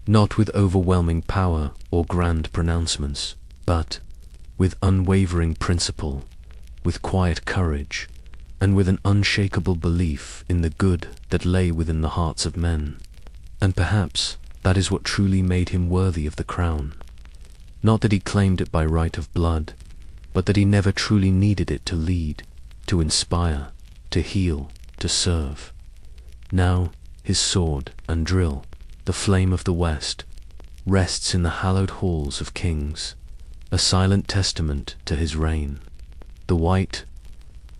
Not with overwhelming power or grand pronouncements, but with unwavering principle, with quiet courage, and with an unshakable belief in the good that lay within the hearts of men. And perhaps that is what truly made him worthy of the crown. Not that he claimed it by right of blood, but that he never truly needed it to lead, to inspire, to heal, to serve. Now his sword and drill, the flame of the West, rests in the hallowed halls of kings, a silent testament to his reign. The white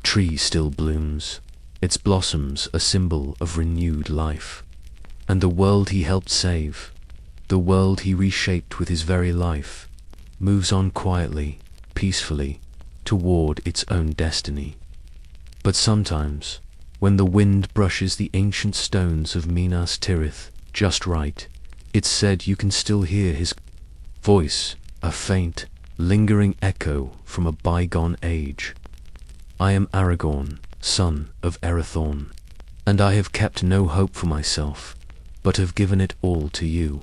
tree still blooms, its blossoms a symbol of renewed life. And the world he helped save, the world he reshaped with his very life, moves on quietly, peacefully, toward its own destiny. But sometimes, when the wind brushes the ancient stones of Minas Tirith just right, it's said you can still hear his voice, a faint, lingering echo from a bygone age. I am Aragorn, son of Erethdorn, and I have kept no hope for myself, but have given it all to you.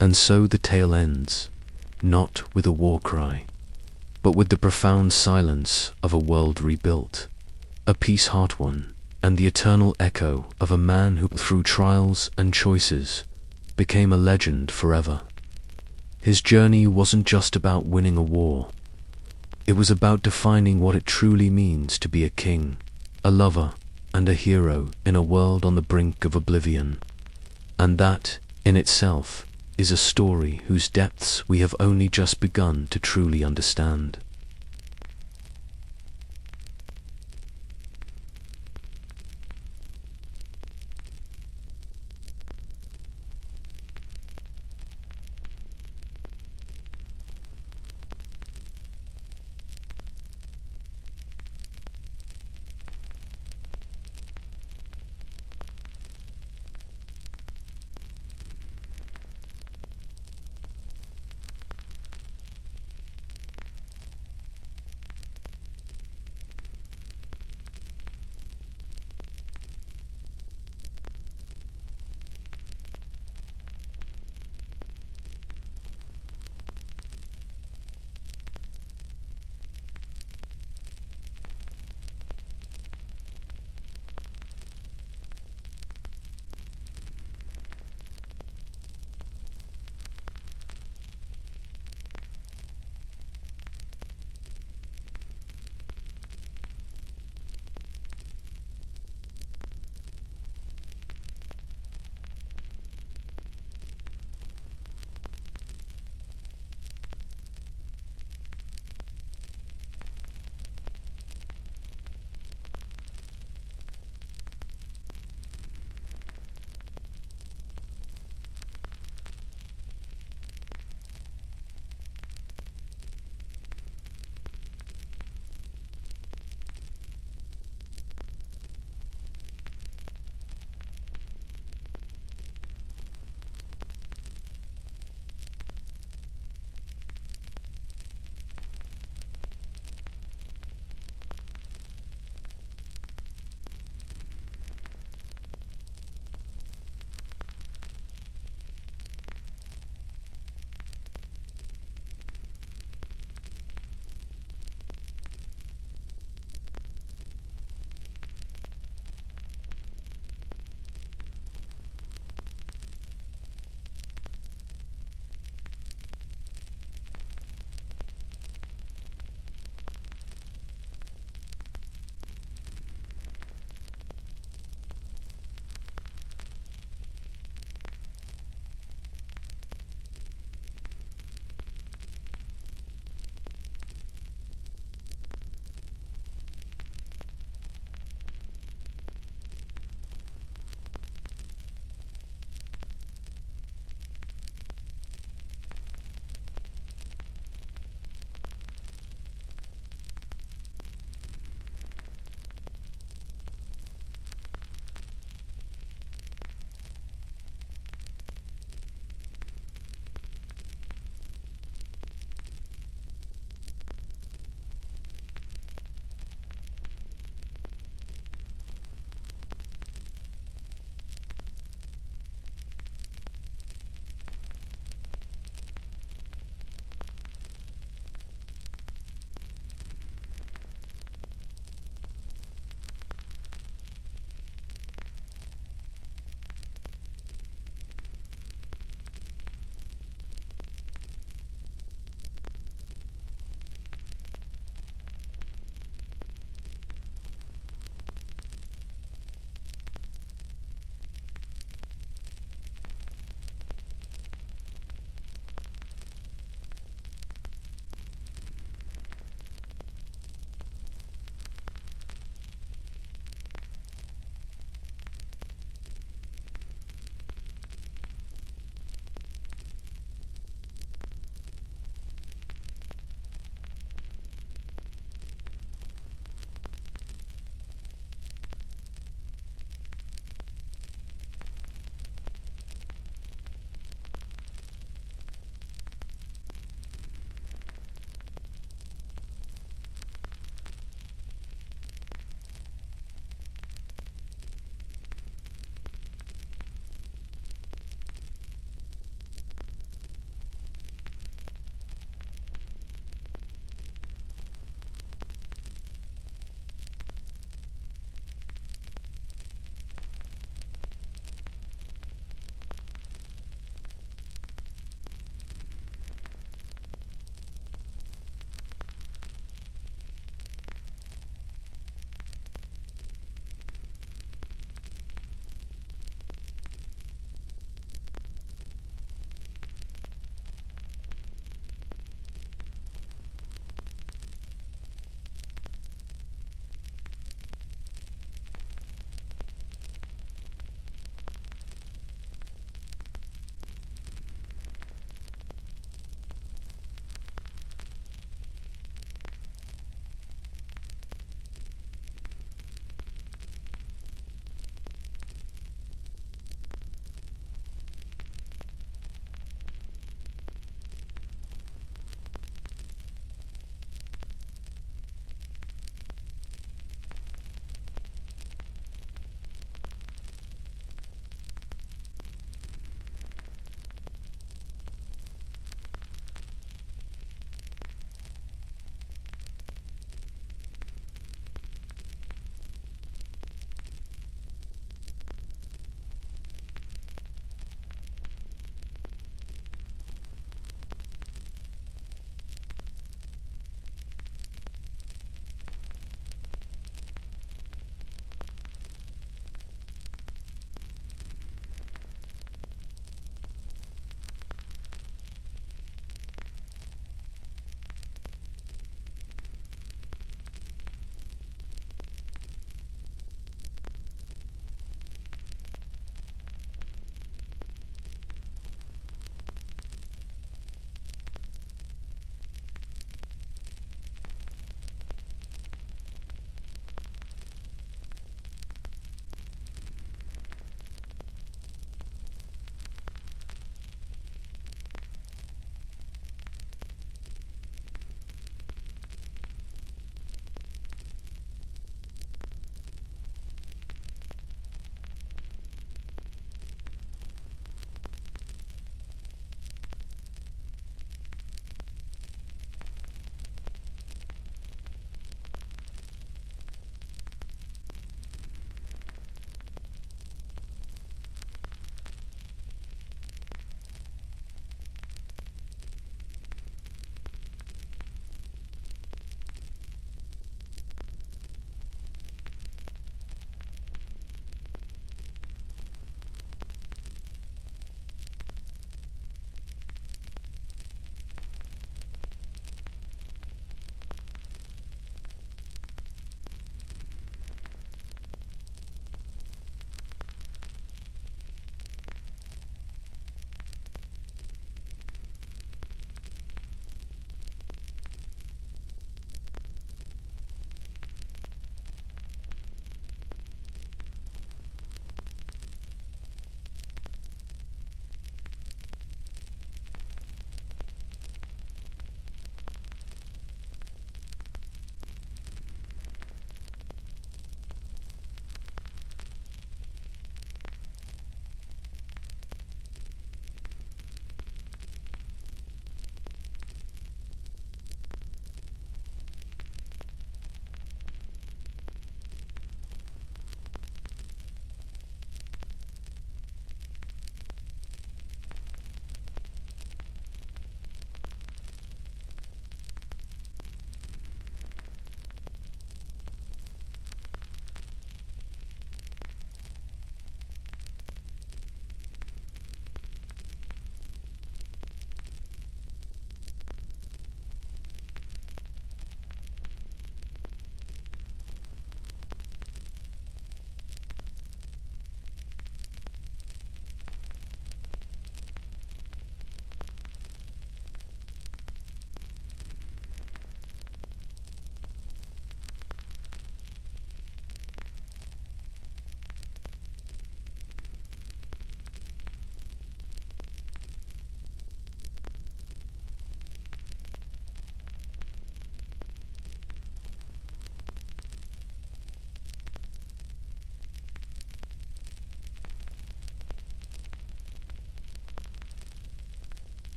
And so the tale ends, not with a war cry, but with the profound silence of a world rebuilt, a peace heart-won, and the eternal echo of a man who, through trials and choices, became a legend forever. His journey wasn't just about winning a war. It was about defining what it truly means to be a king, a lover, and a hero in a world on the brink of oblivion. And that, in itself, is a story whose depths we have only just begun to truly understand.